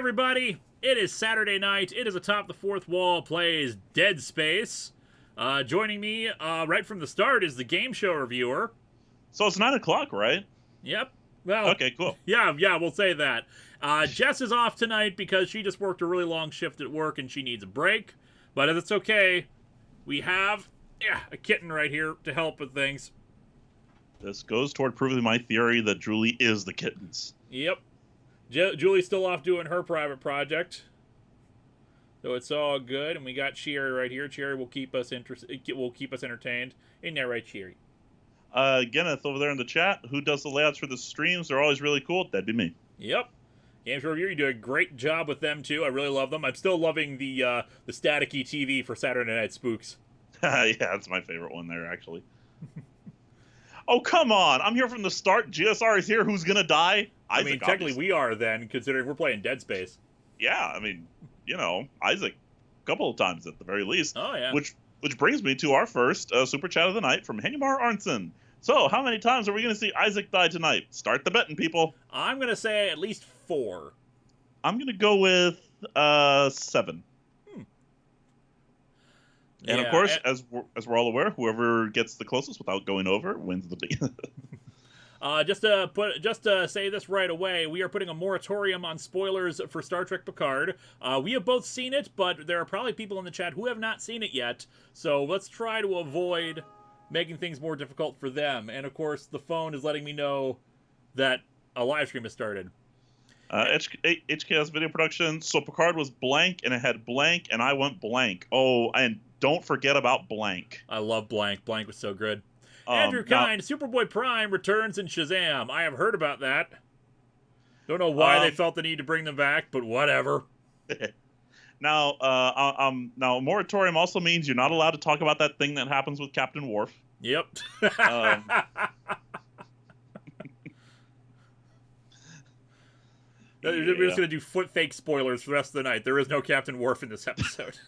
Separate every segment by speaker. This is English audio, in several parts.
Speaker 1: everybody. It is Saturday night. It is Atop the Fourth Wall plays Dead Space. Joining me right from the start is the game show reviewer.
Speaker 2: So it's 9 o'clock, right?
Speaker 1: Yep. Well,
Speaker 2: okay, cool.
Speaker 1: Yeah, we'll say that. Jess is off tonight because she just worked a really long shift at work and she needs a break. But it's okay. We have a kitten right here to help with things.
Speaker 2: This goes toward proving my theory that Julie is the kittens.
Speaker 1: Yep. Julie's still off doing her private project. So it's all good. And we got Cherry right here. Cherry will keep us entertained. Isn't that right, Cherry?
Speaker 2: Kenneth over there in the chat, who does the layouts for the streams? They're always really cool. That'd be me.
Speaker 1: Yep. Games Review, you do a great job with them, too. I really love them. I'm still loving the staticky TV for Saturday Night Spooks.
Speaker 2: Yeah, that's my favorite one there, actually. Oh, come on. I'm here from the start. GSR is here. Who's going to die?
Speaker 1: I mean, technically we are then, considering we're playing Dead Space.
Speaker 2: Yeah, I mean, Isaac a couple of times at the very least.
Speaker 1: Oh, yeah.
Speaker 2: Which brings me to our first Super Chat of the night from Henimar Arnson. So, how many times are we going to see Isaac die tonight? Start the betting, people.
Speaker 1: I'm going to say at least 4.
Speaker 2: I'm going to go with 7. And of course, as we're all aware, whoever gets the closest without going over wins the day.
Speaker 1: Just to say this right away, we are putting a moratorium on spoilers for Star Trek Picard. We have both seen it, but there are probably people in the chat who have not seen it yet. So let's try to avoid making things more difficult for them. And of course, the phone is letting me know that a live stream has started.
Speaker 2: HKS Video Production. So Picard was blank, and it had blank, and I went blank. Oh, and don't forget about blank.
Speaker 1: I love blank. Blank was so good. Andrew Kind, Superboy Prime returns in Shazam. I have heard about that. Don't know why they felt the need to bring them back, but whatever.
Speaker 2: Now, moratorium also means you're not allowed to talk about that thing that happens with Captain Worf.
Speaker 1: Yep. We're just going to do foot fake spoilers for the rest of the night. There is no Captain Worf in this episode.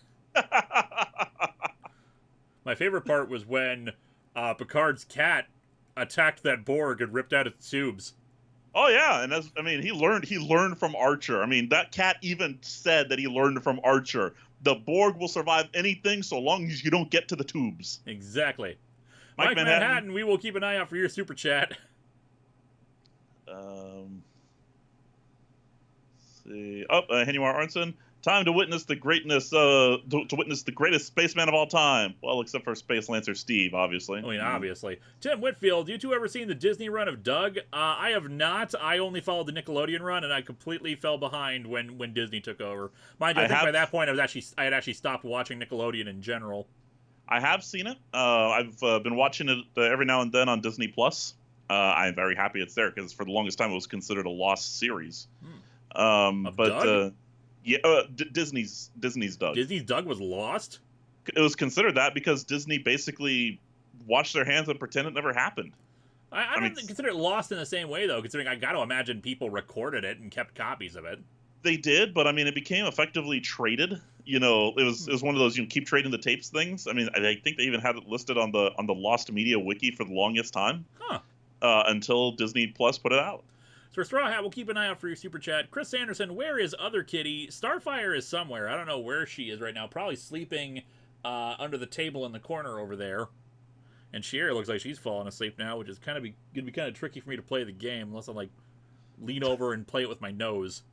Speaker 1: My favorite part was when Picard's cat attacked that Borg and ripped out its tubes.
Speaker 2: Oh yeah, and he learned from Archer. I mean, that cat even said that he learned from Archer. The Borg will survive anything so long as you don't get to the tubes.
Speaker 1: Exactly. Mike Manhattan, we will keep an eye out for your super chat.
Speaker 2: See. Henimar Arnson. Time to witness the greatness, to witness the greatest spaceman of all time. Well, except for Space Lancer Steve, obviously.
Speaker 1: I mean, obviously. Tim Whitfield, you two ever seen the Disney run of Doug? I have not. I only followed the Nickelodeon run, and I completely fell behind when Disney took over. Mind you, I think by that point I had actually stopped watching Nickelodeon in general.
Speaker 2: I have seen it. I've been watching it every now and then on Disney Plus. I'm very happy it's there because for the longest time it was considered a lost series.
Speaker 1: Doug?
Speaker 2: Yeah, Disney's Doug.
Speaker 1: Disney's Doug was lost?
Speaker 2: It was considered that because Disney basically washed their hands and pretend it never happened.
Speaker 1: I don't consider it lost in the same way, though, considering I got to imagine people recorded it and kept copies of it.
Speaker 2: They did, but I mean, it became effectively traded. It was one of those keep trading the tapes things. I mean, I think they even had it listed on the Lost Media wiki for the longest time. Until Disney Plus put it out.
Speaker 1: So for Straw Hat, we'll keep an eye out for your super chat. Chris Anderson, where is Other Kitty? Starfire is somewhere. I don't know where she is right now. Probably sleeping under the table in the corner over there. And Sherry looks like she's falling asleep now, which is going to be kind of tricky for me to play the game unless I lean over and play it with my nose.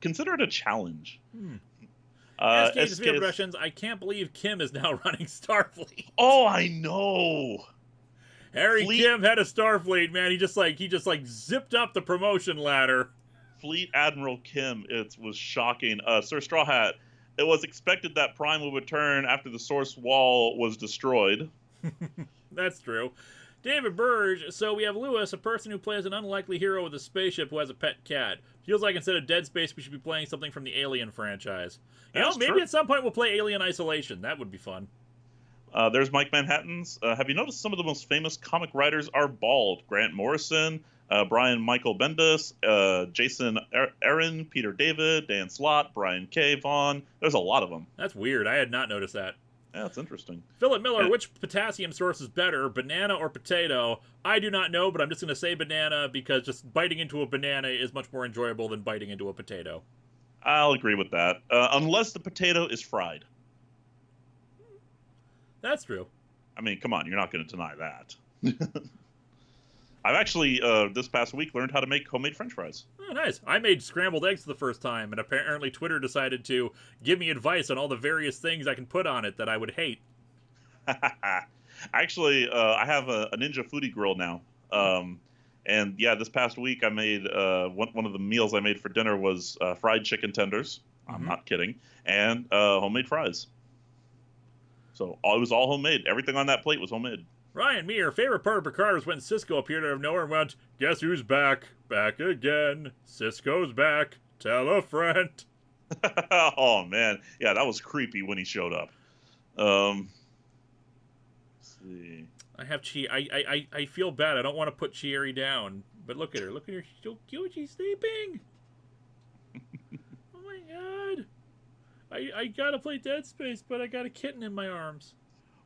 Speaker 2: Consider it a challenge.
Speaker 1: SK's Video Productions, I can't believe Kim is now running Starfleet.
Speaker 2: Oh, I know.
Speaker 1: Harry Kim had a Starfleet, man. He just zipped up the promotion ladder.
Speaker 2: Fleet Admiral Kim, it was shocking. Sir Straw Hat, it was expected that Prime would return after the source wall was destroyed.
Speaker 1: That's true. David Burge, so we have Lewis, a person who plays an unlikely hero with a spaceship who has a pet cat. Feels like instead of Dead Space, we should be playing something from the Alien franchise. Maybe at some point we'll play Alien Isolation. That would be fun.
Speaker 2: There's Mike Manhattan's. Have you noticed some of the most famous comic writers are bald? Grant Morrison, Brian Michael Bendis, Jason Aaron, Peter David, Dan Slott, Brian K. Vaughan. There's a lot of them.
Speaker 1: That's weird. I had not noticed that.
Speaker 2: Yeah, that's interesting.
Speaker 1: Philip Miller, which potassium source is better, banana or potato? I do not know, but I'm just going to say banana because just biting into a banana is much more enjoyable than biting into a potato.
Speaker 2: I'll agree with that, unless the potato is fried.
Speaker 1: That's true.
Speaker 2: I mean, come on, you're not going to deny that. I've actually, this past week, learned how to make homemade French fries.
Speaker 1: Oh, nice. I made scrambled eggs for the first time, and apparently Twitter decided to give me advice on all the various things I can put on it that I would hate.
Speaker 2: Actually, I have a Ninja Foodie Grill now. And yeah, this past week I made one of the meals I made for dinner was fried chicken tenders. Mm-hmm. I'm not kidding. And homemade fries. So it was all homemade. Everything on that plate was homemade.
Speaker 1: Ryan Meir, favorite part of Picard was when Cisco appeared out of nowhere and went, "Guess who's back? Back again. Cisco's back. Tell a friend."
Speaker 2: Oh, man. Yeah, that was creepy when he showed up. Let's see.
Speaker 1: I have I feel bad. I don't want to put Chieri down. But look at her. Look at her. She's so cute. She's sleeping. Oh, my God. I gotta play Dead Space, but I got a kitten in my arms.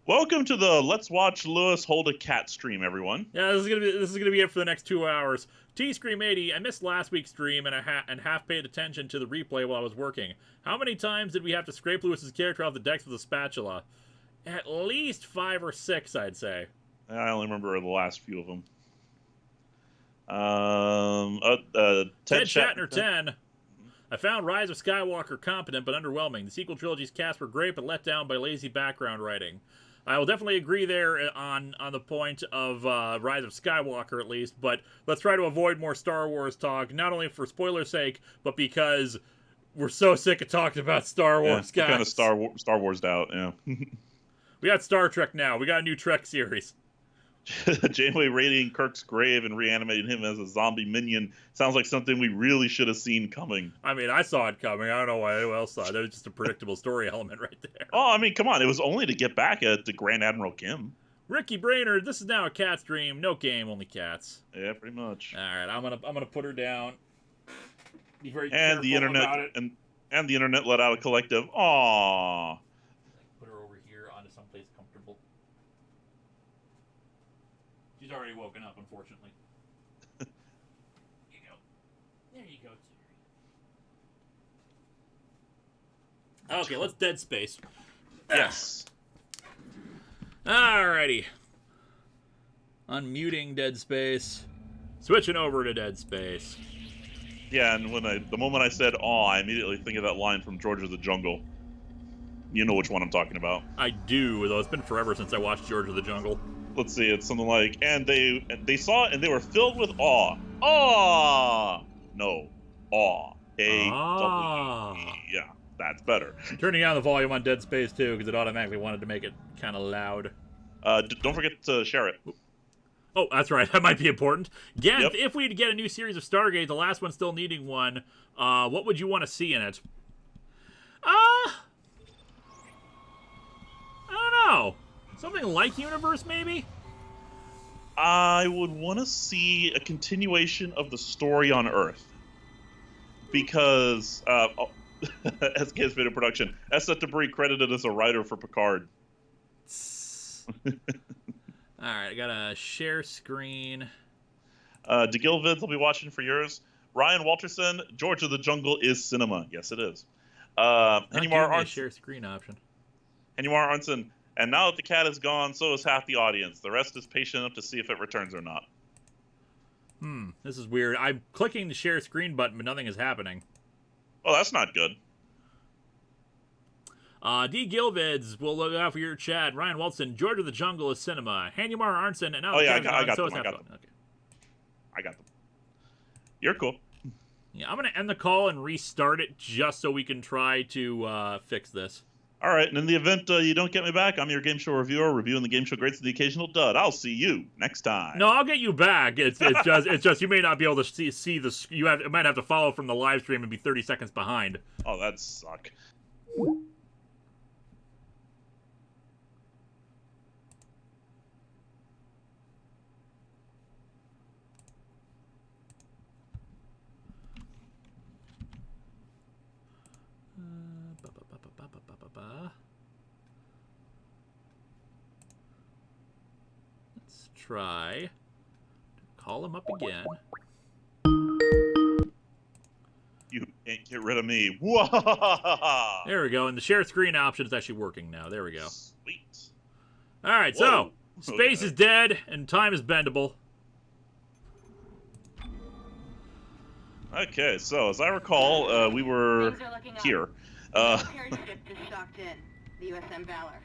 Speaker 2: Welcome to the Let's Watch Lewis Hold a Cat stream, everyone.
Speaker 1: Yeah, this is gonna be it for the next 2 hours. T-Scream80, I missed last week's stream and half paid attention to the replay while I was working. How many times did we have to scrape Lewis's character off the decks with a spatula? At least 5 or 6, I'd say.
Speaker 2: I only remember the last few of them. Ted
Speaker 1: Shatner 10. I found Rise of Skywalker competent but underwhelming. The sequel trilogy's cast were great but let down by lazy background writing. I will definitely agree there on the point of Rise of Skywalker, at least, but let's try to avoid more Star Wars talk, not only for spoiler's sake, but because we're so sick of talking about Star Wars, guys.
Speaker 2: Kind of Star Wars'd out, yeah.
Speaker 1: We got Star Trek now. We got a new Trek series.
Speaker 2: Janeway raiding Kirk's grave and reanimating him as a zombie minion sounds like something we really should have seen coming.
Speaker 1: I mean, I saw it coming. I don't know why anyone else saw it. It was just a predictable story element right there.
Speaker 2: Oh, I mean, come on. It was only to get back at the Grand Admiral Kim.
Speaker 1: Ricky Brainerd, this is now a cat stream. No game, only cats.
Speaker 2: Yeah, pretty much.
Speaker 1: All right, I'm gonna put her down. Be very
Speaker 2: and the internet
Speaker 1: about it.
Speaker 2: And the internet let out a collective. Aww.
Speaker 1: Put her over here onto someplace comfortable. She's already woken up, unfortunately. There you go. There you go, Terry. Okay, let's Dead Space.
Speaker 2: Yes.
Speaker 1: Alrighty. Unmuting Dead Space. Switching over to Dead Space.
Speaker 2: Yeah, and the moment I said "aw," I immediately think of that line from George of the Jungle. You know which one I'm talking about.
Speaker 1: I do, though it's been forever since I watched George of the Jungle.
Speaker 2: Let's see, it's something like, and they saw it and they were filled with awe. Aw! No. Awe. A-W-E. Yeah, that's better.
Speaker 1: I'm turning down the volume on Dead Space, too, because it automatically wanted to make it kind of loud.
Speaker 2: Don't forget to share it.
Speaker 1: Oh, that's right. That might be important. Again, yep. If we get a new series of Stargate, the last one still needing one, what would you want to see in it? I don't know. Something like Universe, maybe?
Speaker 2: I would want to see a continuation of the story on Earth. Because, SK's video production, S.F. Debris credited as a writer for Picard.
Speaker 1: Alright, I gotta share screen.
Speaker 2: DeGill Vids, I'll be watching for yours. Ryan Walterson, George of the Jungle is cinema. Yes, it is.
Speaker 1: Henry Marr share screen option.
Speaker 2: Henry Marr Arnson, and now that the cat is gone, so is half the audience. The rest is patient enough to see if it returns or not.
Speaker 1: This is weird. I'm clicking the share screen button, but nothing is happening.
Speaker 2: Oh, that's not good.
Speaker 1: D. Gilvids will look out for your chat. Ryan Walton, George of the Jungle is cinema. Handymar Arnson, and now
Speaker 2: I got them. Okay. I got them. You're cool.
Speaker 1: Yeah, I'm going to end the call and restart it just so we can try to fix this.
Speaker 2: All right, and in the event you don't get me back, I'm your game show reviewer, reviewing the game show greats and the occasional dud. I'll see you next time.
Speaker 1: No, I'll get you back. It's just you may not be able to see the you might have to follow from the live stream and be 30 seconds behind.
Speaker 2: Oh, that'd suck.
Speaker 1: Let's try. Call him up again.
Speaker 2: You can't get rid of me. Whoa!
Speaker 1: There we go. And the share screen option is actually working now. There we go.
Speaker 2: Sweet.
Speaker 1: All right,
Speaker 2: Whoa.
Speaker 1: so space is dead and time is bendable.
Speaker 2: Okay, so as I recall, we were here.
Speaker 3: Parachute just docked in. The USM Valor.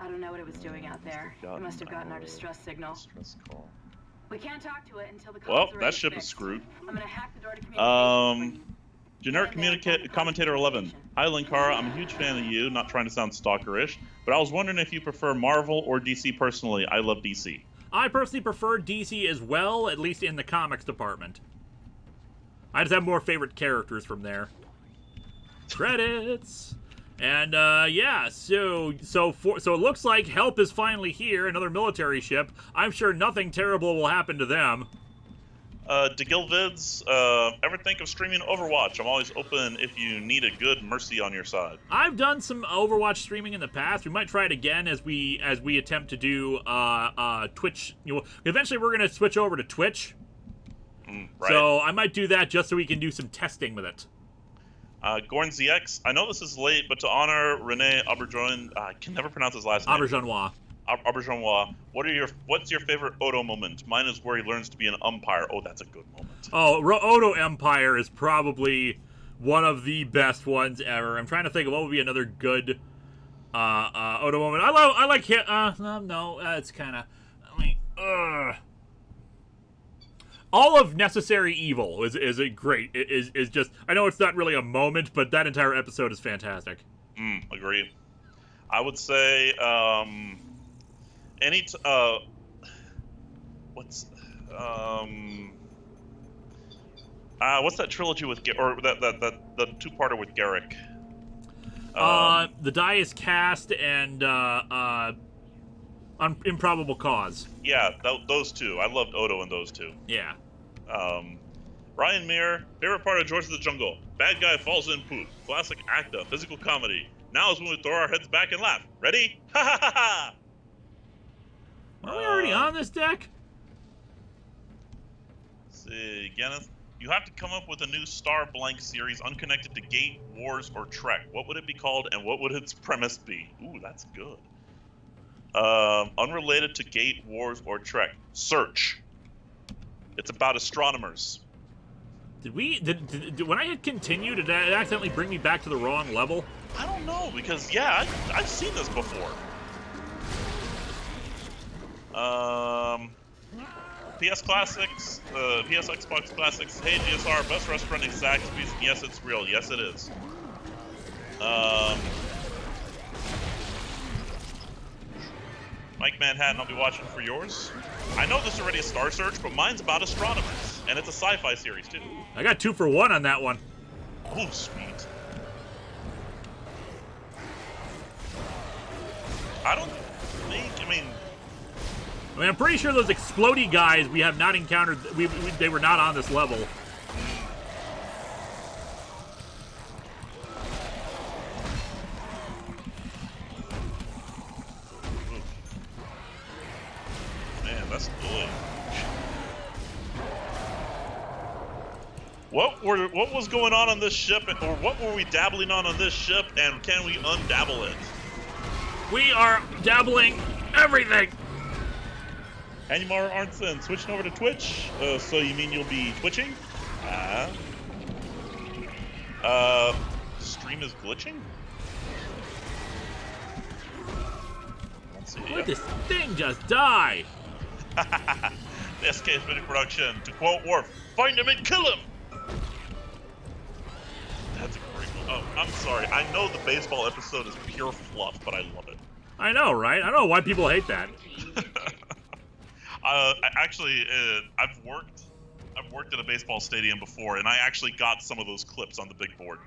Speaker 3: I don't know what it was doing out there. It must have gotten our distress signal.
Speaker 2: Distress call.
Speaker 3: We can't talk to it until the
Speaker 2: Well,
Speaker 3: call's
Speaker 2: that ship is
Speaker 3: fixed.
Speaker 2: screwed.
Speaker 3: I'm gonna hack the door to communications.
Speaker 2: Generic commentator 11. Hi, Linkara. I'm a huge fan of you. Not trying to sound stalkerish, but I was wondering if you prefer Marvel or DC personally. I love DC.
Speaker 1: I personally prefer DC as well, at least in the comics department. I just have more favorite characters from there. Credits. And yeah, so it looks like help is finally here. Another military ship. I'm sure nothing terrible will happen to them.
Speaker 2: DeGil Vids, ever think of streaming Overwatch? I'm always open if you need a good mercy on your side.
Speaker 1: I've done some Overwatch streaming in the past. We might try it again as we attempt to do Twitch. Eventually we're gonna switch over to Twitch.
Speaker 2: Right.
Speaker 1: So I might do that just so we can do some testing with it.
Speaker 2: Gorn ZX, I know this is late, but to honor Rene Auberjonois, I can never pronounce his last name.
Speaker 1: Auberjonois.
Speaker 2: Auberjonois, what's your favorite Odo moment? Mine is where he learns to be an umpire. Oh, that's a good moment.
Speaker 1: Oh, Odo Empire is probably one of the best ones ever. I'm trying to think of what would be another good Odo moment. I like him. No, it's kind of. I mean, all of Necessary Evil is a great. Is just. I know it's not really a moment, but that entire episode is fantastic.
Speaker 2: Agree. I would say what's that trilogy with or the two-parter with Garrick?
Speaker 1: The Die is Cast and Improbable Cause.
Speaker 2: Yeah, those two. I loved Odo in those two.
Speaker 1: Yeah.
Speaker 2: Ryan Meir, favorite part of George of the Jungle. Bad guy falls in poop. Classic actor, physical comedy. Now is when we throw our heads back and laugh. Ready? Ha ha ha ha!
Speaker 1: Are we already on this deck?
Speaker 2: Let's see, Kenneth. You have to come up with a new Star Blank series unconnected to Gate, Wars, or Trek. What would it be called, and what would its premise be? Ooh, that's good. Unrelated to Gate, Wars, or Trek. Search. It's about astronomers.
Speaker 1: Did when I hit continue, did that accidentally bring me back to the wrong level?
Speaker 2: I don't know, because, yeah, I've seen this before. PS Classics, PS Xbox Classics. Hey, GSR, best restaurant in Zaxby's. Yes, it's real. Yes, it is. Mike Manhattan, I'll be watching for yours. I know this is already a Star Search, but mine's about astronomers, and it's a sci-fi series, too.
Speaker 1: I got 2 for 1 on that one.
Speaker 2: Oh, sweet. I don't think, I mean,
Speaker 1: I'm pretty sure those explodey guys we have not encountered, they were not on this level.
Speaker 2: Man, that's good. What was going on this ship, or what were we dabbling on this ship, and can we undabble it?
Speaker 1: We are dabbling everything.
Speaker 2: Anymar Arnson, switching over to Twitch. So you mean you'll be twitching? Stream is glitching? Let's see.
Speaker 1: Let this thing just die.
Speaker 2: The SK is mini production. To quote Worf, find him and kill him! That's a great one. Oh, I'm sorry. I know the baseball episode is pure fluff, but I love it.
Speaker 1: I know, right? I don't know why people hate that.
Speaker 2: I've worked at a baseball stadium before, and I actually got some of those clips on the big board.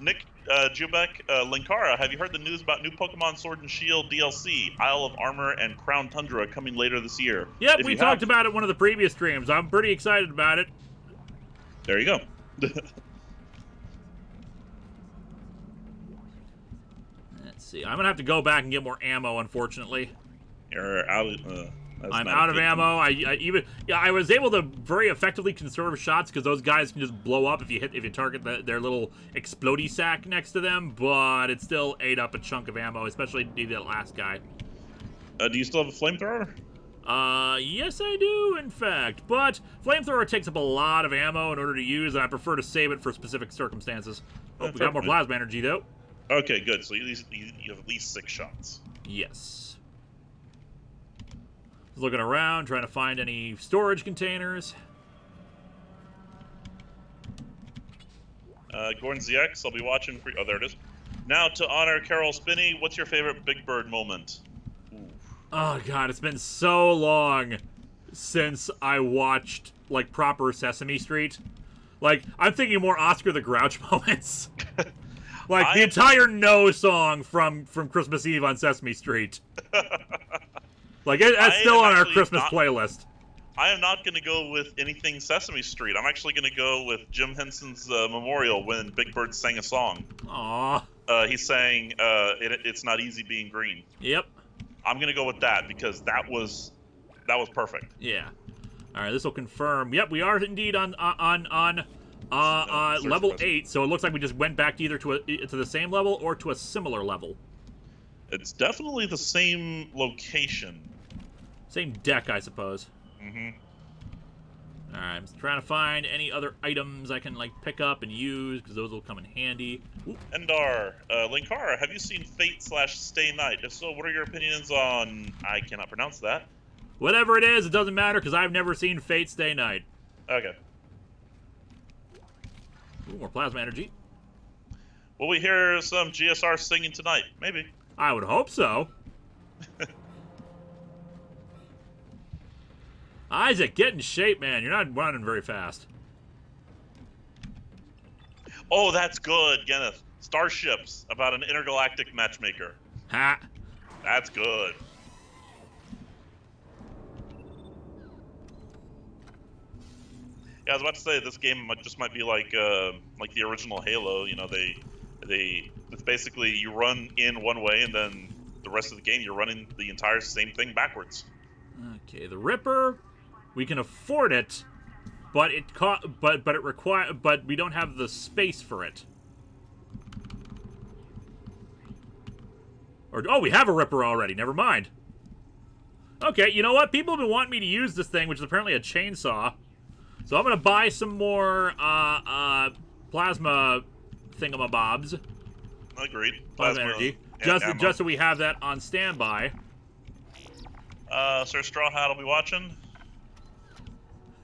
Speaker 2: Nick Jubek, Linkara, have you heard the news about new Pokemon Sword and Shield DLC, Isle of Armor, and Crown Tundra coming later this year?
Speaker 1: Yep, we talked about it in one of the previous streams. I'm pretty excited about it.
Speaker 2: There you go.
Speaker 1: Let's see. I'm going to have to go back and get more ammo, unfortunately.
Speaker 2: You're out.
Speaker 1: I'm out of ammo. I was able to very effectively conserve shots because those guys can just blow up if you target their little explodey sack next to them. But it still ate up a chunk of ammo, especially the last guy.
Speaker 2: Do you still have a flamethrower?
Speaker 1: Yes I do, in fact. But flamethrower takes up a lot of ammo in order to use, and I prefer to save it for specific circumstances. Oh, we got more plasma energy, though.
Speaker 2: Okay, good. So you have at least 6 shots.
Speaker 1: Yes. Looking around, trying to find any storage containers.
Speaker 2: Gordon ZX, I'll be watching for you. Oh, there it is. Now, to honor Carol Spinney, what's your favorite Big Bird moment? Ooh.
Speaker 1: Oh, God, it's been so long since I watched, like, proper Sesame Street. Like, I'm thinking more Oscar the Grouch moments. Like, the entire No song from Christmas Eve on Sesame Street. Like, it's still on our Christmas playlist.
Speaker 2: I am not going to go with anything Sesame Street. I'm actually going to go with Jim Henson's memorial when Big Bird sang a song.
Speaker 1: Aww.
Speaker 2: He sang, It's Not Easy Being Green.
Speaker 1: Yep.
Speaker 2: I'm going to go with that because that was perfect.
Speaker 1: Yeah. All right, this will confirm. Yep, we are indeed on level 8, so it looks like we just went back either to the same level or to a similar level.
Speaker 2: It's definitely the same location.
Speaker 1: Same deck, I suppose.
Speaker 2: Mm-hmm.
Speaker 1: All right, I'm trying to find any other items I can like pick up and use because those will come in handy. Ooh.
Speaker 2: Endar, Linkara, have you seen Fate/Stay Night? If so, what are your opinions on? I cannot pronounce that.
Speaker 1: Whatever it is, it doesn't matter because I've never seen Fate Stay Night.
Speaker 2: Okay.
Speaker 1: Ooh, more plasma energy.
Speaker 2: Will we hear some GSR singing tonight? Maybe.
Speaker 1: I would hope so. Isaac, get in shape, man. You're not running very fast.
Speaker 2: Oh, that's good, Kenneth. Starships about an intergalactic matchmaker.
Speaker 1: Ha.
Speaker 2: That's good. Yeah, I was about to say this game might be like the original Halo. You know, it's basically you run in one way and then the rest of the game you're running the entire same thing backwards.
Speaker 1: Okay, the Ripper, we can afford it, but but we don't have the space for it. Or oh, we have a Ripper already. Never mind. Okay, you know what? People have been wanting me to use this thing, which is apparently a chainsaw. So I'm gonna buy some more plasma thingamabobs.
Speaker 2: Agreed.
Speaker 1: Plasma energy. Just so we have that on standby.
Speaker 2: Sir Straw Hat will be watching.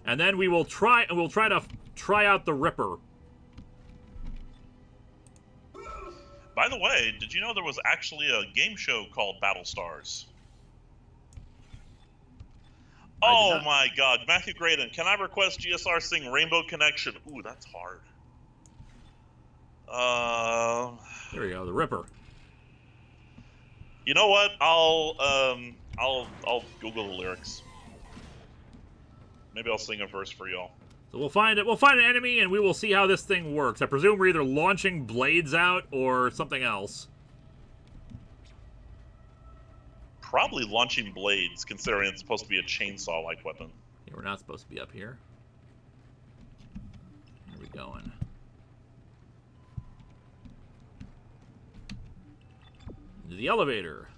Speaker 1: And then we'll try to try out the Ripper.
Speaker 2: By the way, did you know there was actually a game show called Battle Stars? Oh my God, Matthew Graydon, can I request GSR sing Rainbow Connection? Ooh, that's hard.
Speaker 1: There we go, the Ripper.
Speaker 2: You know what? I'll Google the lyrics. Maybe I'll sing a verse for y'all.
Speaker 1: So we'll find an enemy and we will see how this thing works. I presume we're either launching blades out or something else.
Speaker 2: Probably launching blades, considering it's supposed to be a chainsaw-like weapon.
Speaker 1: Yeah, we're not supposed to be up here. Where are we going? Into the elevator.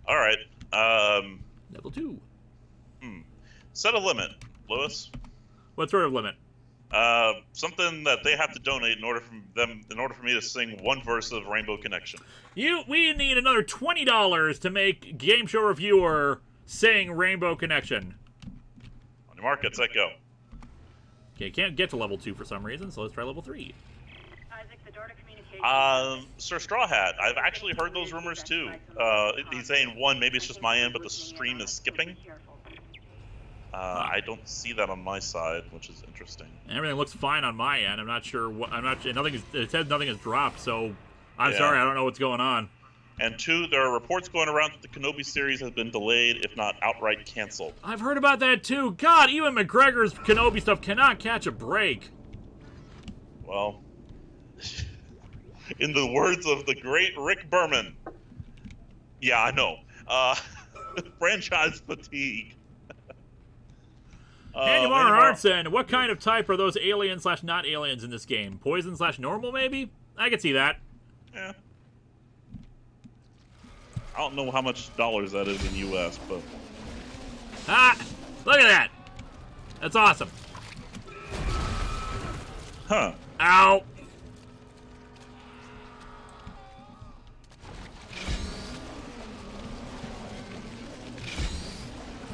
Speaker 2: All right.
Speaker 1: Level 2.
Speaker 2: Set a limit, Lewis.
Speaker 1: What sort of limit?
Speaker 2: Something that they have to donate in order for me to sing one verse of Rainbow Connection.
Speaker 1: We need another $20 to make Game Show Reviewer sing Rainbow Connection.
Speaker 2: On your mark, get set, go.
Speaker 1: Okay, can't get to level 2 for some reason, so let's try level 3.
Speaker 3: Isaac, the door to communication.
Speaker 2: Sir Straw Hat, I've actually heard those rumors too. He's saying one, maybe it's just my end, but the stream is skipping. I don't see that on my side, which is interesting.
Speaker 1: Everything looks fine on my end. I'm not sure what. It says nothing has dropped, so I'm sorry. I don't know what's going on.
Speaker 2: And 2, there are reports going around that the Kenobi series has been delayed, if not outright canceled.
Speaker 1: I've heard about that too. God, even McGregor's Kenobi stuff cannot catch a break.
Speaker 2: Well, in the words of the great Rick Berman, yeah, I know. Franchise fatigue.
Speaker 1: Handymar Arnson, what kind of type are those aliens / not aliens in this game? Poison / normal, maybe? I could see that.
Speaker 2: Yeah. I don't know how much dollars that is in US, but...
Speaker 1: Ah! Look at that! That's awesome.
Speaker 2: Huh.
Speaker 1: Ow!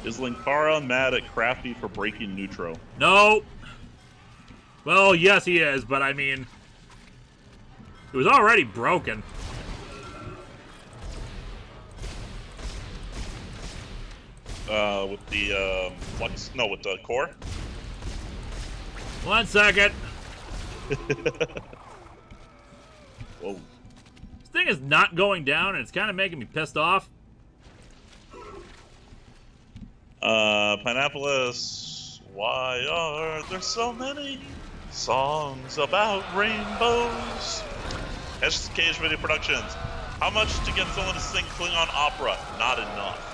Speaker 2: Is Linkara mad at Crafty for breaking Neutro?
Speaker 1: No. Well, yes, he is, but I mean, it was already broken.
Speaker 2: With the flux? No, with the core.
Speaker 1: 1 second.
Speaker 2: Whoa.
Speaker 1: This thing is not going down, and it's kind of making me pissed off.
Speaker 2: Pineappolis, why are there so many songs about rainbows? SKH Video Productions, how much to get someone to sing Klingon opera? Not enough.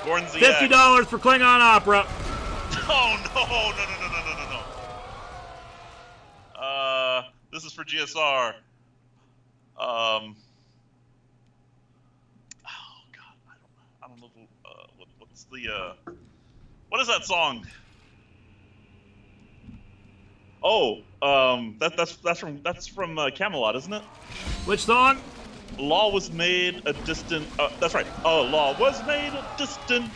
Speaker 2: Gordon ZX.
Speaker 1: $50 for Klingon opera.
Speaker 2: Oh, no. This is for GSR. Oh, God, I don't know who, what's the, what is that song? Oh, that's from Camelot, isn't it?
Speaker 1: Which song?
Speaker 2: Law was made a distant. That's right. Oh, law was made a distant.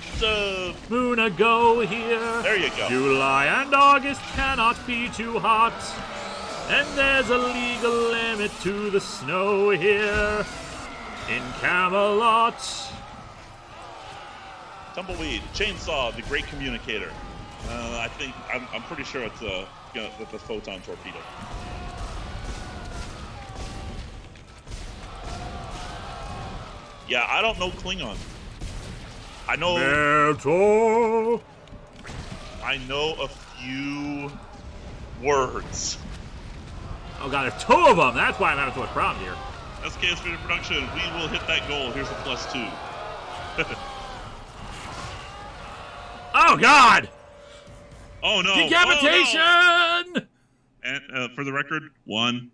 Speaker 1: Moon ago here.
Speaker 2: There you go.
Speaker 1: July and August cannot be too hot, and there's a legal limit to the snow here in Camelot.
Speaker 2: Tumbleweed, chainsaw, the great communicator. I think I'm pretty sure it's the photon torpedo. Yeah, I don't know Klingon. I know a few words.
Speaker 1: Oh god, there's 2 of them. That's why I'm having so much problem here.
Speaker 2: SKS Video Production, we will hit that goal. Here's a +2.
Speaker 1: Oh god!
Speaker 2: Oh no!
Speaker 1: Decapitation!
Speaker 2: Oh, no. And for the record, 1.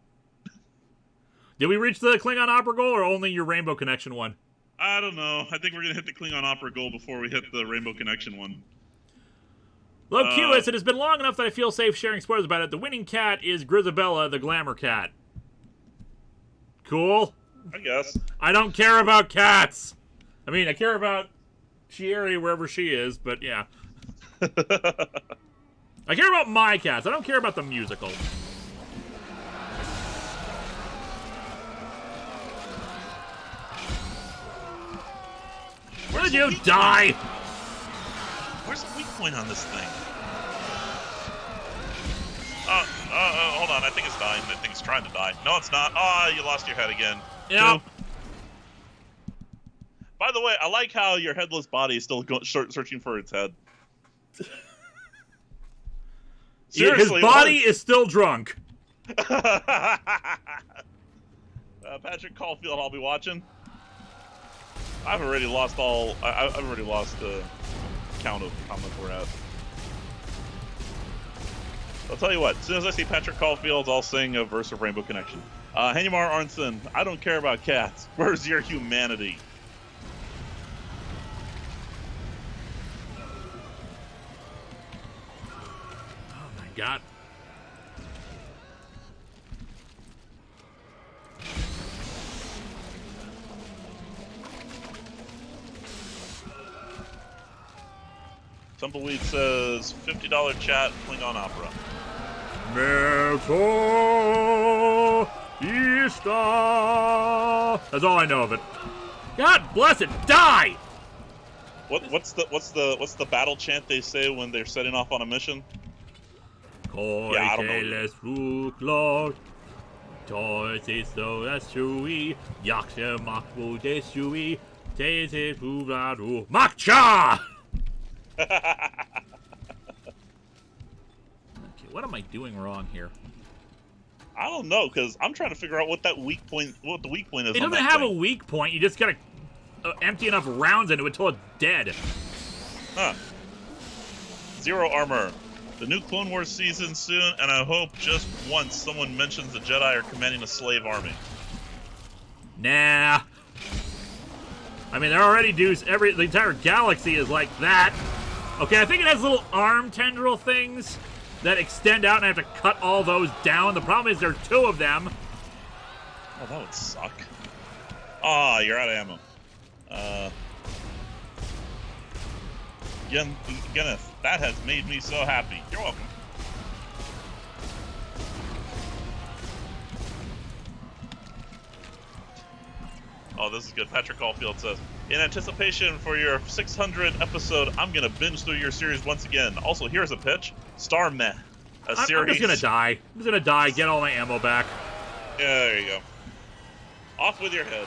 Speaker 1: Did we reach the Klingon opera goal, or only your Rainbow Connection one?
Speaker 2: I don't know. I think we're gonna hit the Klingon opera goal before we hit the Rainbow Connection one.
Speaker 1: Loquus, it has been long enough that I feel safe sharing spoilers about it. The winning cat is Grisabella, the glamour cat. Cool?
Speaker 2: I guess.
Speaker 1: I don't care about cats. I mean, I care about Shieri wherever she is, but yeah. I care about my cats. I don't care about the musical. Where did you die?
Speaker 2: Where's the weak point on this thing? Hold on. I think it's dying. I think it's trying to die. No, it's not. Ah, you lost your head again.
Speaker 1: Yeah.
Speaker 2: By the way, I like how your headless body is still searching for its head. Seriously,
Speaker 1: his body is still drunk.
Speaker 2: Patrick Caulfield, I'll be watching. I've already lost all. I've already lost the count of how much we're at. I'll tell you what. As soon as I see Patrick Caulfield, I'll sing a verse of Rainbow Connection. Handymar Arnson, I don't care about cats. Where's your humanity?
Speaker 1: Oh my god.
Speaker 2: Tumbleweed says $50 chat Klingon opera.
Speaker 1: Metal Ista. That's all I know of it. God bless it. Die.
Speaker 2: What's the battle chant they say when they're setting off on a mission? Yeah, I don't know.
Speaker 1: Makcha! Okay, what am I doing wrong here?
Speaker 2: I don't know, because I'm trying to figure out what the weak point is.
Speaker 1: It doesn't have a weak point. You just gotta empty enough rounds into it until it's dead.
Speaker 2: Huh. Zero armor. The new Clone Wars season soon, and I hope just once someone mentions the Jedi are commanding a slave army.
Speaker 1: Nah. I mean, they're already dudes. The entire galaxy is like that. Okay, I think it has little arm tendril things that extend out, and I have to cut all those down. The problem is there are 2 of them.
Speaker 2: Oh, that would suck. Ah, you're out of ammo. Guinness, that has made me so happy. You're welcome. Oh, this is good. Patrick Caulfield says, in anticipation for your 600th episode, I'm going to binge through your series once again. Also, here's a pitch. Star Meh.
Speaker 1: I'm just going to die. I'm just going to die, get all my ammo back.
Speaker 2: Yeah, there you go. Off with your head.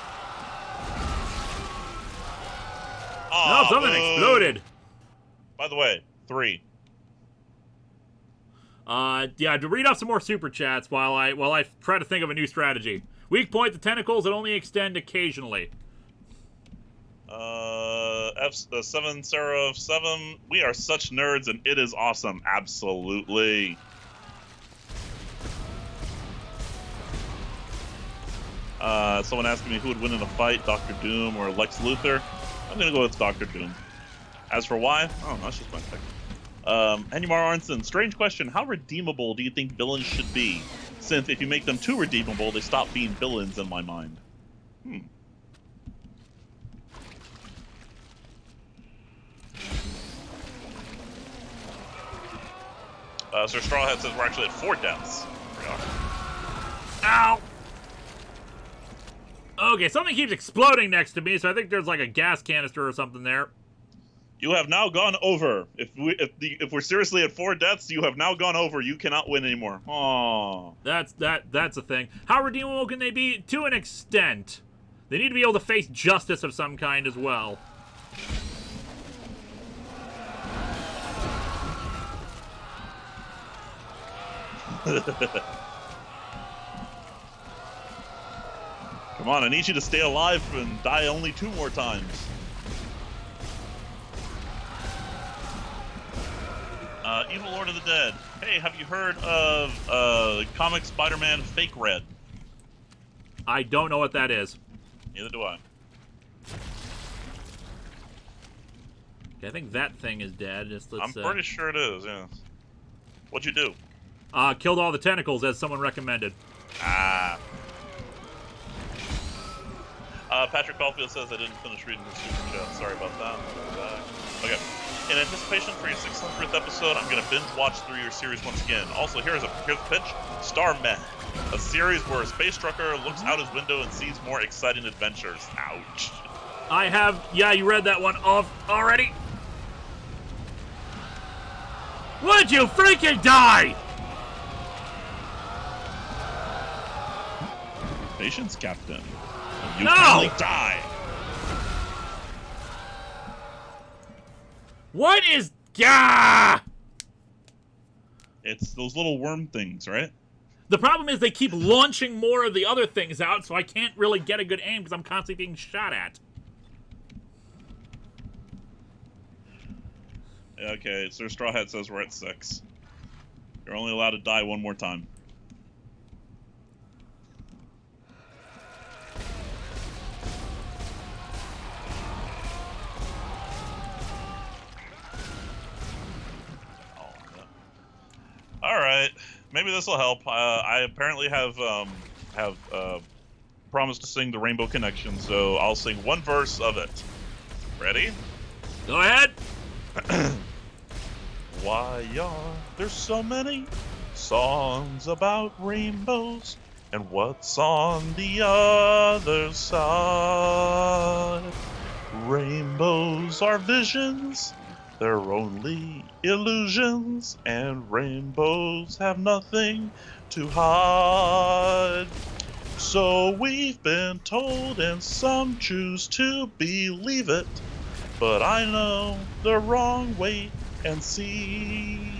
Speaker 1: Oh, no, something exploded.
Speaker 2: By the way, 3.
Speaker 1: Yeah, to read off some more super chats while I try to think of a new strategy. Weak point, the tentacles that only extend occasionally.
Speaker 2: F7 Seraph 7. We are such nerds, and it is awesome. Absolutely. Someone asking me who would win in a fight, Dr. Doom or Lex Luthor. I'm gonna go with Dr. Doom. As for why, oh, that's just my pick. Henymar Arnson, strange question. How redeemable do you think villains should be? Since if you make them too redeemable, they stop being villains in my mind. Sir Strawhead says we're actually at 4 deaths.
Speaker 1: Ow! Okay, something keeps exploding next to me, so I think there's like a gas canister or something there.
Speaker 2: You have now gone over. If we're seriously at 4 deaths, you have now gone over. You cannot win anymore. Aww.
Speaker 1: That's a thing. How redeemable can they be? To an extent. They need to be able to face justice of some kind as well.
Speaker 2: Come on, I need you to stay alive and die only 2 more times. Evil Lord of the Dead. Hey, have you heard of comic Spider-Man Fake Red?
Speaker 1: I don't know what that is.
Speaker 2: Neither do I.
Speaker 1: Okay, I think that thing is dead.
Speaker 2: I'm pretty sure it is, yeah. What'd you do?
Speaker 1: Killed all the tentacles, as someone recommended.
Speaker 2: Patrick Caulfield says I didn't finish reading his super chat. Sorry about that. Okay. In anticipation for your 600th episode, I'm going to binge watch through your series once again. Also, here's a pitch. Star Meh. A series where a space trucker looks out his window and sees more exciting adventures. Ouch.
Speaker 1: Yeah, you read that one off already. Would you freaking die?
Speaker 2: Patience, Captain. You
Speaker 1: No!
Speaker 2: kindly die.
Speaker 1: What is... Gah!
Speaker 2: It's those little worm things, right?
Speaker 1: The problem is they keep launching more of the other things out, so I can't really get a good aim because I'm constantly being shot at.
Speaker 2: Okay, Sir Strawhead says we're at 6. You're only allowed to die 1 more time. Alright, maybe this will help. I apparently have promised to sing the Rainbow Connection, so I'll sing 1 verse of it. Ready?
Speaker 1: Go ahead.
Speaker 2: Why are there so many songs about rainbows? And what's on the other side? Rainbows are visions, they're only illusions, and rainbows have nothing to hide. So we've been told, and some choose to believe it, but I know the wrong way and see.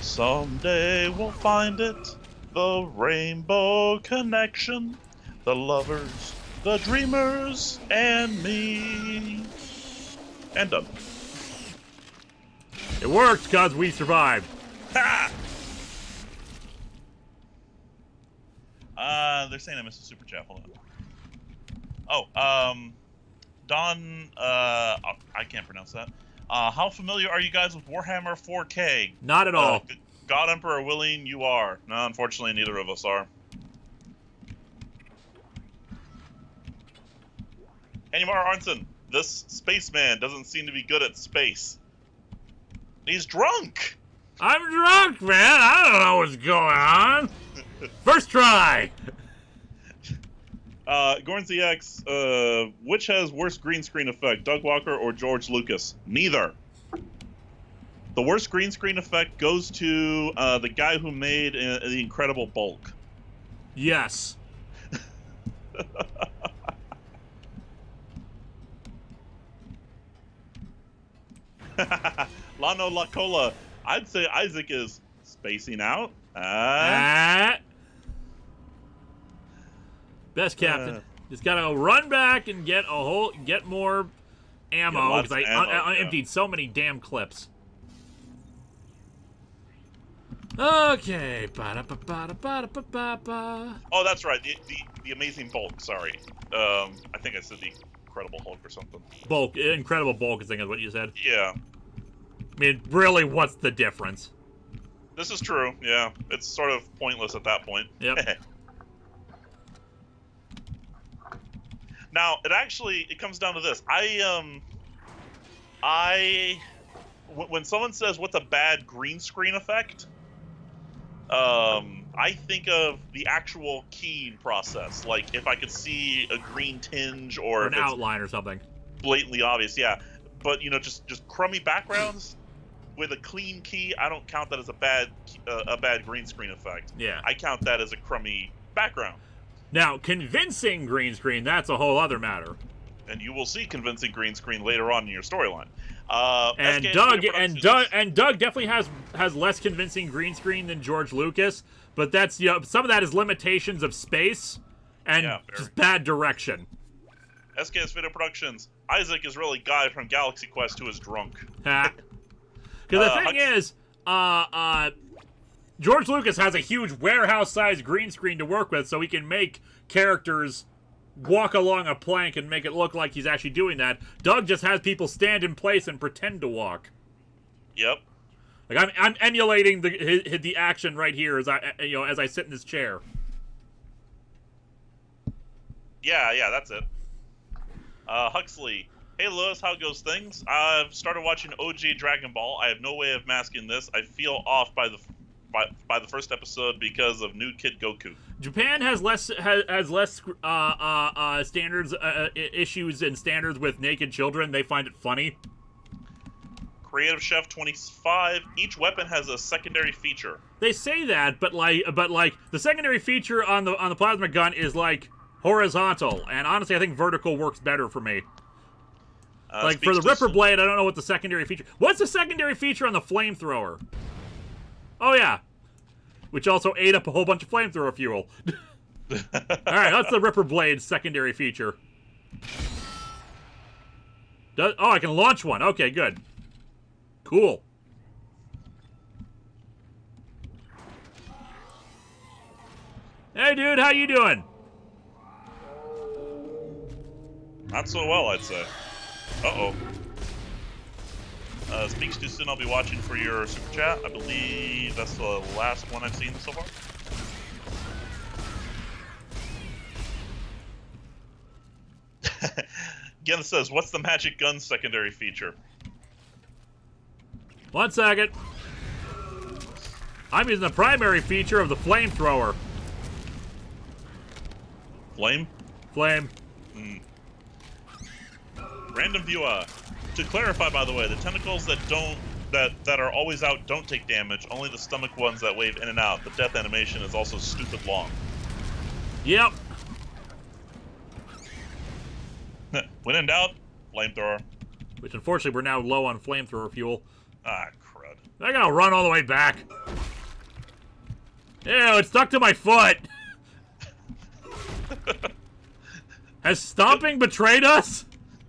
Speaker 2: Someday we'll find it, The Rainbow Connection, the lovers, the dreamers, and me. And done.
Speaker 1: It worked because we survived.
Speaker 2: Ha! They're saying I missed a super chat. Hold on. Oh, Don, I can't pronounce that. How familiar are you guys with Warhammer 4K?
Speaker 1: Not at all.
Speaker 2: God Emperor willing, you are. No, unfortunately, neither of us are. Anymar Arnson, this spaceman doesn't seem to be good at space. He's drunk!
Speaker 1: I'm drunk, man. I don't know what's going on. First try.
Speaker 2: Gornsey X, which has worse green screen effect, Doug Walker or George Lucas? Neither. The worst green screen effect goes to the guy who made the Incredible Bulk.
Speaker 1: Yes.
Speaker 2: Lano La Cola, I'd say Isaac is spacing out.
Speaker 1: Best captain. Just gotta run back and get more ammo because I emptied so many damn clips. Okay.
Speaker 2: Oh, that's right. The Amazing Bulk. Sorry. I think I said the Incredible Hulk or something.
Speaker 1: Bulk. Incredible Bulk, I think is what you said.
Speaker 2: Yeah.
Speaker 1: I mean, really, what's the difference?
Speaker 2: This is true. Yeah. It's sort of pointless at that point.
Speaker 1: Yep.
Speaker 2: Now, it comes down to this. When someone says, what's a bad green screen effect? I think of the actual keying process. Like, if I could see a green tinge or
Speaker 1: an outline or something.
Speaker 2: Blatantly obvious, yeah. But, just crummy backgrounds with a clean key, I don't count that as a bad green screen effect.
Speaker 1: Yeah.
Speaker 2: I count that as a crummy background.
Speaker 1: Now, convincing green screen, that's a whole other matter.
Speaker 2: And you will see convincing green screen later on in your storyline.
Speaker 1: And Doug definitely has less convincing green screen than George Lucas, but that's some of that is limitations of space and just bad direction.
Speaker 2: SKS Video Productions. Isaac is really Guy from Galaxy Quest who is drunk.
Speaker 1: Because the thing is, George Lucas has a huge warehouse-sized green screen to work with, so he can make characters walk along a plank and make it look like he's actually doing that. Doug just has people stand in place and pretend to walk.
Speaker 2: Yep.
Speaker 1: Like I'm emulating the action right here as I sit in this chair.
Speaker 2: Yeah, that's it. Huxley. Hey Lewis, how goes things? I've started watching OG Dragon Ball. I have no way of masking this. I feel off by the first episode because of new Kid Goku.
Speaker 1: Japan has less standards issues and standards with naked children. They find it funny.
Speaker 2: Creative Chef 25. Each weapon has a secondary feature.
Speaker 1: They say that, but the secondary feature on the plasma gun is like horizontal, and honestly, I think vertical works better for me. For the Ripper Blade, I don't know what the secondary feature. What's the secondary feature on the flamethrower? Oh yeah, which also ate up a whole bunch of flamethrower fuel. All right, that's the Ripper Blade's secondary feature. I can launch one. Okay, good. Cool. Hey, dude, how you doing?
Speaker 2: Not so well, I'd say. Uh-oh. Speaks too soon. I'll be watching for your super chat. I believe that's the last one I've seen so far. Again, it says, what's the magic gun secondary feature?
Speaker 1: 1 second. I'm using the primary feature of the flamethrower.
Speaker 2: Flame?
Speaker 1: Flame.
Speaker 2: Random viewer. To clarify, by the way, the tentacles that are always out don't take damage. Only the stomach ones that wave in and out. The death animation is also stupid long.
Speaker 1: Yep.
Speaker 2: When in doubt, flamethrower.
Speaker 1: Which, unfortunately, we're now low on flamethrower fuel.
Speaker 2: Ah, crud.
Speaker 1: I gotta run all the way back. Ew, it's stuck to my foot. Has stomping betrayed us?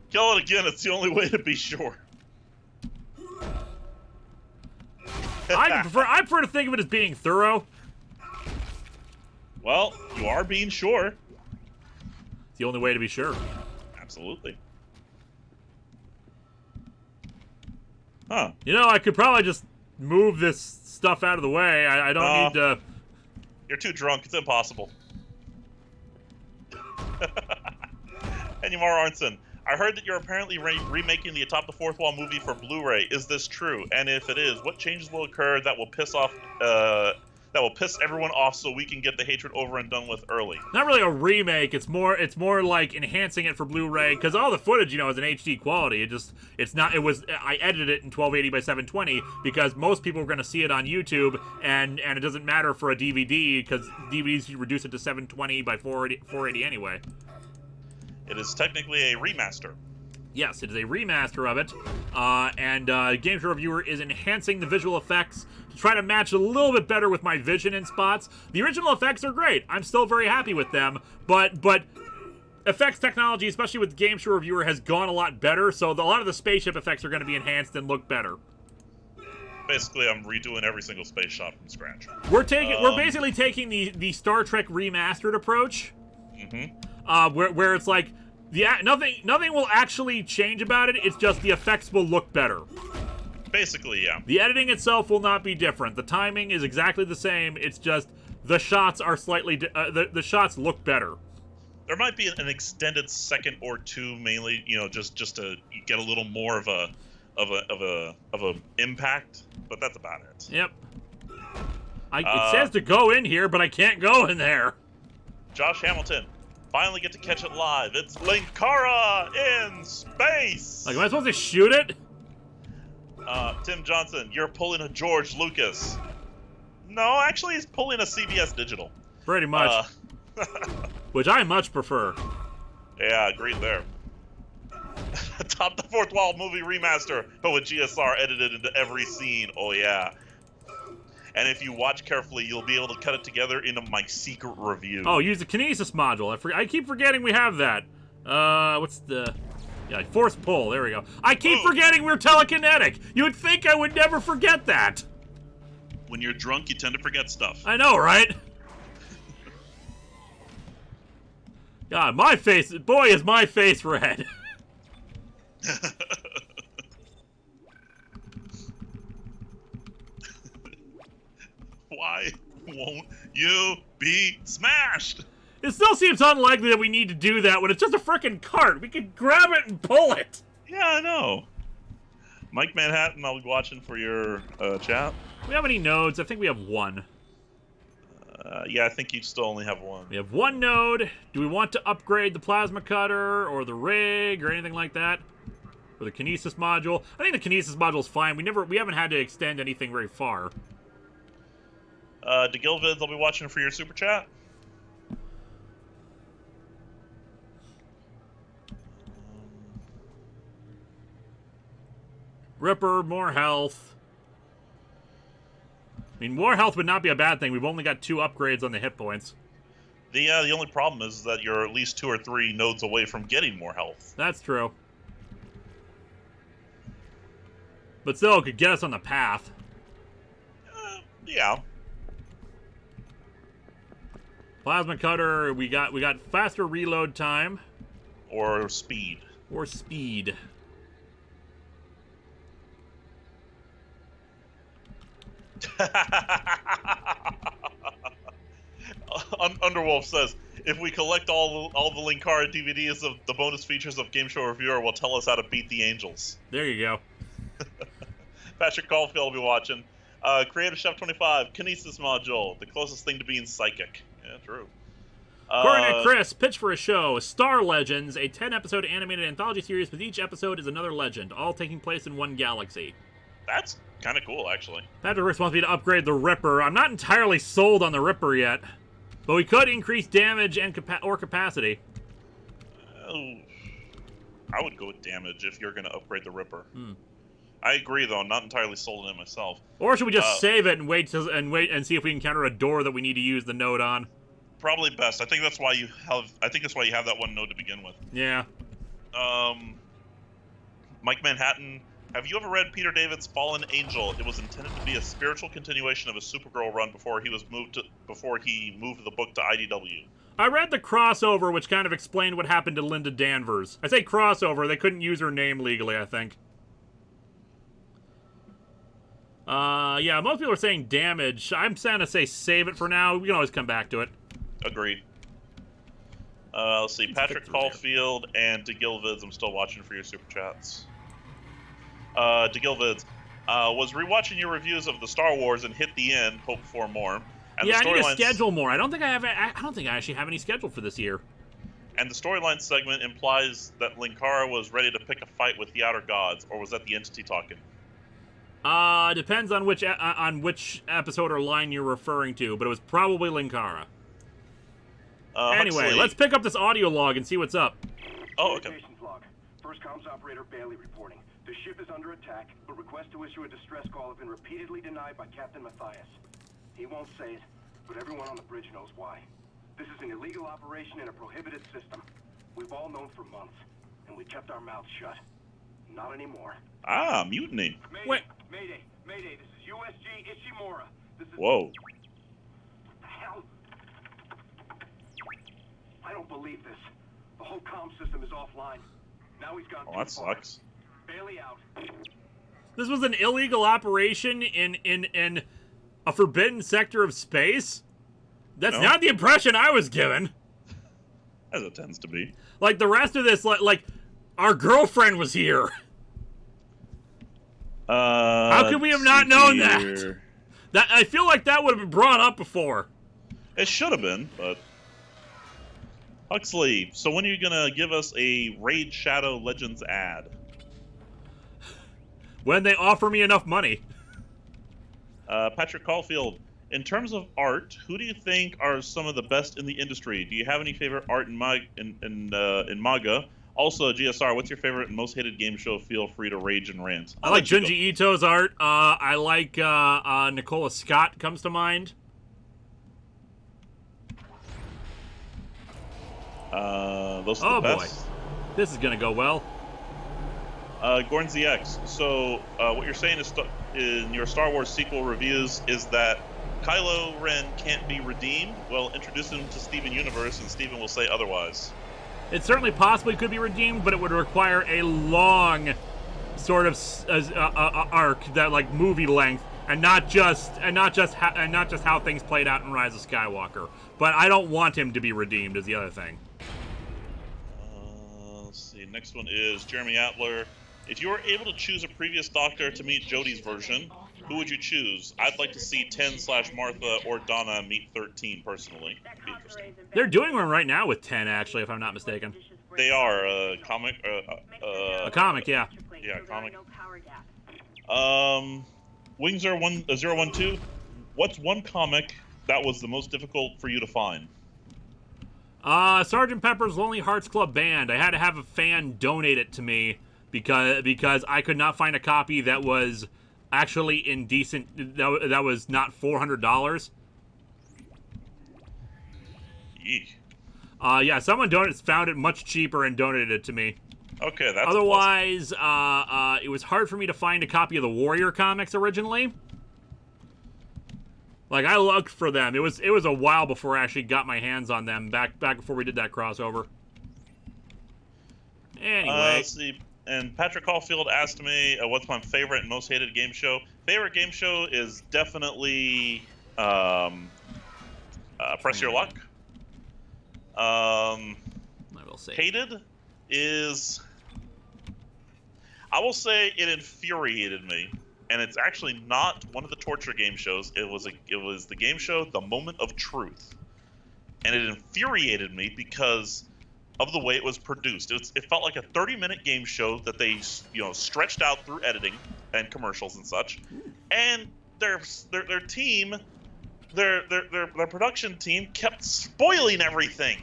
Speaker 2: Kill it again. It's the only way to be sure.
Speaker 1: I prefer to think of it as being thorough.
Speaker 2: Well, you are being sure.
Speaker 1: It's the only way to be sure.
Speaker 2: Absolutely. Huh.
Speaker 1: You know, I could probably just move this stuff out of the way. I don't need to...
Speaker 2: You're too drunk. It's impossible. Enumar Arnson, I heard that you're apparently remaking the Atop the Fourth Wall movie for Blu-ray. Is this true? And if it is, what changes will occur that will piss everyone off so we can get the hatred over and done with early?
Speaker 1: Not really a remake. It's more like enhancing it for Blu-ray, because all the footage, you know, is in HD quality. I edited it in 1280 by 720 because most people are going to see it on YouTube, and it doesn't matter for a DVD because DVDs you reduce it to 720 by 480 anyway.
Speaker 2: It is technically a remaster.
Speaker 1: Yes, it is a remaster of it, and Game Show Reviewer is enhancing the visual effects to try to match a little bit better with my vision in spots. The original effects are great. I'm still very happy with them, but effects technology, especially with Game Show Reviewer, has gone a lot better, so a lot of the spaceship effects are going to be enhanced and look better.
Speaker 2: Basically, I'm redoing every single space shot from scratch.
Speaker 1: We're basically taking the Star Trek remastered approach, where it's like nothing will actually change about it. It's just the effects will look better.
Speaker 2: Basically, yeah.
Speaker 1: The editing itself will not be different. The timing is exactly the same. It's just the shots are slightly the shots look better.
Speaker 2: There might be an extended second or two, mainly, you know, just to get a little more of a impact, but that's about it.
Speaker 1: Yep. It says to go in here, but I can't go in there.
Speaker 2: Josh Hamilton, finally get to catch it live. It's Linkara in space.
Speaker 1: Like, am I supposed to shoot it?
Speaker 2: Tim Johnson, you're pulling a George Lucas. No, actually, he's pulling a CBS Digital.
Speaker 1: Pretty much. Which I much prefer.
Speaker 2: Yeah, agreed there. Top the Fourth Wall movie remaster, but with GSR edited into every scene. Oh, yeah. And if you watch carefully, you'll be able to cut it together into my secret review.
Speaker 1: Oh, use the kinesis module. I keep forgetting we have that. What's the... Yeah, force pull. There we go. I keep forgetting we're telekinetic. You would think I would never forget that.
Speaker 2: When you're drunk, you tend to forget stuff.
Speaker 1: I know, right? God, my face... Boy, is my face red.
Speaker 2: Why won't you be smashed?
Speaker 1: It still seems unlikely that we need to do that when it's just a frickin' cart. We could grab it and pull it.
Speaker 2: Yeah, I know. Mike Manhattan, I'll be watching for your chat.
Speaker 1: Do we have any nodes? I think we have one.
Speaker 2: Yeah, I think you still only have one.
Speaker 1: We have one node. Do we want to upgrade the plasma cutter or the rig or anything like that? Or the kinesis module? I think the kinesis module is fine. We haven't had to extend anything very far.
Speaker 2: DeGilvids, I'll be watching for your super chat.
Speaker 1: Ripper, more health. I mean, more health would not be a bad thing. We've only got 2 upgrades on the hit points.
Speaker 2: The only problem is that you're at least 2 or 3 nodes away from getting more health.
Speaker 1: That's true. But still, it could get us on the path.
Speaker 2: Yeah.
Speaker 1: Plasma cutter, we got faster reload time.
Speaker 2: Or speed.
Speaker 1: Or speed.
Speaker 2: Underwolf says, if we collect all the Linkara DVDs of the bonus features of Game Show Reviewer, will tell us how to beat the angels.
Speaker 1: There you go.
Speaker 2: Patrick Caulfield will be watching. Creative Chef 25, Kinesis Module, the closest thing to being psychic. Yeah, true.
Speaker 1: Coronet Chris, pitch for a show, Star Legends, a 10-episode animated anthology series with each episode is another legend, all taking place in one galaxy.
Speaker 2: That's kind of cool, actually.
Speaker 1: Patrick Chris wants me to upgrade the Ripper. I'm not entirely sold on the Ripper yet, but we could increase damage and capacity.
Speaker 2: I would go with damage if you're going to upgrade the Ripper. I agree, though. I'm not entirely sold on it myself.
Speaker 1: Or should we just save it and wait and see if we encounter a door that we need to use the node on?
Speaker 2: Probably best. I think that's why you have. I think that's why you have that one node to begin with.
Speaker 1: Yeah.
Speaker 2: Mike Manhattan. Have you ever read Peter David's Fallen Angel? It was intended to be a spiritual continuation of a Supergirl run before he moved the book to IDW.
Speaker 1: I read the crossover, which kind of explained what happened to Linda Danvers. I say crossover; they couldn't use her name legally, I think. Yeah, most people are saying damage. I'm saying to say save it for now. We can always come back to it.
Speaker 2: Agreed. Let's see. Patrick Caulfield and DeGilvids. I'm still watching for your super chats. DeGilvids was rewatching your reviews of the Star Wars and hit the end. Hope for more. And
Speaker 1: yeah, I need to schedule more. I don't think I actually have any scheduled for this year.
Speaker 2: And the storyline segment implies that Linkara was ready to pick a fight with the Outer Gods, or was that the Entity talking?
Speaker 1: Depends on which episode or line you're referring to, but it was probably Linkara. Anyway,
Speaker 2: Huxley.
Speaker 1: let's pick up this audio log and see what's up.
Speaker 2: Oh, okay.
Speaker 4: Log. First comms operator Bailey reporting. The ship is under attack, but requests to issue a distress call have been repeatedly denied by Captain Matthias. He won't say it, but everyone on the bridge knows why. This is an illegal operation in a prohibited system. We've all known for months, and we kept our mouths shut. Not anymore.
Speaker 2: Ah, mutiny.
Speaker 1: Wait.
Speaker 4: Mayday, Mayday, this is USG Ishimura. This is...
Speaker 2: Whoa.
Speaker 4: What the hell? I don't believe this. The whole comm system is offline. Now he's gone
Speaker 2: Oh,
Speaker 4: too
Speaker 2: that
Speaker 4: far.
Speaker 2: sucks.
Speaker 4: Bailey out.
Speaker 1: This was an illegal operation in a forbidden sector of space? That's not the impression I was given.
Speaker 2: As it tends to be.
Speaker 1: Like, the rest of this, like our girlfriend was here. How could we have not known that? That I feel like that would have been brought up before.
Speaker 2: It should have been, but... Huxley, so when are you gonna give us a Raid Shadow Legends ad?
Speaker 1: When they offer me enough money.
Speaker 2: Patrick Caulfield, in terms of art, who do you think are some of the best in the industry? Do you have any favorite art in manga? Also, GSR, what's your favorite and most hated game show? Feel free to rage and rant.
Speaker 1: I like Junji Ito's art. I like Nicola Scott comes to mind.
Speaker 2: Those are the best.
Speaker 1: Boy. This is gonna go well.
Speaker 2: Gorn ZX. So, what you're saying is in your Star Wars sequel reviews is that Kylo Ren can't be redeemed? Well, introduce him to Steven Universe, and Steven will say otherwise.
Speaker 1: It certainly possibly could be redeemed, but it would require a long sort of arc, that like movie length, and not just how things played out in Rise of Skywalker. But I don't want him to be redeemed is the other thing.
Speaker 2: Let's see. Next one is Jeremy Atler. If you were able to choose a previous Doctor to meet Jodie's version, who would you choose? I'd like to see 10/Martha or Donna meet 13 personally. Be interesting.
Speaker 1: They're doing one right now with 10, actually, if I'm not mistaken.
Speaker 2: They are a comic.
Speaker 1: A comic, yeah.
Speaker 2: Yeah, a comic. Wingzer 012. What's one comic that was the most difficult for you to find?
Speaker 1: Sgt. Pepper's Lonely Hearts Club Band. I had to have a fan donate it to me because I could not find a copy that was actually in decent, that was not $400.
Speaker 2: Eek.
Speaker 1: Yeah, someone found it much cheaper and donated it to me.
Speaker 2: Okay, that's
Speaker 1: otherwise, it was hard for me to find a copy of the Warrior comics originally. Like, I looked for them. It was a while before I actually got my hands on them, back before we did that crossover. Anyway.
Speaker 2: Let's see. And Patrick Caulfield asked me, what's my favorite and most hated game show? Favorite game show is definitely Press Your Luck.
Speaker 1: I will say.
Speaker 2: Hated is... I will say it infuriated me. And it's actually not one of the torture game shows. It was the game show The Moment of Truth. And it infuriated me because of the way it was produced. It felt like a 30-minute game show that they, stretched out through editing and commercials and such. And their team, their production team kept spoiling everything.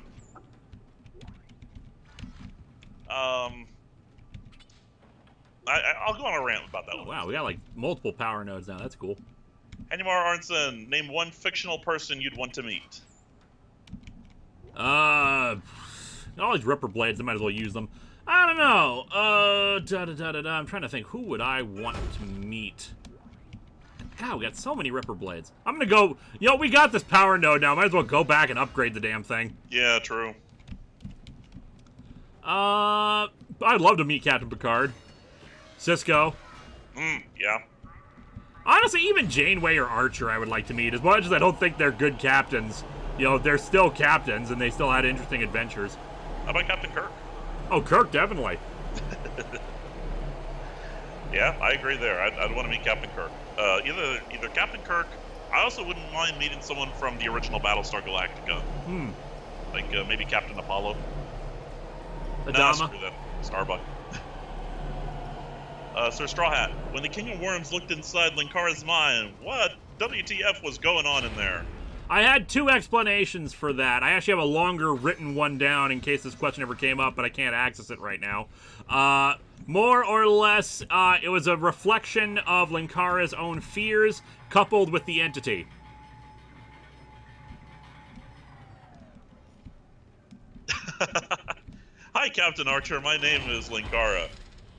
Speaker 2: I'll go on a rant about that one.
Speaker 1: Wow, we got like multiple power nodes now. That's cool.
Speaker 2: Animar Arnson, name one fictional person you'd want to meet.
Speaker 1: All these Ripper blades, I might as well use them. I don't know. I'm trying to think. Who would I want to meet? God, we got so many Ripper blades. I'm gonna go. Yo, we got this power node now. Might as well go back and upgrade the damn thing.
Speaker 2: Yeah, true.
Speaker 1: I'd love to meet Captain Picard. Cisco.
Speaker 2: Yeah.
Speaker 1: Honestly, even Janeway or Archer I would like to meet. As much as I don't think they're good captains, you know, they're still captains and they still had interesting adventures.
Speaker 2: How about Captain Kirk?
Speaker 1: Oh, Kirk, definitely.
Speaker 2: Yeah, I agree there. I'd want to meet Captain Kirk. Either Captain Kirk. I also wouldn't mind meeting someone from the original Battlestar Galactica. Like maybe Captain Apollo.
Speaker 1: Adama.
Speaker 2: Nah, screw that. Starbuck. Sir Straw Hat, when the King of Worms looked inside Linkara's mind, what WTF was going on in there?
Speaker 1: I had 2 explanations for that. I actually have a longer written one down in case this question ever came up, but I can't access it right now. More or less, it was a reflection of Linkara's own fears, coupled with the entity.
Speaker 2: Hi, Captain Archer. My name is Linkara.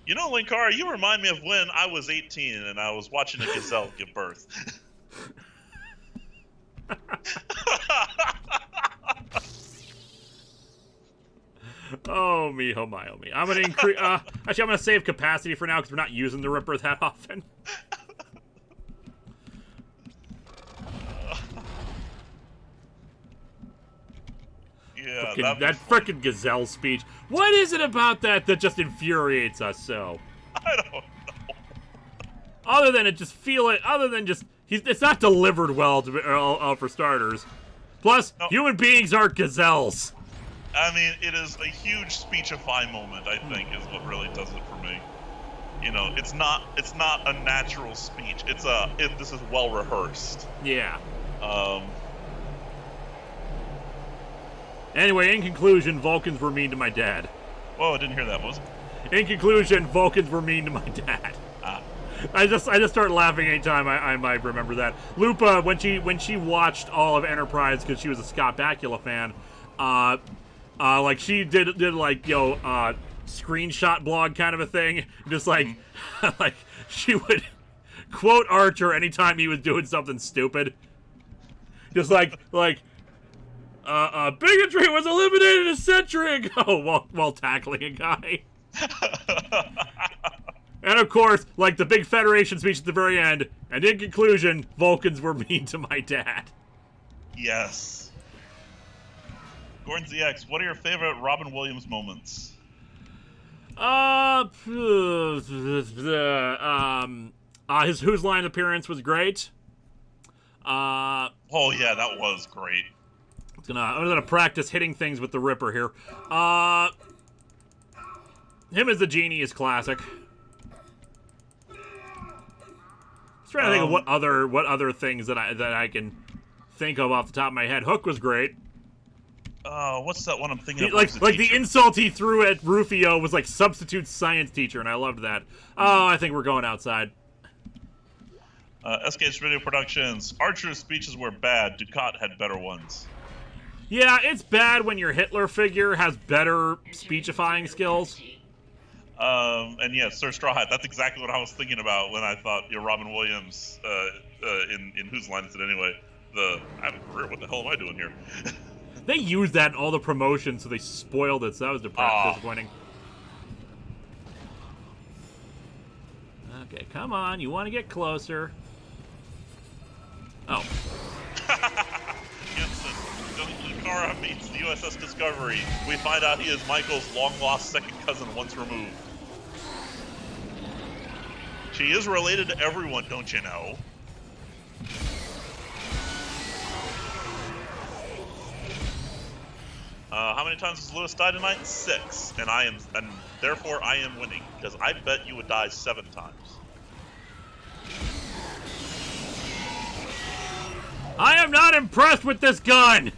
Speaker 2: You know, Linkara, you remind me of when I was 18 and I was watching a gazelle give birth.
Speaker 1: Oh me, oh my, oh me. I'm gonna increase. Actually, I'm gonna save capacity for now because we're not using the Ripper that often.
Speaker 2: Yeah,
Speaker 1: that frickin' gazelle speech. What is it about that just infuriates us so?
Speaker 2: I don't know.
Speaker 1: Other than it just feel it. Other than just it's not delivered well for starters. Plus,
Speaker 2: No.
Speaker 1: Human beings aren't gazelles.
Speaker 2: I mean, it is a huge speechify moment, I think, is what really does it for me. You know, it's not a natural speech. This is well rehearsed.
Speaker 1: Yeah. Anyway, in conclusion, Vulcans were mean to my dad.
Speaker 2: Whoa, I didn't hear that, was it?
Speaker 1: In conclusion, Vulcans were mean to my dad. I just start laughing anytime I might remember that. Lupa, when she watched all of Enterprise because she was a Scott Bakula fan, like she did like screenshot blog kind of a thing, just like like she would quote Archer anytime he was doing something stupid, just like bigotry was eliminated a century ago while tackling a guy. And of course, like the big Federation speech at the very end, and in conclusion, Vulcans were mean to my dad.
Speaker 2: Yes. Gordon ZX, what are your favorite Robin Williams moments?
Speaker 1: His Whose Line appearance was great.
Speaker 2: Oh yeah, that was great.
Speaker 1: I'm gonna practice hitting things with the Ripper here. Him as the genie is classic. Trying to think of what other things that I can think of off the top of my head. Hook was great.
Speaker 2: What's that one I'm thinking of?
Speaker 1: Like the insult he threw at Rufio was like substitute science teacher, and I loved that. Oh, I think we're going outside.
Speaker 2: SKH Video Productions. Archer's speeches were bad. Ducat had better ones.
Speaker 1: Yeah, it's bad when your Hitler figure has better speechifying skills.
Speaker 2: And yeah, Sir Straw Hat, that's exactly what I was thinking about when I thought Robin Williams in Whose Line Is It Anyway? I have a career, what the hell am I doing here?
Speaker 1: They used that in all the promotions, so they spoiled it, so that was disappointing. Okay, come on, you want to get closer. Oh.
Speaker 2: Linkara meets the USS Discovery. We find out he is Michael's long-lost second cousin once removed. She is related to everyone, don't you know? How many times has Lewis died tonight? 6. And therefore I am winning, because I bet you would die 7 times.
Speaker 1: I am not impressed with this gun!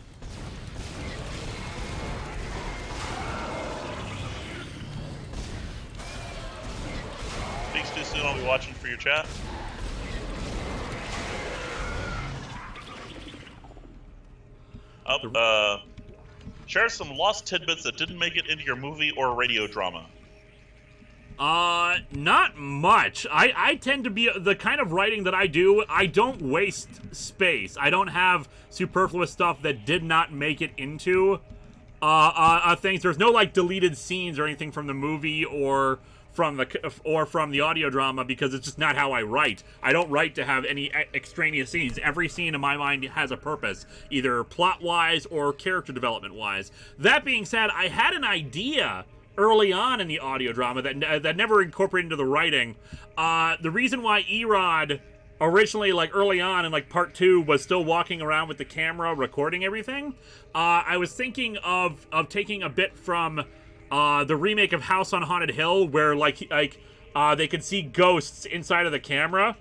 Speaker 2: weeks too soon. I'll be watching for your chat. Share some lost tidbits that didn't make it into your movie or radio drama.
Speaker 1: Not much. I tend to be the kind of writing that I do. I don't waste space. I don't have superfluous stuff that did not make it into things. There's no like deleted scenes or anything from the movie or from the audio drama because it's just not how I write. I don't write to have any extraneous scenes. Every scene in my mind has a purpose, either plot-wise or character development-wise. That being said, I had an idea early on in the audio drama that never incorporated into the writing. The reason why Erod originally, like early on in like part 2, was still walking around with the camera recording everything, I was thinking of taking a bit from the remake of House on Haunted Hill, where they could see ghosts inside of the camera.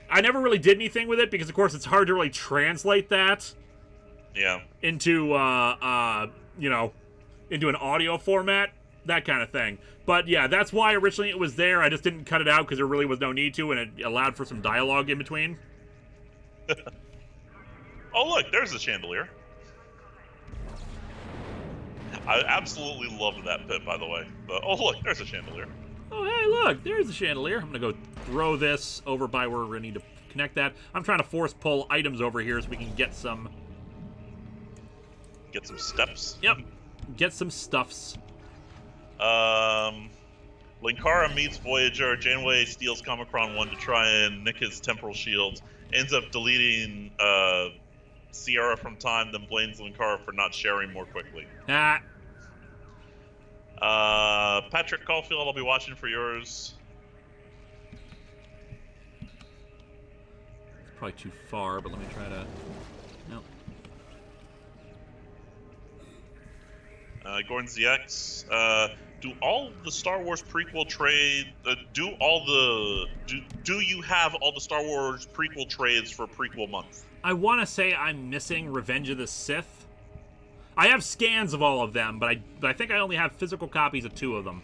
Speaker 1: I never really did anything with it because, of course, it's hard to really translate that.
Speaker 2: Yeah.
Speaker 1: Into into an audio format, that kind of thing. But yeah, that's why originally it was there. I just didn't cut it out because there really was no need to, and it allowed for some dialogue in between.
Speaker 2: Oh, look, there's the chandelier. I absolutely loved that pit, by the way. But, oh, look, there's a chandelier.
Speaker 1: Oh, hey, look, there's the chandelier. I'm going to go throw this over by where we're going to need to connect that. I'm trying to force pull items over here so we can get some...
Speaker 2: Get some steps?
Speaker 1: Yep. Get some stuffs.
Speaker 2: Linkara meets Voyager. Janeway steals Comicron 1 to try and nick his temporal shields. Ends up deleting Sierra from time, then blames Linkara for not sharing more quickly. Patrick Caulfield, I'll be watching for yours.
Speaker 1: It's probably too far, but let me try to... Nope.
Speaker 2: Gordon ZX, do all the Star Wars prequel trade? Do you have all the Star Wars prequel trades for prequel month?
Speaker 1: I want to say I'm missing Revenge of the Sith. I have scans of all of them, but I think I only have physical copies of 2 of them.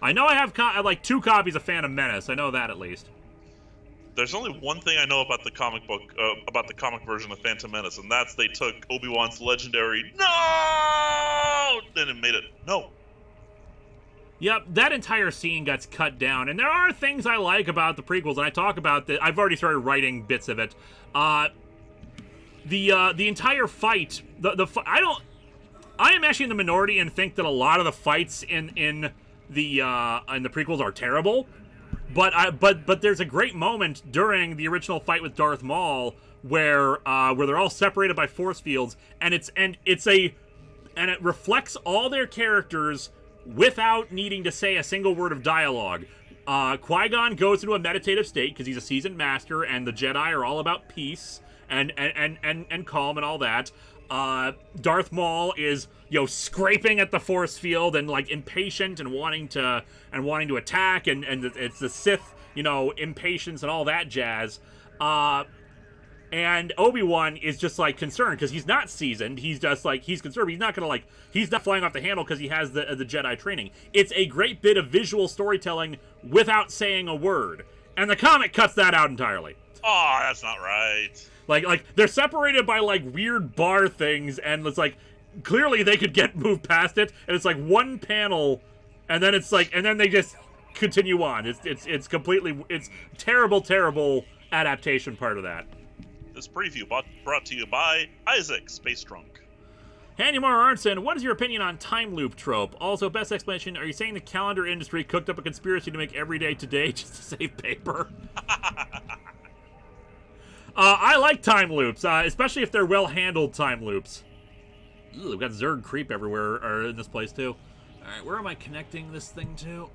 Speaker 1: I know I have like 2 copies of Phantom Menace. I know that at least.
Speaker 2: There's only one thing I know about the comic book, about the comic version of Phantom Menace, and that's they took Obi-Wan's legendary "No!" then it made it "No."
Speaker 1: Yep, that entire scene gets cut down, and there are things I like about the prequels, and I talk about that. I've already started writing bits of it. The entire fight, I am actually in the minority and think that a lot of the fights in the prequels are terrible. But there's a great moment during the original fight with Darth Maul where they're all separated by force fields, and it reflects all their characters without needing to say a single word of dialogue. Qui-Gon goes into a meditative state because he's a seasoned master, and the Jedi are all about peace and calm and all that. Darth Maul is scraping at the force field and like impatient and wanting to attack, and it's the Sith impatience and all that jazz. And Obi-Wan is just like concerned because he's not seasoned. He's just like he's concerned. He's not flying off the handle because he has the Jedi training. It's a great bit of visual storytelling without saying a word, and the comic cuts that out entirely.
Speaker 2: Oh, that's not right.
Speaker 1: Like they're separated by like weird bar things, and it's like clearly they could move past it, and it's like one panel, and then it's like, and then they just continue on. It's completely, it's terrible adaptation part of that.
Speaker 2: This preview brought to you by Isaac Space Drunk.
Speaker 1: Handymar Arnson, what is your opinion on time loop trope? Also, best explanation, are you saying the calendar industry cooked up a conspiracy to make every day today just to save paper? I like time loops, especially if they're well-handled time loops. Ooh, we've got Zerg creep everywhere in this place, too. All right, where am I connecting this thing to?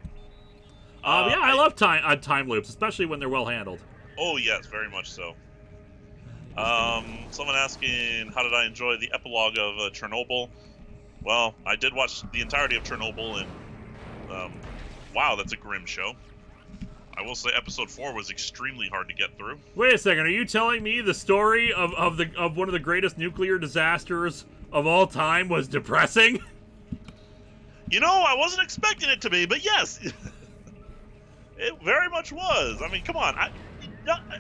Speaker 1: Yeah, I love time loops, especially when they're well-handled.
Speaker 2: Oh, yes, very much so. Someone asking, how did I enjoy the epilogue of Chernobyl? Well, I did watch the entirety of Chernobyl, and wow, that's a grim show. I will say episode 4 was extremely hard to get through.
Speaker 1: Wait a second, are you telling me the story of one of the greatest nuclear disasters of all time was depressing?
Speaker 2: I wasn't expecting it to be, but yes. It very much was. I mean, come on.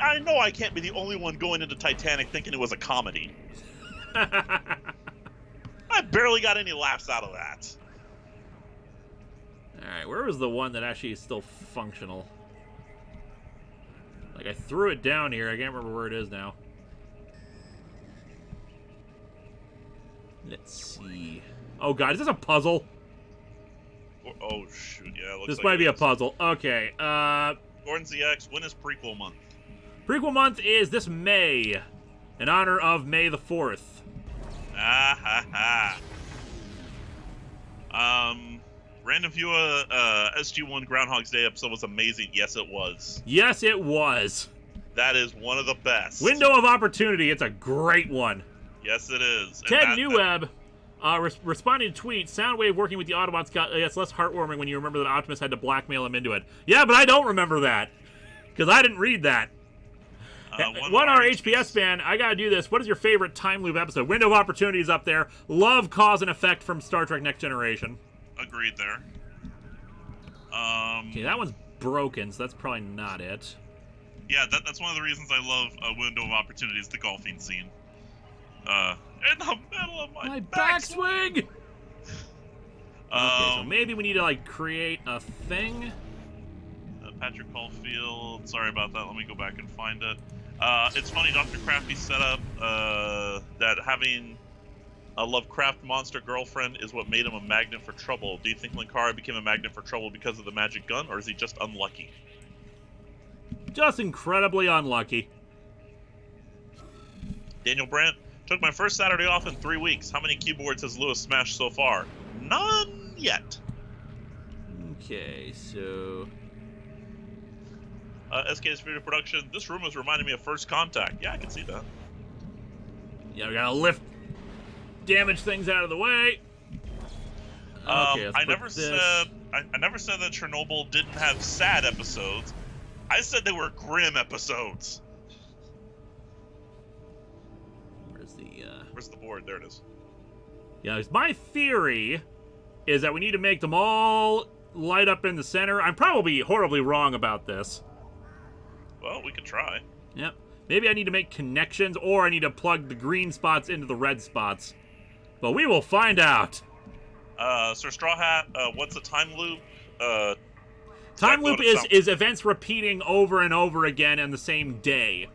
Speaker 2: I know I can't be the only one going into Titanic thinking it was a comedy. I barely got any laughs out of that.
Speaker 1: Alright, where was the one that actually is still functional? Like, I threw it down here. I can't remember where it is now. Let's see. Oh, God. Is this a puzzle?
Speaker 2: Oh, shoot. Yeah, it looks
Speaker 1: This
Speaker 2: like
Speaker 1: might be a
Speaker 2: is.
Speaker 1: puzzle. Okay.
Speaker 2: Gordon ZX, when is prequel month?
Speaker 1: Prequel month is this May, in honor of May the 4th.
Speaker 2: Ah, ha, ha. Random viewer, SG-1 Groundhog's Day episode was amazing. Yes, it was.
Speaker 1: Yes, it was.
Speaker 2: That is one of the best.
Speaker 1: Window of Opportunity. It's a great one.
Speaker 2: Yes, it is.
Speaker 1: Ted Newweb responding to tweet, Soundwave working with the Autobots it's less heartwarming when you remember that Optimus had to blackmail him into it. Yeah, but I don't remember that. Because I didn't read that. One our HPS fan, I gotta do this. What is your favorite time loop episode? Window of Opportunity is up there. Love Cause and Effect from Star Trek Next Generation.
Speaker 2: Agreed there.
Speaker 1: Okay, that one's broken, so that's probably not it.
Speaker 2: Yeah, that's one of the reasons I love Window of Opportunity is the golfing scene. In the middle of my
Speaker 1: backswing! Okay, so maybe we need to, like, create a thing.
Speaker 2: Patrick Caulfield, sorry about that. Let me go back and find it. It's funny, Dr. Crafty set up that having a Lovecraft monster girlfriend is what made him a magnet for trouble. Do you think Linkara became a magnet for trouble because of the magic gun, or is he just unlucky?
Speaker 1: Just incredibly unlucky.
Speaker 2: Daniel Brandt, took my first Saturday off in 3 weeks. How many keyboards has Lewis smashed so far? None yet.
Speaker 1: Okay, so...
Speaker 2: SK's Video Production, this room is reminding me of First Contact. Yeah, I can see that.
Speaker 1: Yeah, we gotta lift damage things out of the way. Okay,
Speaker 2: I never said that Chernobyl didn't have sad episodes. I said they were grim episodes. Where's the board? There it is.
Speaker 1: Yeah, my theory is that we need to make them all light up in the center. I'm probably horribly wrong about this.
Speaker 2: Well, we could try.
Speaker 1: Yep. Maybe I need to make connections, or I need to plug the green spots into the red spots. But we will find out.
Speaker 2: Sir Straw Hat, what's a time loop?
Speaker 1: Time loop is events repeating over and over again on the same day.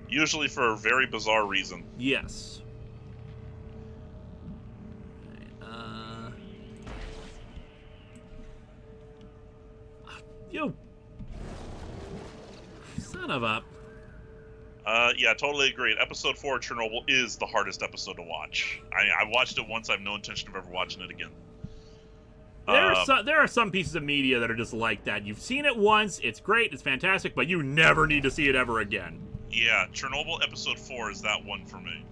Speaker 2: Usually for a very bizarre reason.
Speaker 1: Yes. You son of a...
Speaker 2: Yeah, totally agreed. Episode 4 of Chernobyl is the hardest episode to watch. I watched it once. I have no intention of ever watching it again.
Speaker 1: There are some pieces of media that are just like that. You've seen it once, it's great, it's fantastic, but you never need to see it ever again.
Speaker 2: Yeah, Chernobyl episode 4 is that one for me.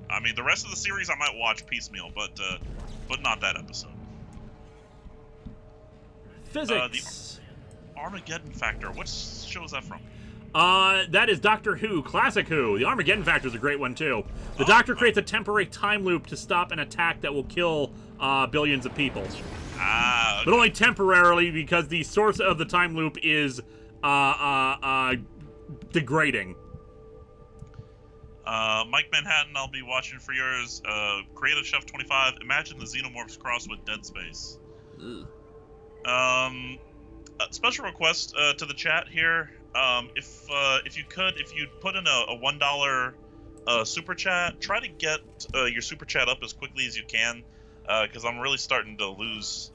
Speaker 2: I mean, the rest of the series I might watch piecemeal, but not that episode.
Speaker 1: Physics.
Speaker 2: The Armageddon Factor. What show is that from?
Speaker 1: That is Doctor Who, Classic Who. The Armageddon Factor is a great one, too. The Doctor creates a temporary time loop to stop an attack that will kill billions of people.
Speaker 2: Ah, okay.
Speaker 1: But only temporarily, because the source of the time loop is degrading.
Speaker 2: Mike Manhattan, I'll be watching for yours. Creative Chef 25, imagine the Xenomorphs cross with Dead Space.
Speaker 1: Ugh.
Speaker 2: Special request to the chat here. If you put in a $1 super chat, try to get your super chat up as quickly as you can, because I'm really starting to lose.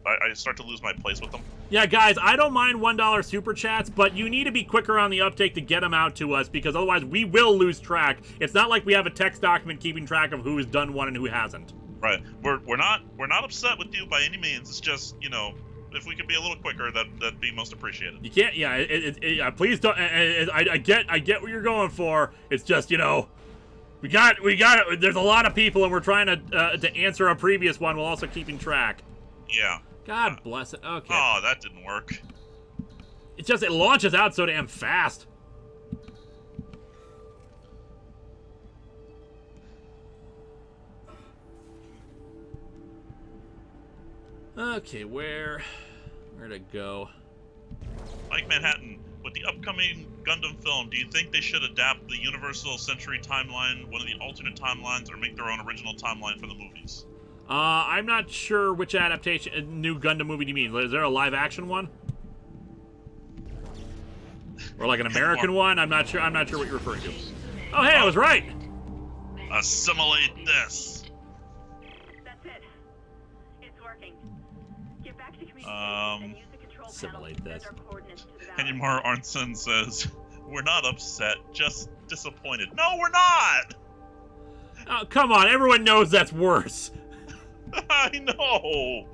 Speaker 2: I start to lose my place with them.
Speaker 1: Yeah, guys, I don't mind $1 super chats, but you need to be quicker on the uptake to get them out to us, because otherwise we will lose track. It's not like we have a text document keeping track of who has done one and who hasn't.
Speaker 2: Right. We're not upset with you by any means. It's just, if we could be a little quicker, that'd be most appreciated.
Speaker 1: You can't. Yeah. Please don't. I get what you're going for. It's just, we got it. There's a lot of people, and we're trying to answer a previous one while also keeping track.
Speaker 2: Yeah.
Speaker 1: God bless it. Okay.
Speaker 2: Oh, that didn't work.
Speaker 1: It's just it launches out so damn fast. Okay, where's Where'd it go?
Speaker 2: Mike Manhattan, with the upcoming Gundam film, do you think they should adapt the Universal Century timeline, one of the alternate timelines, or make their own original timeline for the movies?
Speaker 1: I'm not sure which adaptation, new Gundam movie do you mean? Is there a live-action one? Or like an American one? I'm not sure what you're referring to. Oh, hey, I was right!
Speaker 2: Assimilate this.
Speaker 3: That's it. It's working. Get back to communications and use the control
Speaker 1: Assimilate
Speaker 3: panel to
Speaker 1: this.
Speaker 3: send our coordinates to the valley.
Speaker 2: Henry Arnson says, we're not upset, just disappointed. No, we're not!
Speaker 1: Oh, come on, everyone knows that's worse.
Speaker 2: I know!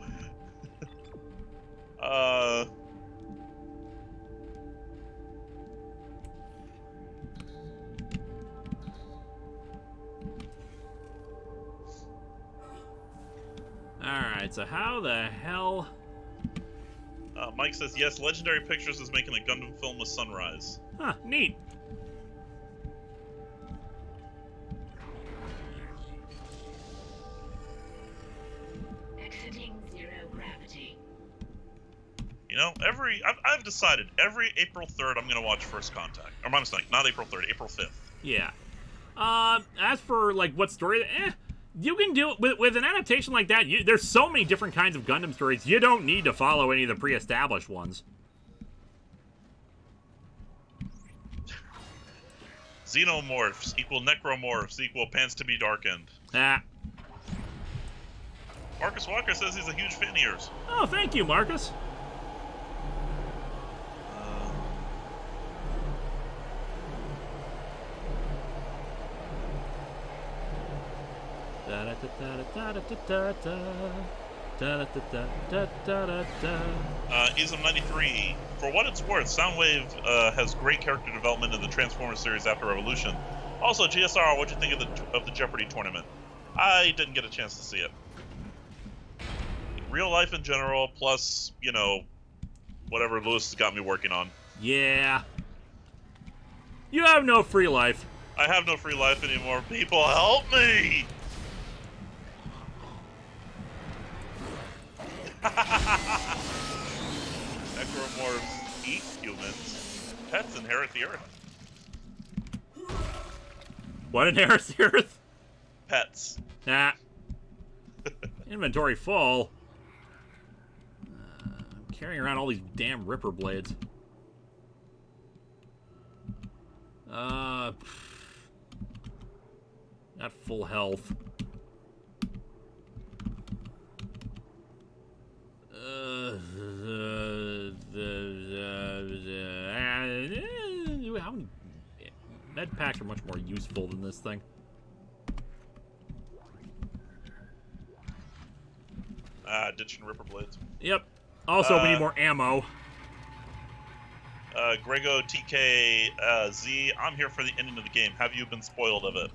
Speaker 1: Alright, so how the hell...
Speaker 2: Mike says, yes, Legendary Pictures is making a Gundam film with Sunrise.
Speaker 1: Huh, neat.
Speaker 5: Exiting zero gravity.
Speaker 2: You know, I've decided every April 3rd I'm going to watch First Contact. Or my mistake, not April 3rd, April 5th.
Speaker 1: Yeah. As for, like, what story... you can do it with an adaptation like that. There's so many different kinds of Gundam stories. You don't need to follow any of the pre-established ones.
Speaker 2: Xenomorphs equal necromorphs equal pants to be darkened.
Speaker 1: Ah.
Speaker 2: Marcus Walker says he's a huge fan of yours.
Speaker 1: Oh, thank you, Marcus.
Speaker 2: Ism93, for what it's worth, Soundwave has great character development in the Transformers series after Revolution. Also, GSR, what'd you think of the Jeopardy tournament? I didn't get a chance to see it. Real life in general, plus, you know, whatever Lewis has got me working on.
Speaker 1: Yeah. You have no free life.
Speaker 2: I have no free life anymore. People, help me! Necromorphs eat humans. Pets inherit the earth.
Speaker 1: What inherits the earth?
Speaker 2: Pets.
Speaker 1: Nah. Inventory full. I'm carrying around all these damn Ripper blades. Not full health. How many med packs are much more useful than this thing?
Speaker 2: Ditching Ripper blades.
Speaker 1: Yep. Also, we need more ammo.
Speaker 2: Grego TK Z, I'm here for the ending of the game. Have you been spoiled of it?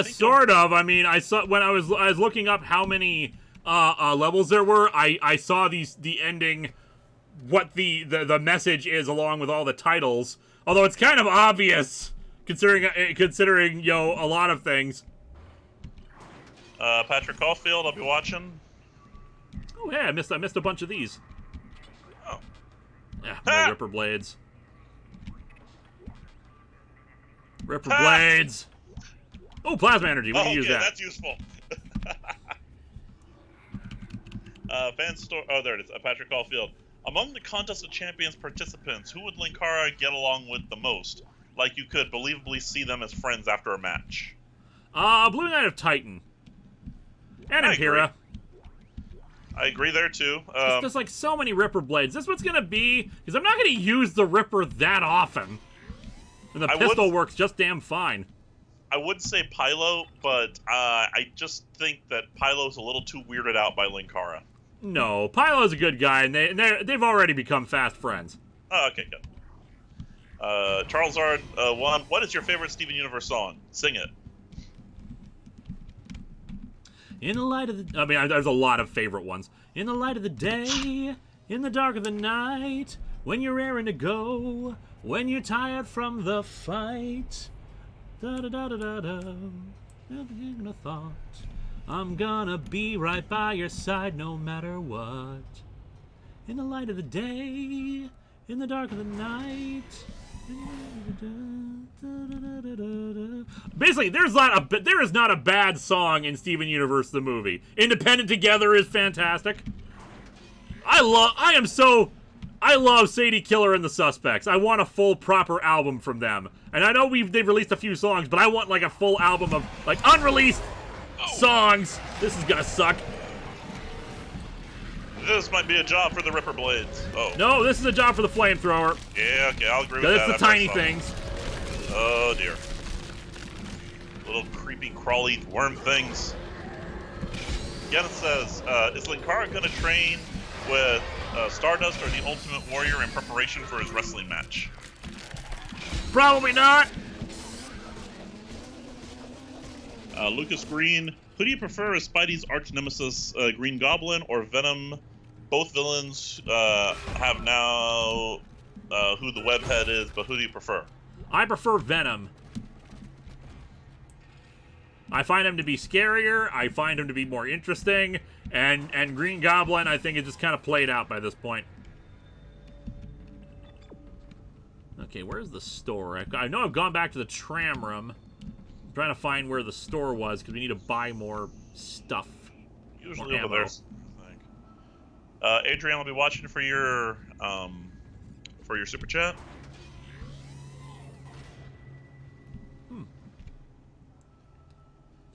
Speaker 1: Sort of. I mean, I saw when I was looking up how many levels there were. I saw the ending, what the message is along with all the titles. Although it's kind of obvious considering you know a lot of things.
Speaker 2: Patrick Caulfield, I'll be watching.
Speaker 1: Oh yeah, I missed a bunch of these.
Speaker 2: Oh.
Speaker 1: Yeah, more Ripper blades. Ripper blades. Oh, plasma energy. We can use that.
Speaker 2: That's useful. Oh, there it is. Patrick Caulfield. Among the Contest of Champions participants, who would Linkara get along with the most? Like you could believably see them as friends after a match.
Speaker 1: Blue Knight of Titan. And Impera.
Speaker 2: I agree there too.
Speaker 1: There's like so many Ripper blades. This is what's gonna be, because I'm not gonna use the Ripper that often. And the pistol works just damn fine.
Speaker 2: I would say Pylo, but I just think that Pylo's a little too weirded out by Linkara.
Speaker 1: No, Pylo's a good guy, and they've already become fast friends.
Speaker 2: Oh, okay, good. Charles Ard, what is your favorite Steven Universe song? Sing it.
Speaker 1: In the light of the... I mean, there's a lot of favorite ones. In the light of the day, in the dark of the night, when you're raring to go, when you're tired from the fight, da-da-da-da-da-da, never even a thought, I'm gonna be right by your side no matter what. In the light of the day, in the dark of the night. Basically, there is not a bad song in Steven Universe the movie. Independent Together is fantastic. I love Sadie Killer and the Suspects. I want a full proper album from them. And I know they've released a few songs, but I want like a full album of like unreleased songs. This is gonna suck.
Speaker 2: This might be a job for the Ripper Blades. Oh.
Speaker 1: No, this is a job for the Flamethrower.
Speaker 2: Yeah, okay, I'll agree with that.
Speaker 1: It's the tiny things.
Speaker 2: Oh, dear. Little creepy, crawly worm things. Again, it says, is Linkara going to train with Stardust or the Ultimate Warrior in preparation for his wrestling match?
Speaker 1: Probably not.
Speaker 2: Lucas Green, who do you prefer as Spidey's arch nemesis, Green Goblin or Venom? Both villains have now who the Webhead is, but who do you prefer?
Speaker 1: I prefer Venom. I find him to be scarier. I find him to be more interesting. And Green Goblin, I think, is just kind of played out by this point. Okay, where's the store? I know I've gone back to the tram room. I'm trying to find where the store was, because we need to buy more stuff.
Speaker 2: Usually over there. Adrian, I'll be watching for your super chat.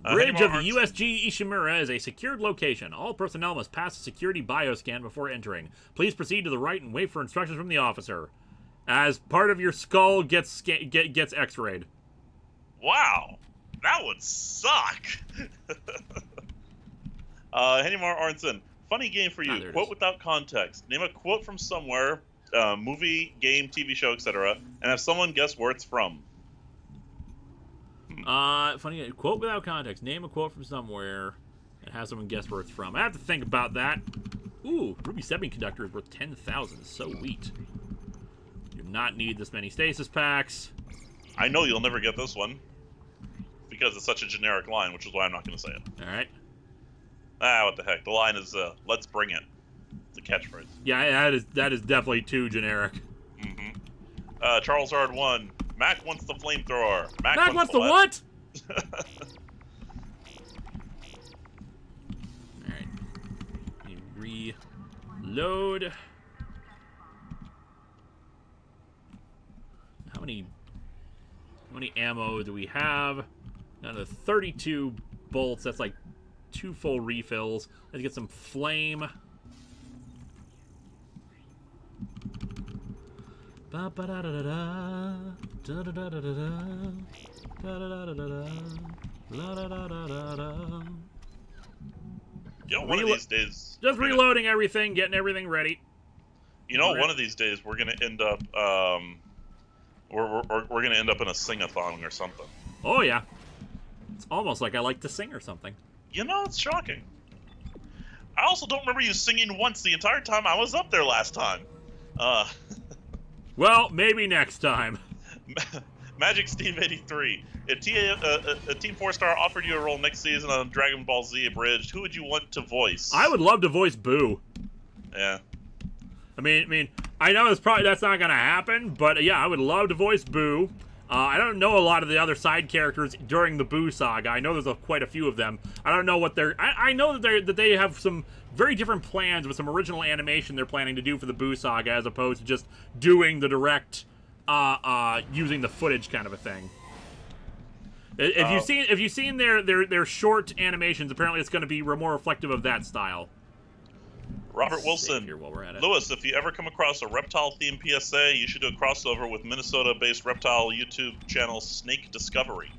Speaker 1: Bridge of the USG Ishimura is a secured location. All personnel must pass a security bioscan before entering. Please proceed to the right and wait for instructions from the officer. As part of your skull gets x-rayed.
Speaker 2: Wow, that would suck. Hennemar Arnson, funny game for you. Quote without context. Name a quote from somewhere, movie, game, TV show, etc., and have someone guess where it's from.
Speaker 1: Funny quote without context. Name a quote from somewhere and have someone guess where it's from. I have to think about that. Ooh, Ruby Semiconductor is worth 10,000. So wheat. You do not need this many stasis packs.
Speaker 2: I know you'll never get this one because it's such a generic line, which is why I'm not going to say it.
Speaker 1: All right.
Speaker 2: What the heck? The line is "Let's bring it." It's a catchphrase.
Speaker 1: Yeah, that is definitely too generic.
Speaker 2: Mm-hmm. Charles Hard 1. Mac wants the flamethrower.
Speaker 1: Mac wants the what? Alright. Reload. How many ammo do we have? Now the 32 bolts, that's like 2 full refills. Let's get some flame. Ba ba da da da da da da da da da da da da da da.
Speaker 2: Yo, one of these days,
Speaker 1: just reloading everything, getting everything ready.
Speaker 2: You know, one of these days we're gonna end up, we're gonna end up in a sing-a-thon or something.
Speaker 1: Oh yeah, it's almost like I like to sing or something.
Speaker 2: You know, it's shocking. I also don't remember you singing once the entire time I was up there last time.
Speaker 1: Well, maybe next time.
Speaker 2: Magic Steve 83. If Team 4-Star offered you a role next season on Dragon Ball Z Abridged, who would you want to voice?
Speaker 1: I would love to voice Boo.
Speaker 2: Yeah.
Speaker 1: I mean, I know that's not gonna happen, but yeah, I would love to voice Boo. I don't know a lot of the other side characters during the Boo saga. I know there's quite a few of them. I don't know what they're. I know that they have some very different plans with some original animation they're planning to do for the Boo saga, as opposed to just doing the direct, using the footage kind of a thing. If you've seen their short animations, apparently it's going to be more reflective of that style.
Speaker 2: Robert Wilson.
Speaker 1: Here while we're at it.
Speaker 2: Lewis, if you ever come across a reptile-themed PSA, you should do a crossover with Minnesota-based reptile YouTube channel Snake Discovery.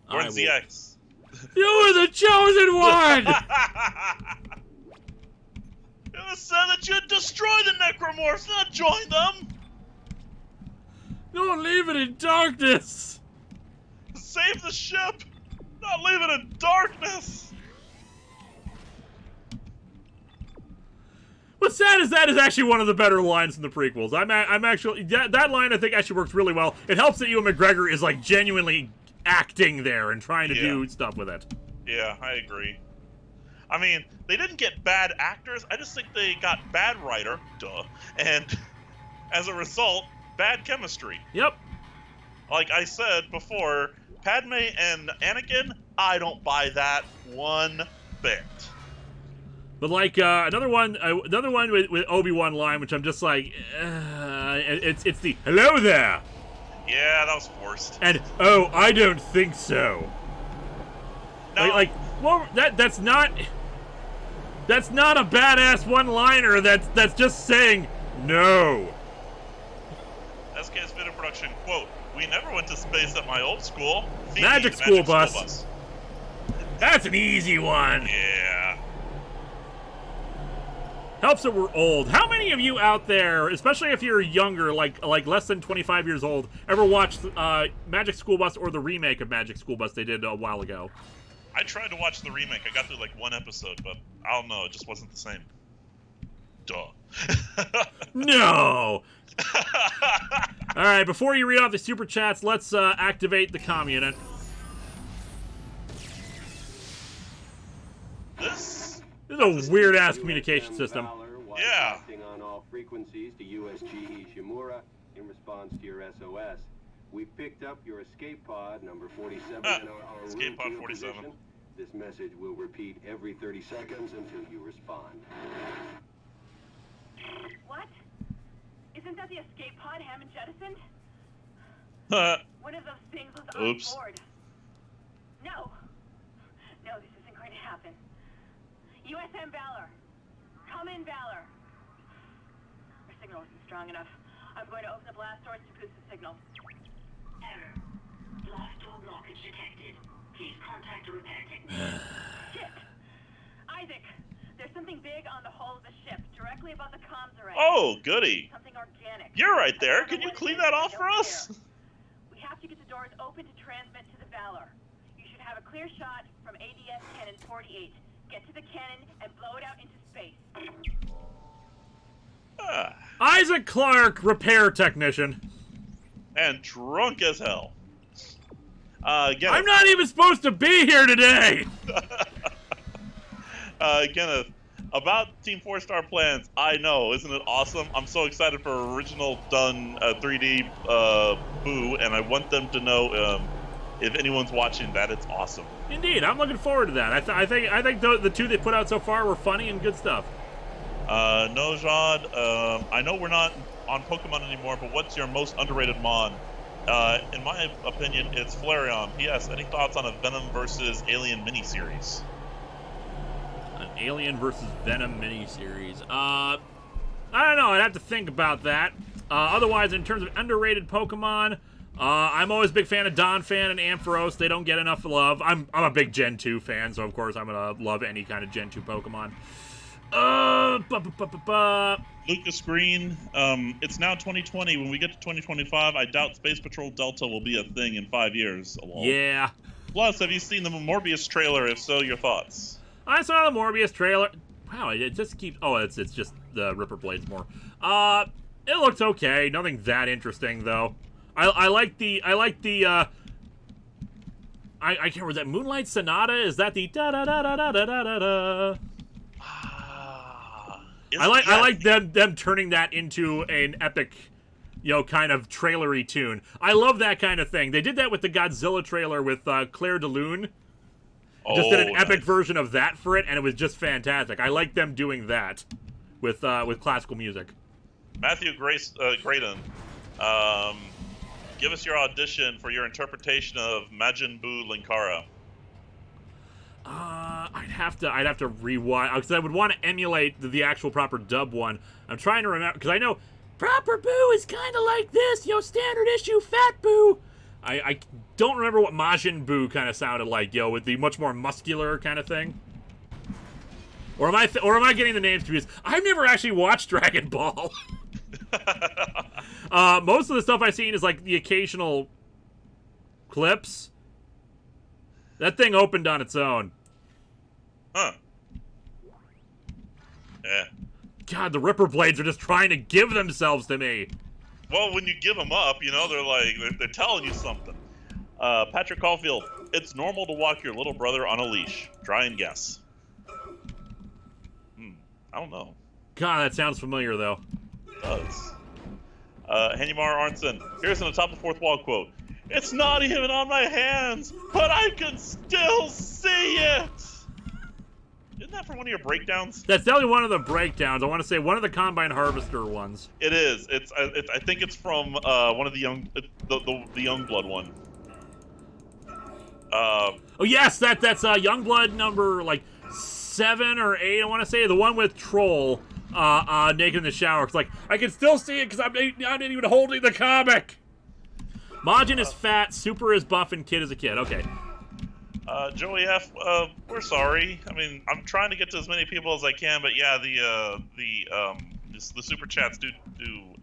Speaker 2: Gordon ZX.
Speaker 1: You were the chosen one!
Speaker 2: It was said that you'd destroy the necromorphs, not join them!
Speaker 1: Don't leave it in darkness!
Speaker 2: Save the ship! Not leave it in darkness!
Speaker 1: What's sad is that is actually one of the better lines in the prequels. I'm actually that line I think actually works really well. It helps that Ewan McGregor is like genuinely acting there and trying to do stuff with it.
Speaker 2: Yeah, I agree. I mean, they didn't get bad actors. I just think they got bad writer, and as a result, bad chemistry.
Speaker 1: Yep.
Speaker 2: Like I said before, Padme and Anakin, I don't buy that one bit.
Speaker 1: But like another one with Obi-Wan line, which I'm just like, it's the hello there.
Speaker 2: Yeah, that was forced.
Speaker 1: And oh, I don't think so.
Speaker 2: No.
Speaker 1: Well, that's not a badass one-liner. That's just saying no.
Speaker 2: SK's video production, quote, "We never went to space at my old school.
Speaker 1: Magic school bus. That's an easy one.
Speaker 2: Yeah.
Speaker 1: Helps that we're old. How many of you out there, especially if you're younger, like less than 25 years old, ever watched Magic School Bus or the remake of Magic School Bus they did a while ago?
Speaker 2: I tried to watch the remake. I got through like one episode, but I don't know. It just wasn't the same. Duh.
Speaker 1: No. All right, before you read off the super chats, let's activate the comm unit.
Speaker 2: This
Speaker 1: is a weird-ass communication system.
Speaker 2: Yeah.
Speaker 5: On all frequencies to USG Ishimura in response to your SOS. We picked up your escape pod number 47 in our
Speaker 2: escape pod 47.
Speaker 5: Position. This message will repeat every 30 seconds until you respond.
Speaker 3: What? Isn't that the escape pod Hammond jettisoned? One of those things was on board. No. No, this isn't going to happen. USM Valor. Come in, Valor. Our signal isn't strong enough. I'm going to open the blast doors to boost the signal. Error. Blast door blockage detected. Please contact a repair technician. Shit! Isaac, there's something big on the hull of the ship, directly above the comms array.
Speaker 2: Oh, goody.
Speaker 3: Something organic.
Speaker 2: You're right there. Can you clean that off for us?
Speaker 3: We have to get the doors open to transmit to the Valor. You should have a clear shot from ADS Cannon 48. Get to the cannon and blow it out into space.
Speaker 1: Isaac Clarke, repair technician.
Speaker 2: And drunk as hell.
Speaker 1: I'm not even supposed to be here today!
Speaker 2: Kenneth, about Team 4-Star plans, I know, isn't it awesome? I'm so excited for original done 3D Boo, and I want them to know, if anyone's watching, that it's awesome. Indeed, I'm looking forward to that. I think the two they put out so far were funny and good stuff. Nojad, I know we're not on Pokemon anymore, but what's your most underrated Mon? In my opinion, it's Flareon. P.S. Any thoughts on a Venom versus Alien miniseries? An Alien versus Venom miniseries. I don't know. I'd have to think about that. Otherwise, in terms of underrated Pokemon, I'm always a big fan of Donphan and Ampharos. They don't get enough love. I'm a big Gen 2 fan, so of course I'm gonna love any kind of Gen 2 Pokemon. Lucas Green, it's now 2020. When we get to 2025, I doubt Space Patrol Delta will be a thing in 5 years. Yeah. Plus, have you seen the Morbius trailer? If so, your thoughts? I saw the Morbius trailer. Wow, it just keeps... Oh, it's just the Ripper Blades more. It looks okay. Nothing that interesting, though. I like the... I can't remember. That Moonlight Sonata? Is that the da-da-da-da-da-da-da-da? I like them turning that into an epic, kind of trailery tune. I love that kind of thing. They did that with the Godzilla trailer with Claire de Lune. Just did an epic version of that for it, and it was just fantastic. I like them doing that with classical music. Matthew Graydon, give us your audition for your interpretation of Majin Buu Linkara. I'd have to rewind, because I would want to emulate the actual proper dub one. I'm trying to remember, because I know proper Boo is kind of like this, standard issue Fat Boo. I don't remember what Majin Buu kind of sounded like, with the much more muscular kind of thing. Or am I getting the names confused? I've never actually watched Dragon Ball. Most of the stuff I've seen is like the occasional clips. That thing opened on its own. Huh. Yeah. God, the Ripper Blades are just trying to give themselves to me. Well, when you give them up, they're telling you something. Patrick Caulfield, it's normal to walk your little brother on a leash. Try and guess. I don't know.
Speaker 1: God, that sounds familiar, though.
Speaker 2: It does. Henymar Arnson, here's an Atop the Fourth Wall quote. It's not even on my hands, but I can still see it! Isn't that from one of your breakdowns?
Speaker 1: That's definitely one of the breakdowns. I want to say one of the Combine Harvester ones.
Speaker 2: It is. I think it's from one of the young, the Youngblood one.
Speaker 1: Oh yes, that's Youngblood number like 7 or 8. I want to say the one with Troll naked in the shower. It's like I can still see it because I'm not even holding the comic. Majin is fat, Super is buff, and Kid is a kid. Okay.
Speaker 2: Joey F, we're sorry. I mean, I'm trying to get to as many people as I can, but yeah, the super chats do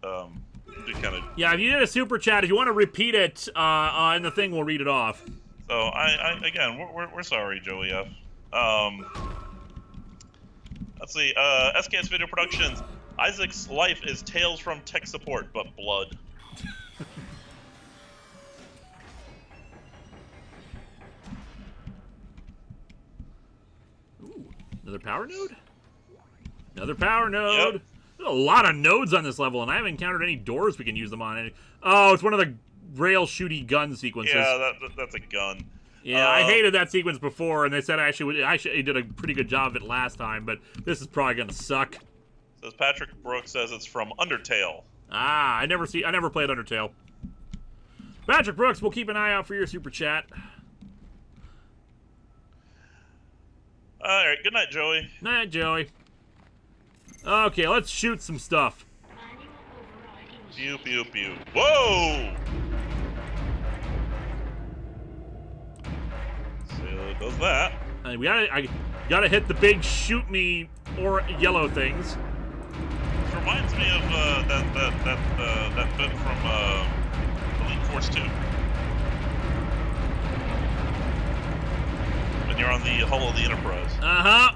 Speaker 2: kind of.
Speaker 1: Yeah, if you did a super chat, if you want to repeat it in the thing, we'll read it off.
Speaker 2: So I again, we're sorry, Joey F. Let's see. SKS Video Productions. Isaac's life is tales from tech support, but blood.
Speaker 1: Another power node? Another power node.
Speaker 2: Yep.
Speaker 1: There's a lot of nodes on this level, and I haven't encountered any doors we can use them on. Oh, it's one of the rail shooty gun sequences.
Speaker 2: Yeah, that's a gun.
Speaker 1: Yeah, I hated that sequence before, and they said I did a pretty good job of it last time, but this is probably gonna suck.
Speaker 2: Says Patrick Brooks says it's from Undertale.
Speaker 1: Ah, I never played Undertale. Patrick Brooks, we'll keep an eye out for your super chat.
Speaker 2: All right, good night, Joey.
Speaker 1: Night, Joey. Okay, let's shoot some stuff.
Speaker 2: Pew, pew, pew. Whoa! So it does that.
Speaker 1: And I gotta hit the big shoot me or yellow things.
Speaker 2: Which reminds me of that bit from Elite Force 2. When you're on the hull of the Enterprise.
Speaker 1: Uh-huh.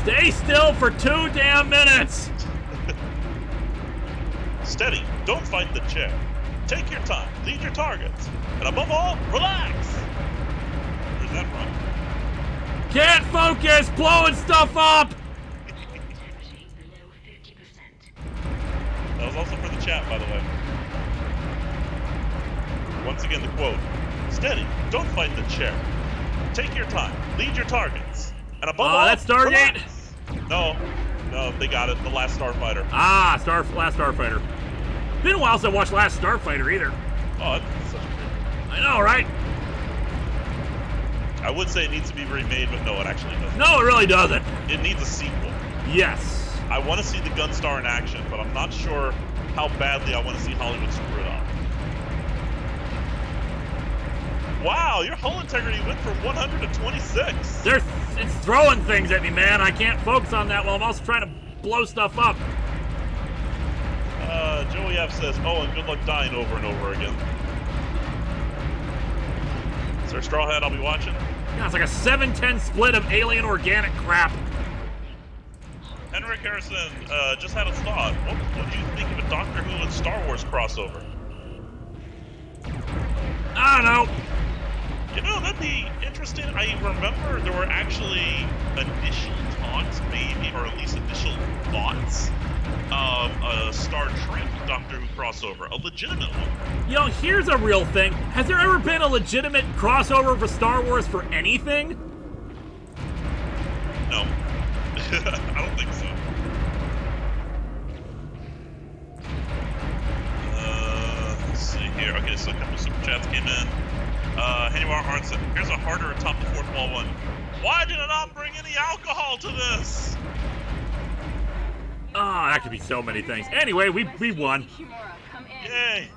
Speaker 1: Stay still for 2 damn minutes!
Speaker 2: Steady. Don't fight the chair. Take your time. Lead your targets. And above all, relax! Where's that from?
Speaker 1: Can't focus! Blowing stuff up!
Speaker 2: That was also for the chat, by the way. Once again, the quote. Steady. Don't fight the chair. Take your time. Lead your targets. And above all,
Speaker 1: that's Stargate?
Speaker 2: Relax. No, they got it. The Last Starfighter.
Speaker 1: Ah, Last Starfighter. Been a while since I watched Last Starfighter either.
Speaker 2: Oh, that's such a great.
Speaker 1: I know, right?
Speaker 2: I would say it needs to be remade, but no, it actually doesn't.
Speaker 1: No, it really doesn't.
Speaker 2: It needs a sequel.
Speaker 1: Yes.
Speaker 2: I want to see the Gunstar in action, but I'm not sure how badly I want to see Hollywood screw it up. Wow, your hull integrity went from 100 to 26.
Speaker 1: It's throwing things at me, man. I can't focus on that while I'm also trying to blow stuff up.
Speaker 2: Joey F says, oh, and good luck dying over and over again. Is there a straw hat I'll be watching?
Speaker 1: Yeah, it's like a 7-10 split of alien organic crap.
Speaker 2: Henrik Harrison just had a thought. What do you think of a Doctor Who and Star Wars crossover?
Speaker 1: I don't know.
Speaker 2: You know, that'd be interesting. I remember there were actually initial talks, maybe, or at least initial thoughts of a Star Trek Doctor Who crossover, a legitimate one.
Speaker 1: You know, here's a real thing. Has there ever been a legitimate crossover for Star Wars for anything?
Speaker 2: No. I don't think so. Let's see here. Okay, so a couple super chats came in. Henry Arnson, here's a harder Atop the Fourth Wall one. Why did it not bring any alcohol to this?
Speaker 1: Oh, that could be so many things. Anyway, we won.
Speaker 2: Yay!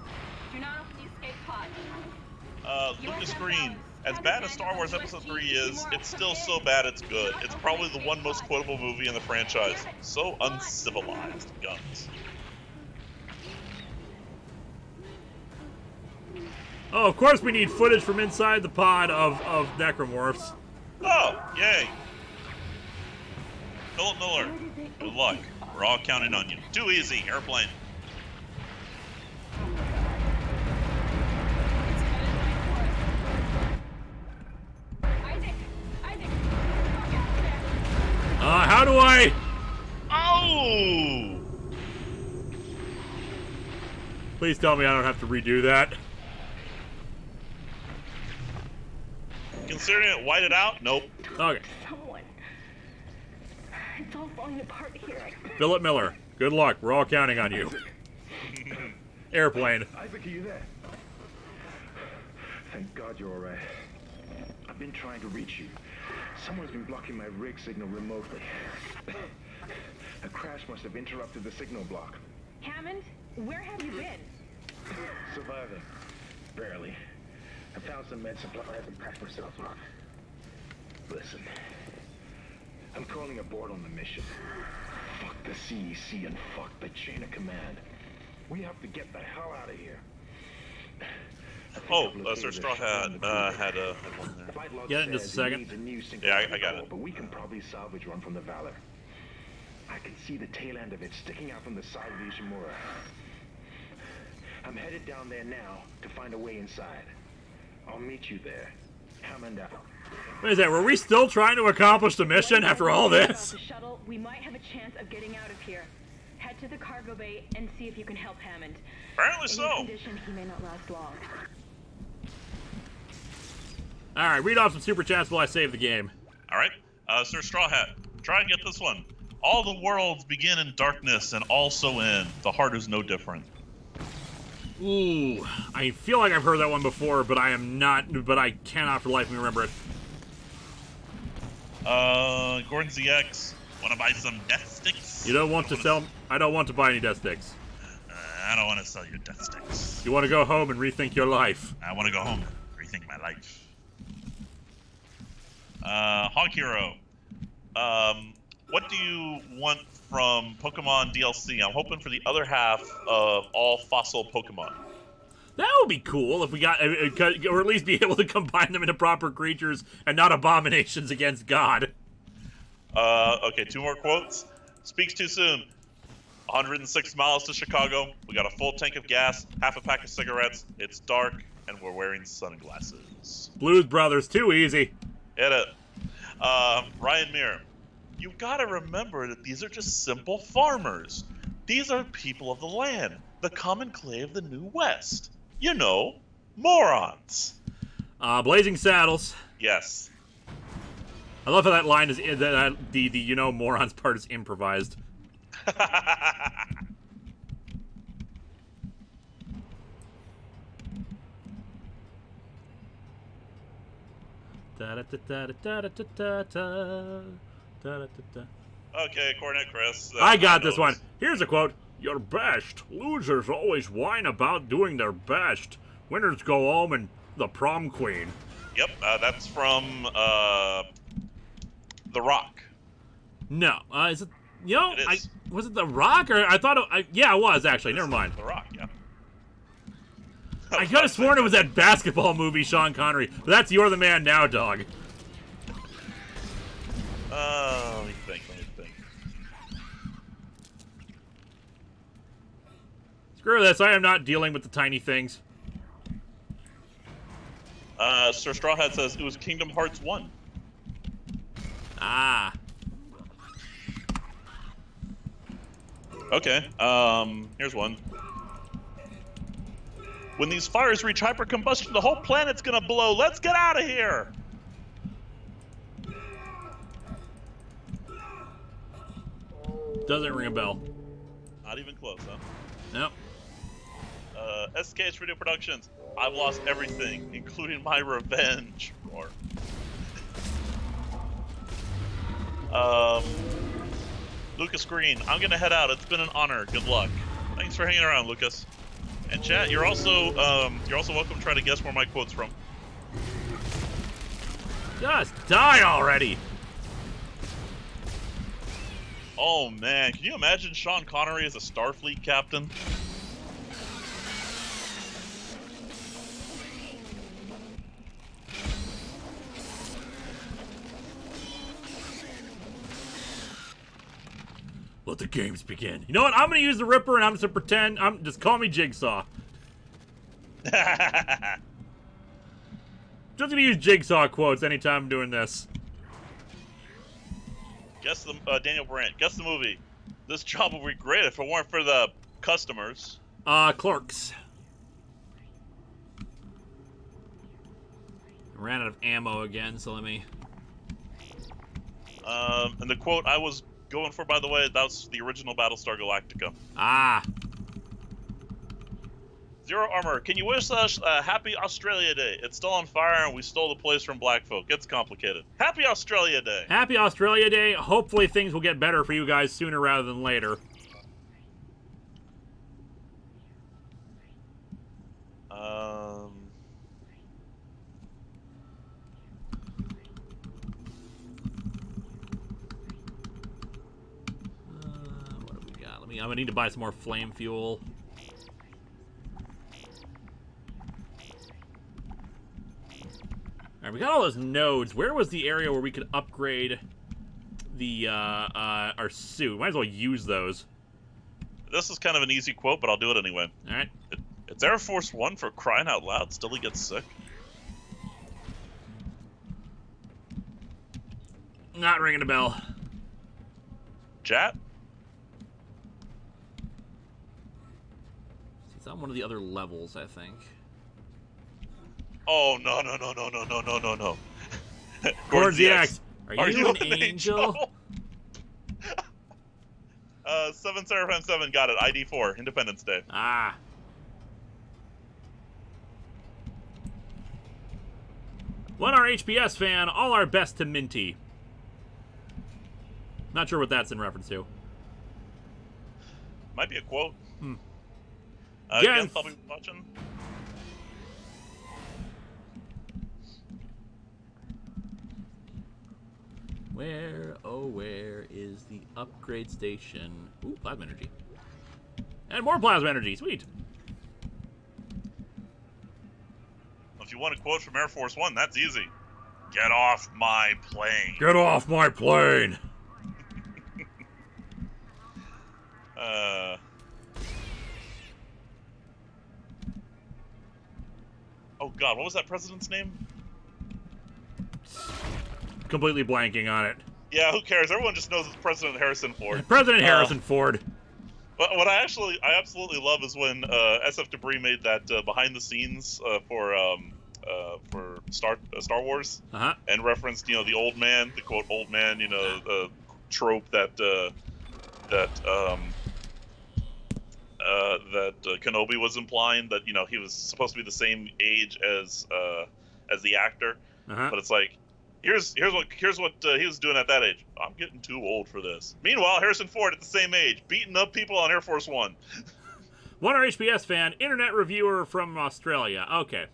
Speaker 2: Lucas Green, as bad as Star Wars Episode 3 is, it's still so bad it's good. It's probably the one most quotable movie in the franchise. So uncivilized. Guns.
Speaker 1: Oh, of course we need footage from inside the pod of necromorphs.
Speaker 2: Oh, yay. Philip Miller, good luck. We're all counting on you. Too easy, airplane.
Speaker 1: How do I...
Speaker 2: Oh!
Speaker 1: Please tell me I don't have to redo that.
Speaker 2: Considering it whited out? Nope.
Speaker 1: Okay.
Speaker 3: Someone. It's all falling apart here.
Speaker 1: Philip Miller, good luck. We're all counting on you. Airplane.
Speaker 4: Isaac, are you there? Thank God you're all right. I've been trying to reach you. Someone's been blocking my rig signal remotely. A crash must have interrupted the signal block.
Speaker 3: Hammond, where have you been?
Speaker 4: Surviving. Barely. I found some med supplies and packed myself up. Listen. I'm calling aboard on the mission. Fuck the CEC and fuck the chain of command. We have to get the hell out of here.
Speaker 2: Oh, Sir Straw had one there.
Speaker 1: Get it in just a second.
Speaker 2: Yeah, I got it.
Speaker 4: But we can probably salvage one from the Valor. I can see the tail end of it sticking out from the side of the Ishimura. I'm headed down there now to find a way inside. I'll meet you there. Hammond out.
Speaker 1: What is that? Were we still trying to accomplish the mission after all this?
Speaker 3: The shuttle, we might have a chance of getting out of here. Head to the cargo bay and see if you can help Hammond.
Speaker 2: Apparently
Speaker 3: In
Speaker 2: so.
Speaker 3: this condition, he may not last long.
Speaker 1: Alright, read off some super chats while I save the game.
Speaker 2: Alright. Sir Straw Hat, try and get this one. All the worlds begin in darkness and also end. The heart is no different.
Speaker 1: Ooh, I feel like I've heard that one before, but I cannot for the life of me remember it.
Speaker 2: Gordon ZX, wanna buy some death sticks?
Speaker 1: You don't want to sell... I don't want to buy any death sticks.
Speaker 2: I don't want to sell you death sticks.
Speaker 1: You want to go home and rethink your life.
Speaker 2: I want to go home and rethink my life. Hog Hero, what do you want from Pokemon DLC? I'm hoping for the other half of all fossil Pokemon.
Speaker 1: That would be cool if we got, or at least be able to combine them into proper creatures and not abominations against God.
Speaker 2: Okay, 2 more quotes. Speaks too soon. 106 miles to Chicago. We got a full tank of gas, half a pack of cigarettes. It's dark, and we're wearing sunglasses.
Speaker 1: Blues Brothers, too easy.
Speaker 2: Hit it. Ryan Muir. You gotta remember that these are just simple farmers. These are people of the land, the common clay of the New West. You know, morons.
Speaker 1: Blazing Saddles.
Speaker 2: Yes.
Speaker 1: I love how that line is, the you know morons part is improvised.
Speaker 2: Okay, Cornet Chris.
Speaker 1: I got this one. Here's a quote. Your best. Losers always whine about doing their best. Winners go home and the prom queen.
Speaker 2: Yep, that's from The Rock.
Speaker 1: No, is it? You know,
Speaker 2: It is.
Speaker 1: Was it The Rock or I thought? Yeah, it was actually. Never mind.
Speaker 2: The Rock, yeah.
Speaker 1: I could have sworn it was that basketball movie, Sean Connery. But that's You're the Man Now, dog.
Speaker 2: Let me think.
Speaker 1: Screw this. I am not dealing with the tiny things.
Speaker 2: Sir Strawhead says it was Kingdom Hearts 1.
Speaker 1: Ah.
Speaker 2: Okay, here's one. When these fires reach hypercombustion, the whole planet's gonna blow. Let's get out of here!
Speaker 1: Doesn't ring a bell.
Speaker 2: Not even close, huh?
Speaker 1: Nope.
Speaker 2: SKH Video Productions. I've lost everything, including my revenge. Roar. Lucas Green, I'm gonna head out. It's been an honor. Good luck. Thanks for hanging around, Lucas. And chat, you're also welcome to try to guess where my quote's from.
Speaker 1: Just die already.
Speaker 2: Oh man, can you imagine Sean Connery as a Starfleet captain?
Speaker 1: Let the games begin. You know what? I'm gonna use the Ripper and I'm just gonna pretend. Just call me Jigsaw. Just gonna use Jigsaw quotes anytime I'm doing this.
Speaker 2: Guess the Daniel Brandt. Guess the movie. This job would be great if it weren't for the customers.
Speaker 1: Clerks. Ran out of ammo again, so let me...
Speaker 2: And the quote I was going for, by the way, that's the original Battlestar Galactica.
Speaker 1: Ah.
Speaker 2: Zero Armor, can you wish us a happy Australia Day? It's still on fire and we stole the place from black folk. It's complicated. Happy Australia Day!
Speaker 1: Happy Australia Day. Hopefully things will get better for you guys sooner rather than later. What do we got? I'm gonna need to buy some more flame fuel. Alright, we got all those nodes. Where was the area where we could upgrade the our suit? Might as well use those.
Speaker 2: This is kind of an easy quote, but I'll do it anyway.
Speaker 1: Alright.
Speaker 2: It's Air Force One for crying out loud. Still he gets sick.
Speaker 1: Not ringing a bell.
Speaker 2: Chat?
Speaker 1: It's on one of the other levels, I think.
Speaker 2: Oh, no, no, no, no, no, no, no, no, no.
Speaker 1: Gordon ZX, are you an angel?
Speaker 2: 7 Seraphim 7, got it. ID 4, Independence Day.
Speaker 1: Ah. One our HPS fan, all our best to Minty. Not sure what that's in reference to.
Speaker 2: Might be a quote.
Speaker 1: Again,
Speaker 2: Again, probably watching.
Speaker 1: Where, oh where is the upgrade station? Ooh, plasma energy. And more plasma energy, sweet.
Speaker 2: If you want a quote from Air Force One, that's easy. Get off my plane.
Speaker 1: Get off my plane!
Speaker 2: Oh god, what was that president's name?
Speaker 1: Completely blanking on it.
Speaker 2: Yeah, who cares? Everyone just knows it's President Harrison Ford.
Speaker 1: President Harrison Ford.
Speaker 2: What I absolutely love is when SF Debris made that behind the scenes for Star Wars, and referenced the old man, the quote old man, the trope that Kenobi was implying, that he was supposed to be the same age as the actor, but it's like here's what he was doing at that age. I'm getting too old for this. Meanwhile, Harrison Ford at the same age, beating up people on Air Force One.
Speaker 1: One our HPS fan, internet reviewer from Australia. Okay.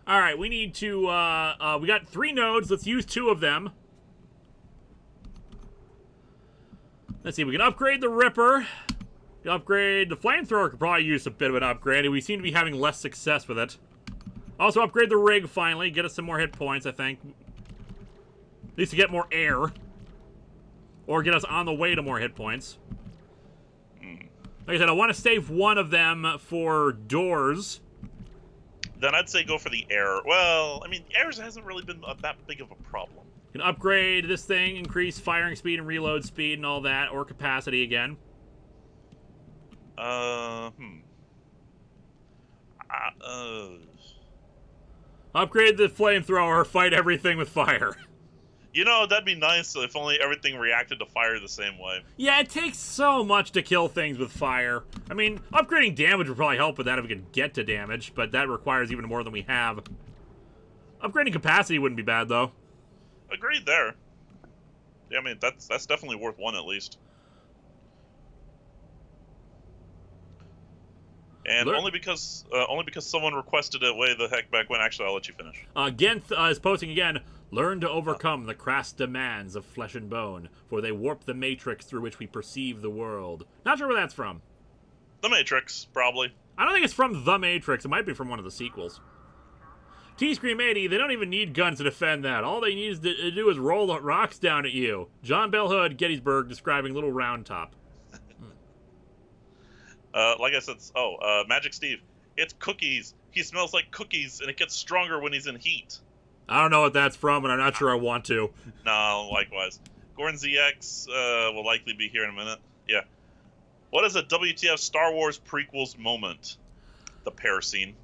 Speaker 1: All right, we need to. We got 3 nodes. Let's use 2 of them. Let's see. We can upgrade the Ripper. We can upgrade the flamethrower. Could probably use a bit of an upgrade. We seem to be having less success with it. Also, upgrade the rig finally. Get us some more hit points, I think. At least to get more air. Or get us on the way to more hit points. Like I said, I want to save one of them for doors.
Speaker 2: Then I'd say go for the air. Well, I mean, air hasn't really been that big of a problem.
Speaker 1: You can upgrade this thing, increase firing speed and reload speed and all that, or capacity again. Upgrade the flamethrower, fight everything with fire.
Speaker 2: That'd be nice if only everything reacted to fire the same way.
Speaker 1: Yeah, it takes so much to kill things with fire. I mean, upgrading damage would probably help with that if we could get to damage, but that requires even more than we have. Upgrading capacity wouldn't be bad, though.
Speaker 2: Agreed there. Yeah, I mean, that's definitely worth 1 at least. And only because someone requested it way the heck back when. Actually, I'll let you finish.
Speaker 1: Genth is posting again. Learn to overcome the crass demands of flesh and bone, for they warp the matrix through which we perceive the world. Not sure where that's from.
Speaker 2: The Matrix, probably.
Speaker 1: I don't think it's from The Matrix. It might be from one of the sequels. T-Scream 80, they don't even need guns to defend that. All they need to do is roll the rocks down at you. John Bell Hood, Gettysburg, describing Little Round Top.
Speaker 2: Like I said, Magic Steve, it's cookies. He smells like cookies, and it gets stronger when he's in heat.
Speaker 1: I don't know what that's from, and I'm not sure I want to.
Speaker 2: No, likewise. Gordon ZX will likely be here in a minute. Yeah. What is a WTF Star Wars prequels moment? The pear scene.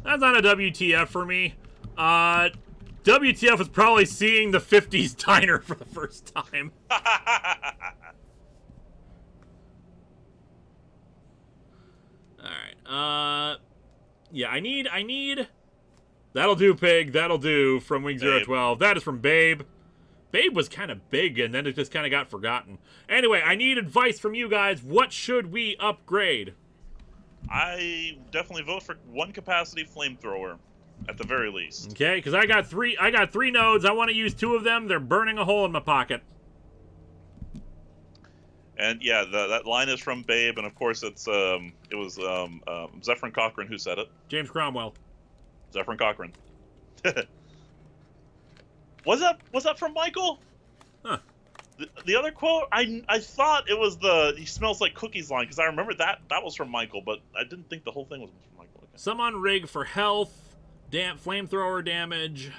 Speaker 1: That's not a WTF for me. WTF was probably seeing the 50s diner for the first time. Alright, yeah, I need... That'll do, Pig. That'll do from Wing 012. That is from Babe. Babe was kind of big, and then it just kind of got forgotten. Anyway, I need advice from you guys. What should we upgrade?
Speaker 2: I definitely vote for 1 capacity flamethrower, at the very least.
Speaker 1: Okay, because I got three nodes. I want to use 2 of them. They're burning a hole in my pocket.
Speaker 2: And yeah, that line is from Babe, and of course it was Zephyrin Cochran who said it.
Speaker 1: James Cromwell.
Speaker 2: Zephyrin Cochran. Was that from Michael?
Speaker 1: Huh.
Speaker 2: The other quote, I thought it was the "he smells like cookies" line, because I remember that was from Michael, but I didn't think the whole thing was from Michael. Okay.
Speaker 1: Summon rig for health, flamethrower damage.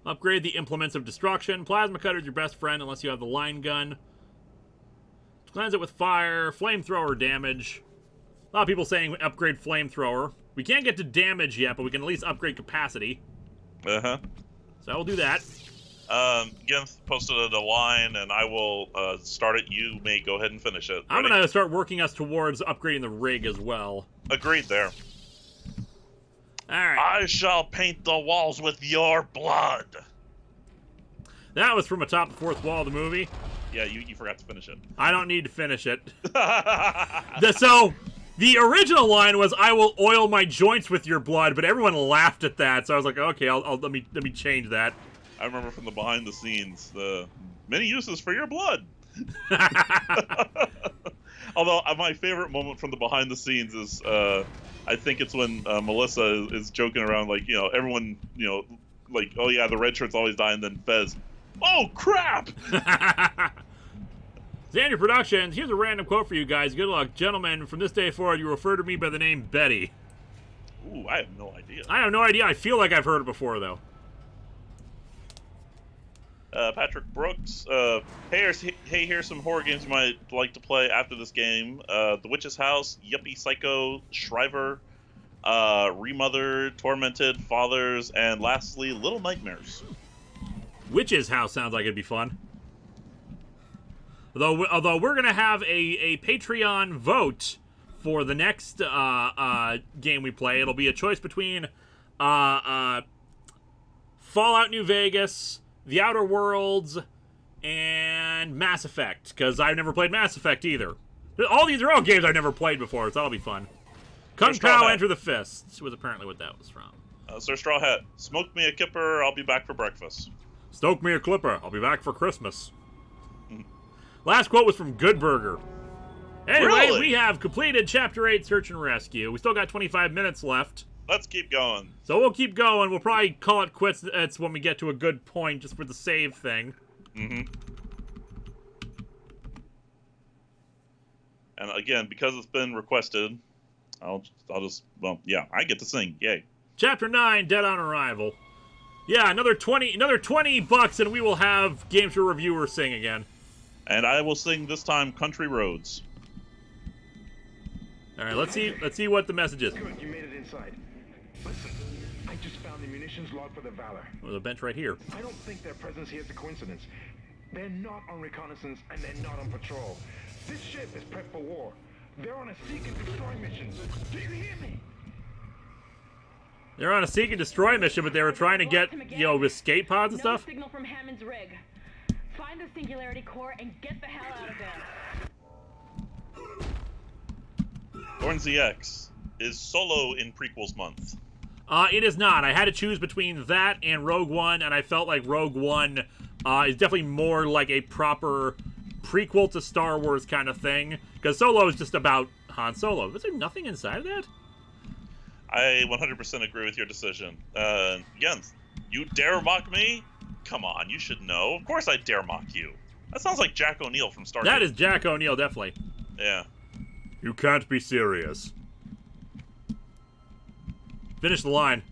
Speaker 1: Upgrade the implements of destruction. Plasma cutter is your best friend unless you have the line gun. Cleanse it with fire. Flamethrower damage. A lot of people saying upgrade flamethrower. We can't get to damage yet, but we can at least upgrade capacity.
Speaker 2: Uh-huh.
Speaker 1: So I will do that.
Speaker 2: Genth posted a line, and I will start it. You may go ahead and finish it. Ready?
Speaker 1: I'm going to start working us towards upgrading the rig as well.
Speaker 2: Agreed there.
Speaker 1: All right.
Speaker 2: I shall paint the walls with your blood.
Speaker 1: That was from Atop the Fourth Wall, the movie.
Speaker 2: Yeah, you forgot to finish it.
Speaker 1: I don't need to finish it. So, the original line was, "I will oil my joints with your blood," but everyone laughed at that, so I was like, okay, let me change that.
Speaker 2: I remember from the behind the scenes, the many uses for your blood. Although my favorite moment from the behind the scenes is, I think it's when Melissa is joking around, like, everyone, like, oh yeah, the red shirts always die, and then Fez, oh crap!
Speaker 1: Xander Productions, here's a random quote for you guys. Good luck. Gentlemen, from this day forward, you refer to me by the name Betty.
Speaker 2: Ooh, I have no idea.
Speaker 1: I have no idea. I feel like I've heard it before, though.
Speaker 2: Patrick Brooks, hey, here's some horror games you might like to play after this game. The Witch's House, Yuppie Psycho, Shriver, Remother, Tormented, Fathers, and lastly, Little Nightmares.
Speaker 1: Witch's House sounds like it'd be fun. Although we're going to have a Patreon vote for the next game we play. It'll be a choice between Fallout New Vegas, The Outer Worlds, and Mass Effect, because I've never played Mass Effect either. All these are all games I've never played before, so that'll be fun. Kung Pao Enter the Fists was apparently what that was from.
Speaker 2: Sir Straw Hat, smoke me a kipper, I'll be back for breakfast.
Speaker 1: Stoke me a clipper, I'll be back for Christmas. Last quote was from Good Burger. Anyway,
Speaker 2: Really?
Speaker 1: We have completed Chapter 8, Search and Rescue. We still got 25 minutes left.
Speaker 2: Let's keep going.
Speaker 1: So we'll keep going. We'll probably call it quits when we get to a good point, just for the save thing.
Speaker 2: Mm-hmm. And again, because it's been requested, I'll just, well, yeah, I get to sing. Yay.
Speaker 1: Chapter 9, Dead on Arrival. Yeah, another $20 and we will have Games for Reviewer sing again.
Speaker 2: And I will sing this time Country Roads.
Speaker 1: All right, let's see what the message is.
Speaker 4: Good, you made it inside. Listen, I just found the munitions log for the Valor.
Speaker 1: There's a bench right here.
Speaker 4: I don't think their presence here is a coincidence. They're not on reconnaissance and they're not on patrol. This ship is prepped for war. They're on a seek and destroy mission. Do you hear me?
Speaker 1: They're on a seek and destroy mission, but they were trying to get, escape pods and stuff.
Speaker 3: No signal from Hammond's rig. Find the Singularity Core and get the hell out of there.
Speaker 2: Dorn ZX is Solo in prequels month.
Speaker 1: It is not. I had to choose between that and Rogue One, and I felt like Rogue One is definitely more like a proper prequel to Star Wars kind of thing, because Solo is just about Han Solo. Was there nothing inside of that?
Speaker 2: I 100% agree with your decision. Again, you dare mock me? Come on, you should know. Of course I dare mock you. That sounds like Jack O'Neill from Star Trek.
Speaker 1: That is Jack O'Neill, definitely.
Speaker 2: Yeah.
Speaker 1: You can't be serious. Finish the line.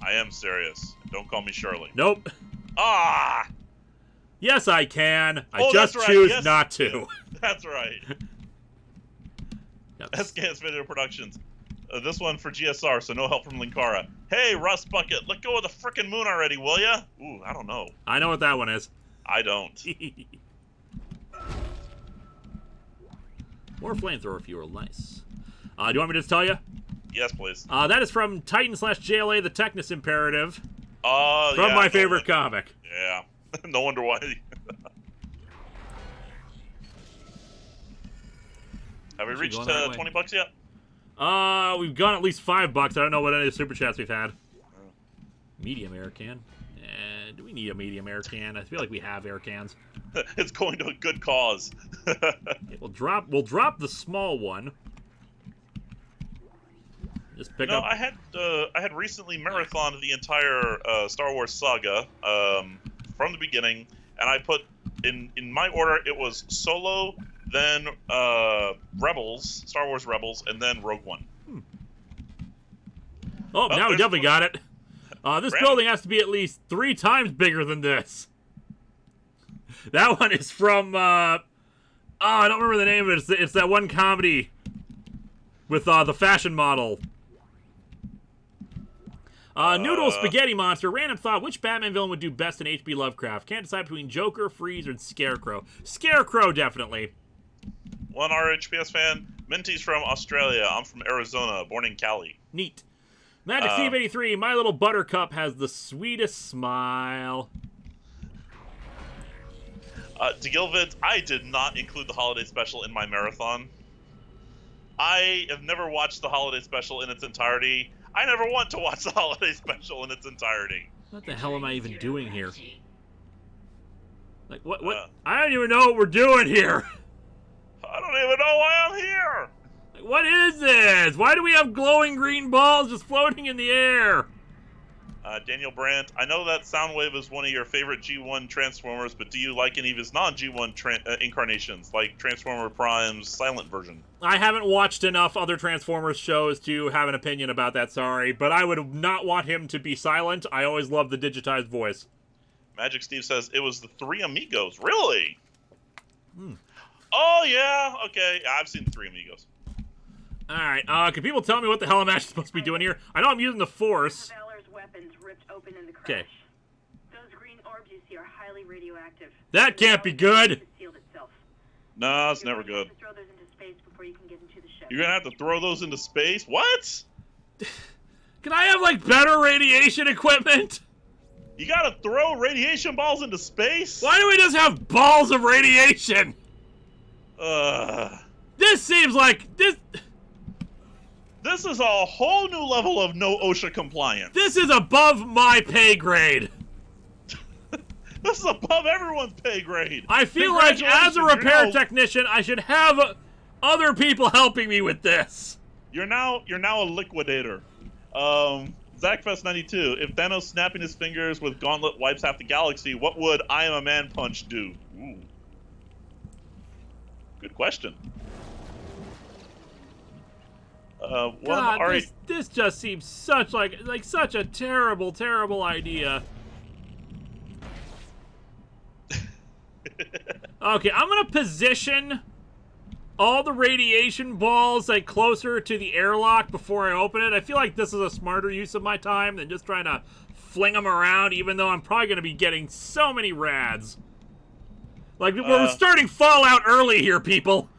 Speaker 2: I am serious. Don't call me Shirley.
Speaker 1: Nope.
Speaker 2: Ah!
Speaker 1: Yes, I can. I
Speaker 2: Oh,
Speaker 1: just
Speaker 2: that's right.
Speaker 1: choose
Speaker 2: Yes,
Speaker 1: not to.
Speaker 2: That's right.
Speaker 1: Yep.
Speaker 2: SKS Video Productions. This one for GSR, so no help from Linkara. Hey, Rust Bucket, let go of the frickin' moon already, will ya? Ooh, I don't know.
Speaker 1: I know what that one is.
Speaker 2: I don't.
Speaker 1: More flamethrower fuel, nice. Do you want me to just tell you?
Speaker 2: Yes, please.
Speaker 1: That is from Titan/JLA, the Technus Imperative.
Speaker 2: From
Speaker 1: From my favorite comic.
Speaker 2: Yeah. No wonder why. Have we reached $20 yet?
Speaker 1: We've gone at least $5. I don't know what any of the super chats we've had. Medium air can. Do we need a medium air can? I feel like we have air cans.
Speaker 2: It's going to a good cause.
Speaker 1: Okay, we'll drop the small one. Just pick up.
Speaker 2: I had recently marathoned the entire Star Wars saga from the beginning, and I put in my order it was Solo, then Rebels, Star Wars Rebels, and then Rogue One.
Speaker 1: Oh, now we definitely got it. This building has to be at least 3 times bigger than this. That one is from, I don't remember the name of it. It's that one comedy with the fashion model. Noodle Spaghetti Monster. Random thought, which Batman villain would do best in H.P. Lovecraft? Can't decide between Joker, Freeze, or Scarecrow. Scarecrow, definitely.
Speaker 2: One RHPS fan. Minty's from Australia. I'm from Arizona, born in Cali.
Speaker 1: Neat. Magic Steve 83, My Little Buttercup has the sweetest smile.
Speaker 2: To Gilvid, I did not include the holiday special in my marathon. I have never watched the holiday special in its entirety. I never want to watch the holiday special in its entirety.
Speaker 1: What the hell am I even doing here? Like, what? I don't even know what we're doing here.
Speaker 2: I don't even know why I'm here.
Speaker 1: Like, what is this? Why do we have glowing green balls just floating in the air?
Speaker 2: Daniel Brandt, I know that Soundwave is one of your favorite G1 Transformers, but do you like any of his non-G1 incarnations, like Transformer Prime's silent version?
Speaker 1: I haven't watched enough other Transformers shows to have an opinion about that, sorry, but I would not want him to be silent. I always loved the digitized voice.
Speaker 2: Magic Steve says it was the Three Amigos. Really? Oh, yeah. Okay. I've seen the Three Amigos.
Speaker 1: Alright, can people tell me what the hell I'm actually supposed to be doing here? I know I'm using the Force.
Speaker 3: Weapons ripped open in the crash.
Speaker 1: Okay.
Speaker 3: Those green orbs you see are highly radioactive.
Speaker 1: That can't be good.
Speaker 2: No, it's never good.
Speaker 3: Throw those into space before you can get into the ship.
Speaker 2: You're gonna have to throw those into space? What?
Speaker 1: Can I have, like, better radiation equipment?
Speaker 2: You gotta throw radiation balls into space?
Speaker 1: Why do we just have balls of radiation? This seems like...
Speaker 2: This is a whole new level of no OSHA compliance.
Speaker 1: This is above my pay grade.
Speaker 2: This is above everyone's pay grade.
Speaker 1: I feel like as a repair technician, I should have other people helping me with this.
Speaker 2: You're now a liquidator. ZachFest92, if Thanos snapping his fingers with Gauntlet wipes half the galaxy, what would I Am a Man punch do? Ooh. Good question.
Speaker 1: God, this just seems such such a terrible, terrible idea. Okay, I'm gonna position all the radiation balls like closer to the airlock before I open it. I feel like this is a smarter use of my time than just trying to fling them around, even though I'm probably gonna be getting so many rads. Like, we're starting Fallout early here, people.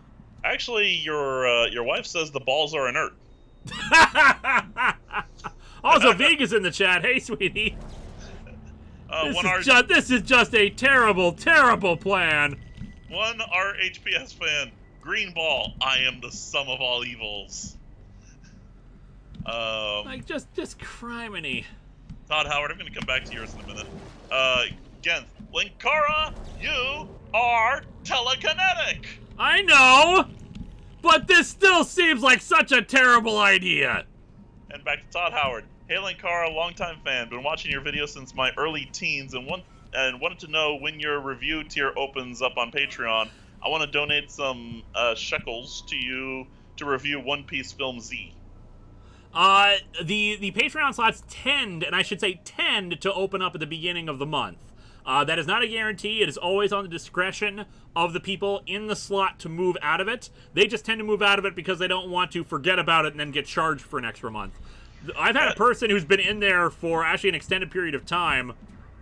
Speaker 2: Actually, your wife says the balls are inert.
Speaker 1: Also, Vega's in the chat. Hey, sweetie. This is just a terrible, terrible plan.
Speaker 2: One RHPS fan. Green ball. I am the sum of all evils.
Speaker 1: Like, just criminy.
Speaker 2: Todd Howard, I'm going to come back to yours in a minute. Again, Linkara, you are telekinetic.
Speaker 1: I know, but this still seems like such a terrible idea.
Speaker 2: And back to Todd Howard. Hey, Linkara, longtime fan. Been watching your videos since my early teens and wanted to know when your review tier opens up on Patreon. I want to donate some shekels to you to review One Piece Film Z.
Speaker 1: The Patreon slots tend to open up at the beginning of the month. That is not a guarantee. It is always on the discretion of the people in the slot to move out of it. They just tend to move out of it because they don't want to forget about it and then get charged for an extra month. I've had a person who's been in there for actually an extended period of time,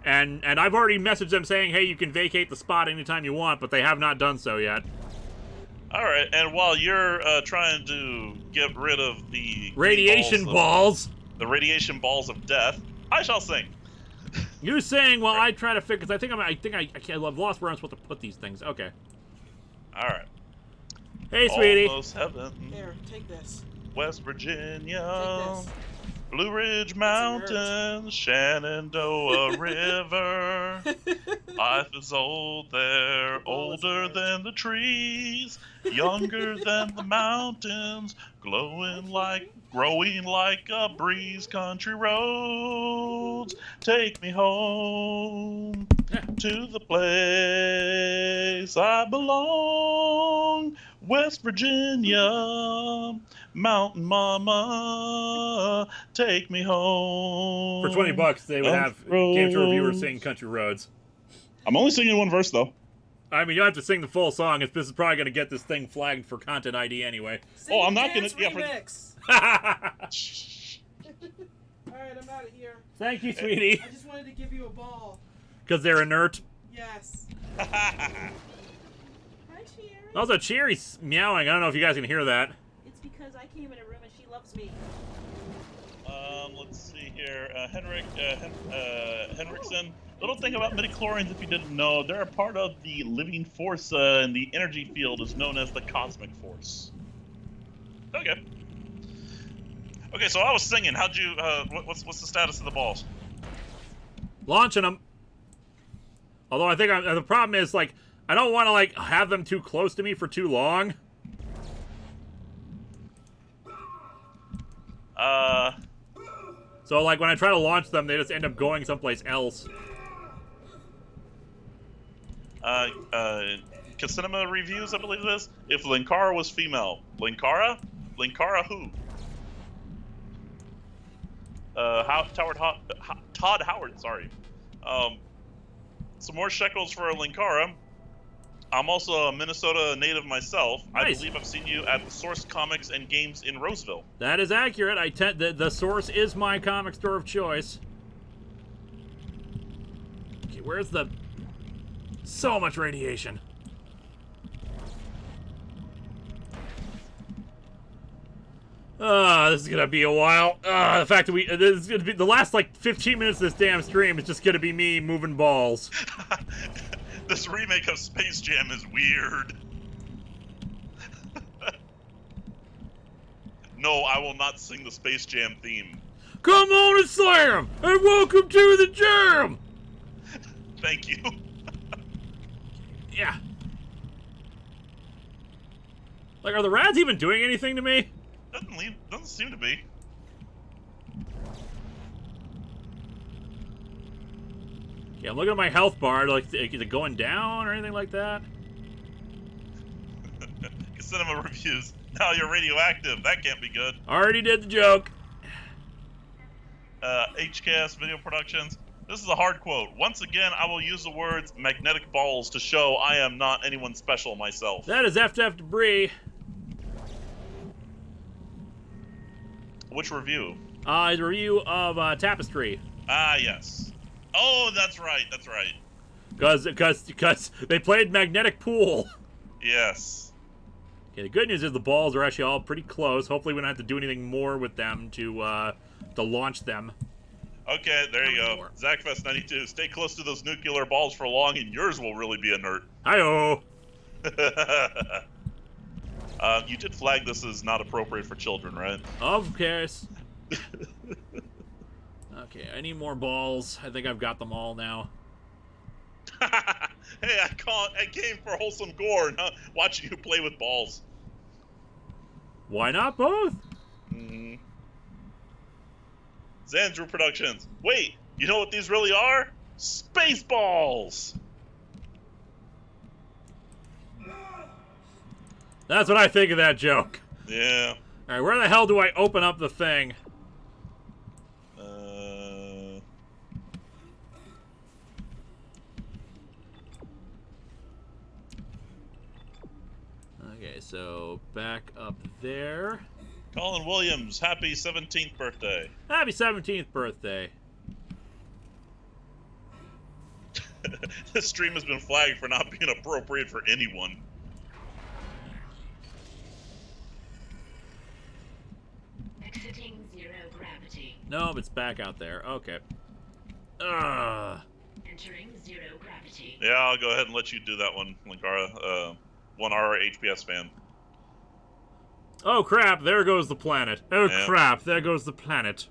Speaker 1: and I've already messaged them saying, hey, you can vacate the spot anytime you want, but they have not done so yet.
Speaker 2: All right, and while you're trying to get rid of the
Speaker 1: radiation balls,
Speaker 2: the radiation balls of death, I shall sing.
Speaker 1: You sing while I try to figure. Because I've lost where I'm supposed to put these things. Okay.
Speaker 2: All right.
Speaker 1: Hey, sweetie.
Speaker 2: Almost heaven.
Speaker 6: Here, take this.
Speaker 2: West Virginia.
Speaker 6: Take this.
Speaker 2: Blue Ridge Mountains, Shenandoah River. Life is old there, older than the trees, younger than the mountains, growing like a breeze. Country roads, take me home to the place I belong. West Virginia, Mountain Mama, take me home.
Speaker 1: For $20, they would have game show reviewers sing Country Roads.
Speaker 2: I'm only singing one verse, though.
Speaker 1: I mean, you don't have to sing the full song. This is probably going to get this thing flagged for content ID anyway.
Speaker 6: Sing
Speaker 2: I'm not
Speaker 6: going
Speaker 2: to.
Speaker 6: remix. All right, I'm out of here.
Speaker 1: Thank you, sweetie.
Speaker 6: I just wanted to give you a ball.
Speaker 1: Because they're inert.
Speaker 6: Yes.
Speaker 1: Also, Cherry's meowing. I don't know if you guys can hear that.
Speaker 6: It's because I came in a room and she loves me.
Speaker 2: Let's see here. Henriksen. Little thing about midichlorians, if you didn't know, they're a part of the living force, and the energy field is known as the cosmic force. Okay. Okay, so I was singing. How'd you? What's the status of the balls?
Speaker 1: Launching them. Although I think the problem is, like, I don't want to, like, have them too close to me for too long. So, like, when I try to launch them, they just end up going someplace else.
Speaker 2: Cinema Reviews, I believe it is. If Linkara was female. Linkara? Linkara who? Todd Howard, sorry. Some more shekels for Linkara. I'm also a Minnesota native myself.
Speaker 1: Nice.
Speaker 2: I believe I've seen you at the Source Comics and Games in Roseville.
Speaker 1: That is accurate. The Source is my comic store of choice. Okay, where's the... So much radiation. This is gonna be a while. The fact that this is gonna be the last, like, 15 minutes of this damn stream is just gonna be me moving balls.
Speaker 2: This remake of Space Jam is weird. No, I will not sing the Space Jam theme.
Speaker 1: Come on and slam, and welcome to the jam.
Speaker 2: Thank you.
Speaker 1: Yeah. Like, are the rats even doing anything to me?
Speaker 2: Doesn't seem to be.
Speaker 1: Yeah, I'm looking at my health bar. Like, is it going down or anything like that?
Speaker 2: Cinema Reviews. Now you're radioactive. That can't be good.
Speaker 1: Already did the joke.
Speaker 2: HKS Video Productions. This is a hard quote. Once again, I will use the words magnetic balls to show I am not anyone special myself.
Speaker 1: That is FF Debris.
Speaker 2: Which review?
Speaker 1: A review of Tapestry.
Speaker 2: Ah, yes. Oh, that's right. That's right.
Speaker 1: Because they played Magnetic Pool.
Speaker 2: Yes.
Speaker 1: Okay, the good news is the balls are actually all pretty close. Hopefully we don't have to do anything more with them to launch them.
Speaker 2: Okay, there you go. ZachFest92, stay close to those nuclear balls for long, and yours will really be inert.
Speaker 1: Hi-oh.
Speaker 2: You did flag this as not appropriate for children, right?
Speaker 1: Of course. Okay, I need more balls. I think I've got them all now.
Speaker 2: Hey, I came for wholesome gore, not watching you play with balls.
Speaker 1: Why not both?
Speaker 2: Mm-hmm. Xandru Productions. Wait, you know what these really are? Spaceballs!
Speaker 1: That's what I think of that joke.
Speaker 2: Yeah.
Speaker 1: Alright, where the hell do I open up the thing? Okay, so back up there.
Speaker 2: Colin Williams, happy 17th birthday.
Speaker 1: Happy 17th birthday.
Speaker 2: This stream has been flagged for not being appropriate for anyone.
Speaker 7: Exiting zero gravity.
Speaker 1: Nope, it's back out there. Okay.
Speaker 7: Entering zero gravity.
Speaker 2: Yeah, I'll go ahead and let you do that one, Linkara. 1R HPS fan.
Speaker 1: Oh crap, there goes the planet. Oh
Speaker 2: Yeah.
Speaker 1: crap, there goes the planet.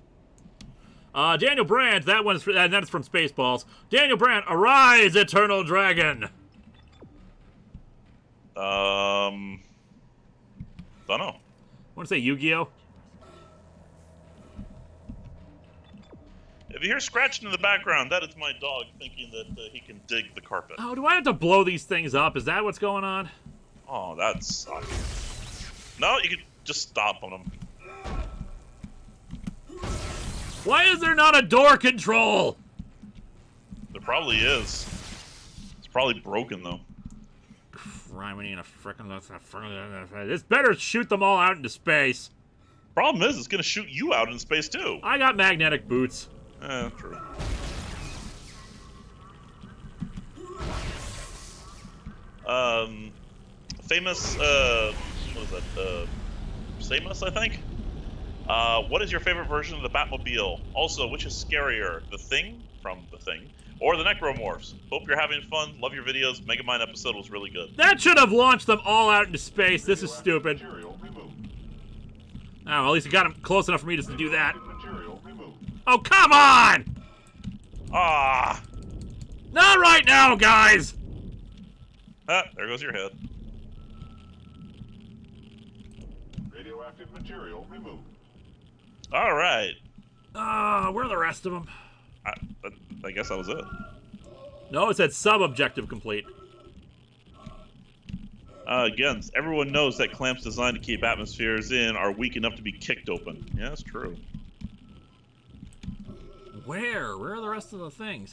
Speaker 1: Daniel Brandt, that's from Spaceballs. Daniel Brandt, arise, eternal dragon!
Speaker 2: Don't know.
Speaker 1: Want to say Yu-Gi-Oh?
Speaker 2: If you hear scratching in the background, that is my dog thinking that he can dig the carpet.
Speaker 1: Oh, do I have to blow these things up? Is that what's going on?
Speaker 2: Oh, that sucks. No, you can just stop on them.
Speaker 1: Why is there not a door control?
Speaker 2: There probably is. It's probably broken, though.
Speaker 1: Criminy and a frickin' this better shoot them all out into space.
Speaker 2: Problem is, it's gonna shoot you out in space, too.
Speaker 1: I got magnetic boots.
Speaker 2: True. Famous, what is that, Samus, I think? What is your favorite version of the Batmobile? Also, which is scarier, the Thing from The Thing, or the Necromorphs? Hope you're having fun. Love your videos. Megamind episode was really good.
Speaker 1: That should have launched them all out into space. This is stupid. Oh, at least it got him close enough for me just to do that. Oh, come on!
Speaker 2: Ah!
Speaker 1: Not right now, guys!
Speaker 2: Ah, there goes your head.
Speaker 8: Radioactive material removed.
Speaker 2: All right.
Speaker 1: Where are the rest of them?
Speaker 2: I guess that was it.
Speaker 1: No, it said sub-objective complete.
Speaker 2: Again, everyone knows that clamps designed to keep atmospheres in are weak enough to be kicked open. Yeah, that's true.
Speaker 1: Where? Where are the rest of the things?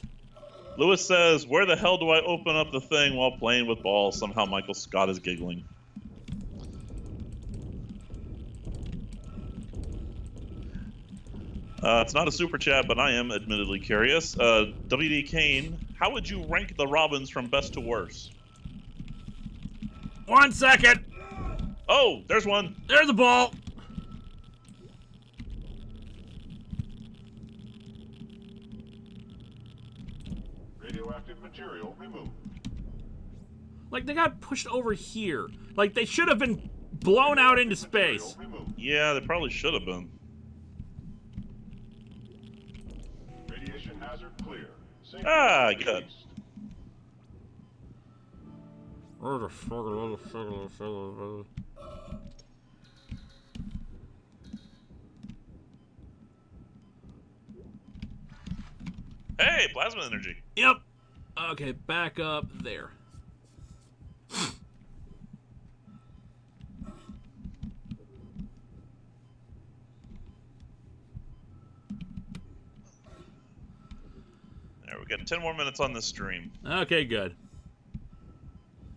Speaker 2: Lewis says, where the hell do I open up the thing while playing with balls? Somehow Michael Scott is giggling. It's not a super chat, but I am admittedly curious. WD Kane, how would you rank the Robins from best to worst?
Speaker 1: 1 second!
Speaker 2: Oh, there's one.
Speaker 1: There's a ball!
Speaker 8: Radioactive material removed.
Speaker 1: Like, they got pushed over here. Like, they should have been blown out into space.
Speaker 2: Yeah, they probably should have been.
Speaker 8: Radiation hazard clear.
Speaker 2: Ah, good. Hey, plasma energy.
Speaker 1: Yep. Okay, back up there.
Speaker 2: There, we got 10 more minutes on this stream.
Speaker 1: Okay, good.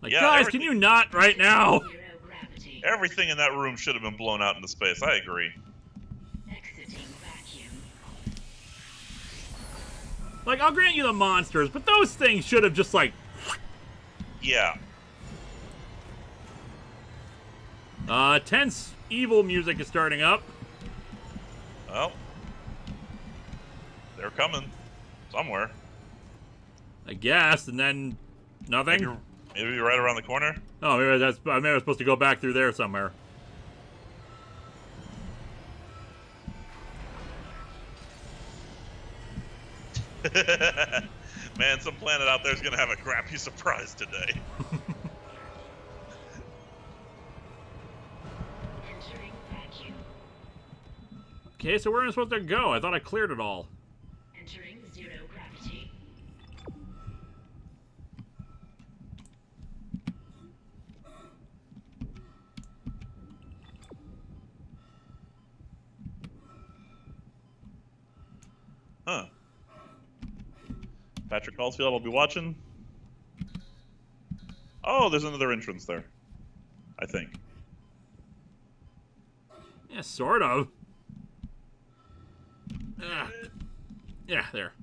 Speaker 1: Like,
Speaker 2: Yeah,
Speaker 1: guys, can you not right now?
Speaker 7: Zero gravity.
Speaker 2: Everything in that room should have been blown out into space. I agree.
Speaker 7: Exiting vacuum.
Speaker 1: Like, I'll grant you the monsters, but those things should have just, like...
Speaker 2: Yeah.
Speaker 1: Tense evil music is starting up.
Speaker 2: Well, they're coming somewhere.
Speaker 1: I guess, and then nothing.
Speaker 2: Maybe right around the corner.
Speaker 1: Oh, maybe I was supposed to go back through there somewhere.
Speaker 2: Man, some planet out there is gonna have a crappy surprise today.
Speaker 7: Entering vacuum.
Speaker 1: Okay, so where am I supposed to go? I thought I cleared it all.
Speaker 7: Entering zero gravity.
Speaker 2: Patrick Caulfield, I'll be watching. Oh, there's another entrance there. I think.
Speaker 1: Yeah, sort of. Yeah, there.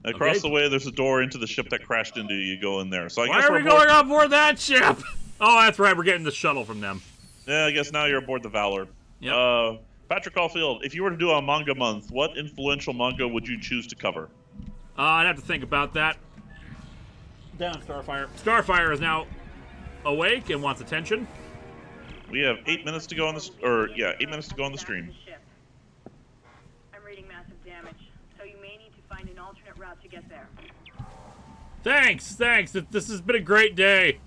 Speaker 2: Across the way, there's a door into the ship that crashed into you. You go in there. So I
Speaker 1: Why
Speaker 2: guess
Speaker 1: are we going on board that ship? Oh, that's right. We're getting the shuttle from them.
Speaker 2: Yeah, I guess now you're aboard the Valor.
Speaker 1: Yep.
Speaker 2: Patrick Caulfield, if you were to do a manga month, what influential manga would you choose to cover?
Speaker 1: I'd have to think about that. Down, Starfire. Starfire is now awake and wants attention.
Speaker 2: We have 8 minutes to go on the 8 minutes to go on the stream.
Speaker 3: I'm reading massive damage, so you may need to find an alternate route to get there.
Speaker 1: Thanks. This has been a great day.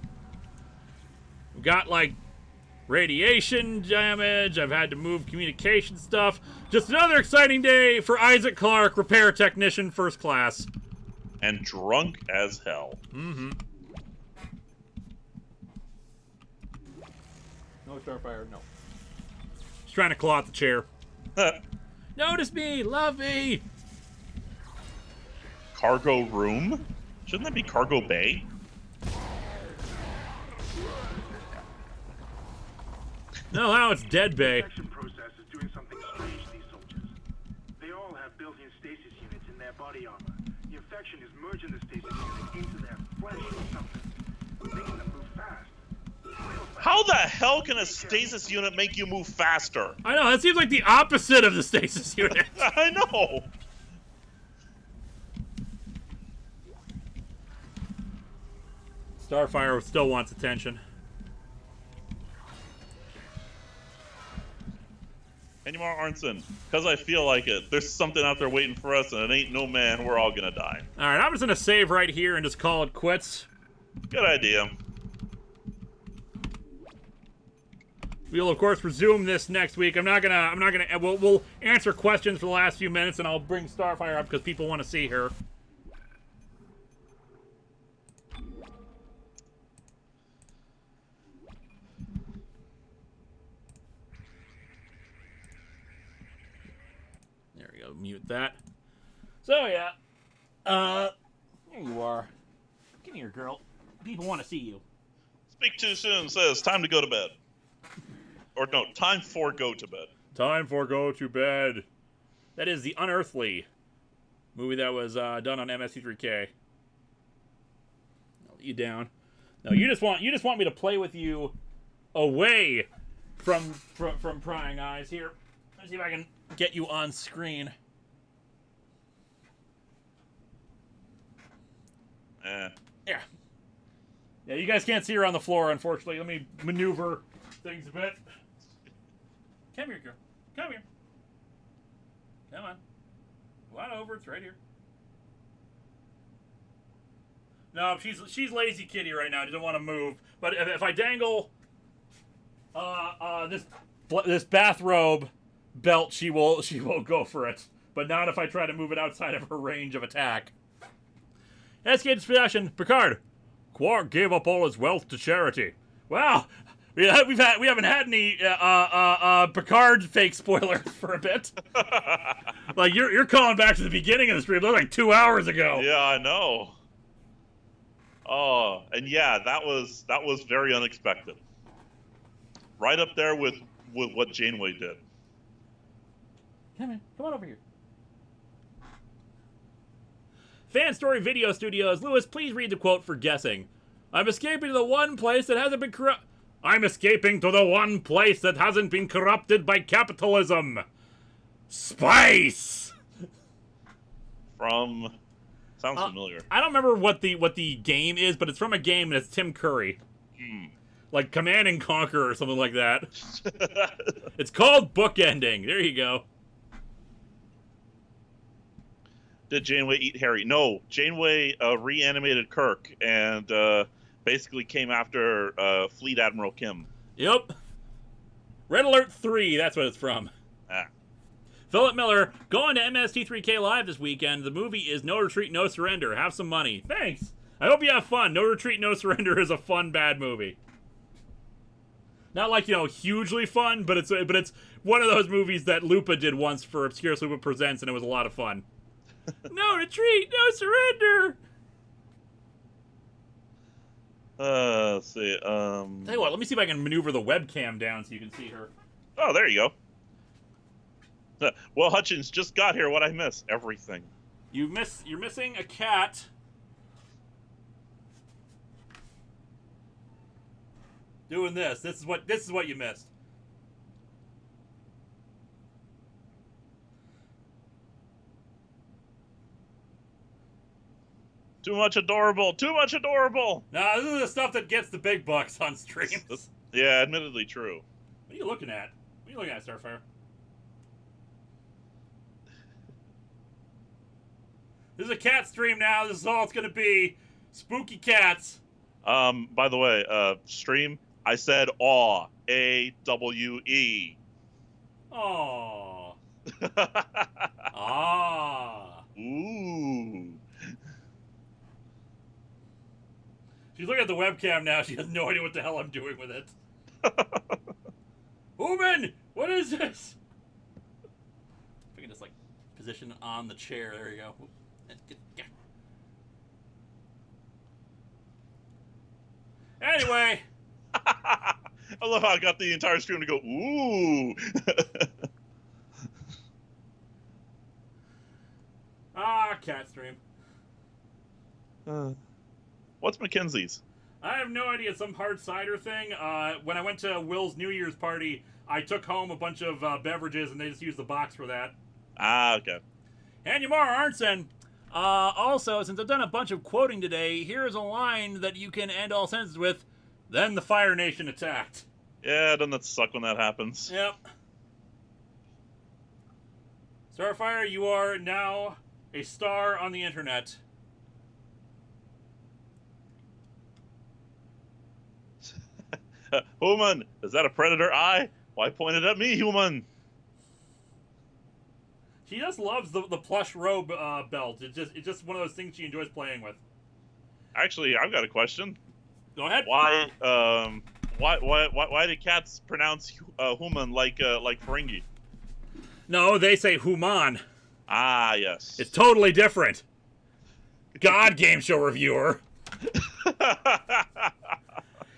Speaker 1: We've got, like, radiation damage. I've had to move communication stuff. Just another exciting day for Isaac Clarke, repair technician, first class.
Speaker 2: And drunk as hell.
Speaker 1: Mm-hmm. No Starfire, no. Just trying to claw out the chair. Notice me, love me.
Speaker 2: Cargo room? Shouldn't that be cargo bay?
Speaker 1: No, now it's dead bay.
Speaker 4: The infection process is doing something strange to these soldiers. They all have built-in stasis units in their body armor. The infection is merging the stasis unit into their flesh or something, making them move fast.
Speaker 2: How the hell can a stasis unit make you move faster?
Speaker 1: I know, that seems like the opposite of the stasis unit.
Speaker 2: I know.
Speaker 1: Starfire still wants attention.
Speaker 2: Anymore Arnson, because I feel like it. There's something out there waiting for us, and it ain't no man. We're all gonna die.
Speaker 1: All right, I'm just gonna save right here and just call it quits.
Speaker 2: Good idea.
Speaker 1: We'll of course resume this next week. We'll answer questions for the last few minutes, and I'll bring Starfire up because people want to see her. There we go. Mute that. So yeah, here you are. Come here, girl. People want to see you.
Speaker 2: Speak too soon says time to go to bed. Or no, time for go to bed.
Speaker 1: Time for go to bed. That is The Unearthly movie that was done on MST3K. I'll let you down. No, you just want me to play with you away from prying eyes. Here, let's see if I can get you on screen. Yeah. Yeah, you guys can't see her on the floor, unfortunately. Let me maneuver things a bit. Come here, girl. Come here. Come on. Go on over. It's right here. No, she's lazy kitty right now. She doesn't want to move. But if I dangle this bathrobe belt, she will go for it. But not if I try to move it outside of her range of attack. Escape Discussion. Picard. Quark gave up all his wealth to charity. Wow. We haven't had any Picard fake spoilers for a bit. Like you're calling back to the beginning of the stream. That was like 2 hours ago.
Speaker 2: Yeah, I know. Oh, and yeah, that was very unexpected. Right up there with what Janeway did.
Speaker 1: Come on over here. Fan Story Video Studios. Lewis, please read the quote for guessing. I'm escaping to the one place that hasn't been corrupt. I'm escaping to the one place that hasn't been corrupted by capitalism. Spice.
Speaker 2: From sounds familiar.
Speaker 1: I don't remember what the game is, but it's from a game and it's Tim Curry. Like Command and Conquer or something like that. It's called Bookending. There you go.
Speaker 2: Did Janeway eat Harry? No, Janeway reanimated Kirk and basically came after Fleet Admiral Kim.
Speaker 1: Yep. Red Alert 3, that's what it's from. Philip Miller, going to MST3K Live this weekend. The movie is No Retreat, No Surrender. Have some money. Thanks. I hope you have fun. No Retreat, No Surrender is a fun, bad movie. Not like, hugely fun, but it's one of those movies that Lupa did once for Obscure Lupa Presents, and it was a lot of fun. No retreat, no surrender.
Speaker 2: Let's see.
Speaker 1: Tell you what, let me see if I can maneuver the webcam down so you can see her.
Speaker 2: Oh, there you go. Well, Hutchins just got here. What'd I miss? Everything.
Speaker 1: You're missing a cat. Doing this. This is what you missed.
Speaker 2: Too much adorable. Too much adorable.
Speaker 1: Nah, this is the stuff that gets the big bucks on streams.
Speaker 2: Yeah, admittedly true.
Speaker 1: What are you looking at? What are you looking at, Starfire? This is a cat stream now. This is all it's gonna be. Spooky cats.
Speaker 2: By the way, stream, I said awe. A-W-E.
Speaker 1: Aww. Ah.
Speaker 2: Ooh.
Speaker 1: She's looking at the webcam now. She has no idea what the hell I'm doing with it. Human! What is this? If I can just, like, position on the chair. There you go. Anyway.
Speaker 2: I love how I got the entire stream to go, ooh.
Speaker 1: Cat stream.
Speaker 2: What's Mackenzie's?
Speaker 1: I have no idea. Some hard cider thing. When I went to Will's New Year's party, I took home a bunch of beverages, and they just used the box for that.
Speaker 2: Ah, okay.
Speaker 1: And Yamara Arnson. Also, since I've done a bunch of quoting today, here's a line that you can end all sentences with. Then the Fire Nation attacked.
Speaker 2: Yeah, doesn't that suck when that happens?
Speaker 1: Yep. Starfire, you are now a star on the internet.
Speaker 2: Human, is that a predator eye? Why point it at me, human?
Speaker 1: She just loves the plush robe belt. It's just one of those things she enjoys playing with.
Speaker 2: Actually, I've got a question.
Speaker 1: Go ahead.
Speaker 2: Why did cats pronounce human like Ferengi?
Speaker 1: No, they say human.
Speaker 2: Ah, yes.
Speaker 1: It's totally different. God, game show reviewer.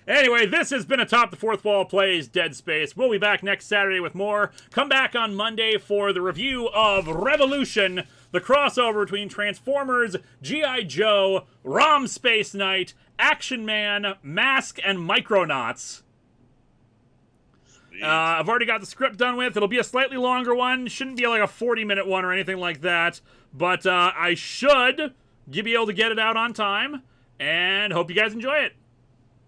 Speaker 1: Anyway, this has been Atop the Fourth Wall Plays Dead Space. We'll be back next Saturday with more. Come back on Monday for the review of Revolution, the crossover between Transformers, G.I. Joe, ROM Space Knight, Action Man, Mask, and Micronauts. I've already got the script done with. It'll be a slightly longer one. Shouldn't be like a 40-minute one or anything like that. But I should be able to get it out on time. And hope you guys enjoy it.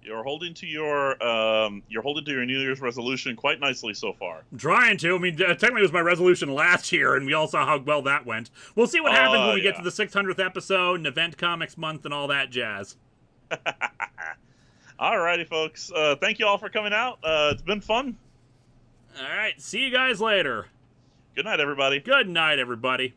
Speaker 2: You're holding to your New Year's resolution quite nicely so far.
Speaker 1: I'm trying to. I mean, technically it was my resolution last year, and we all saw how well that went. We'll see what happens when we get to the 600th episode and Event Comics Month and all that jazz.
Speaker 2: Alrighty, folks. Thank you all for coming out. It's been fun.
Speaker 1: All right. See you guys later.
Speaker 2: Good night, everybody.
Speaker 1: Good night, everybody.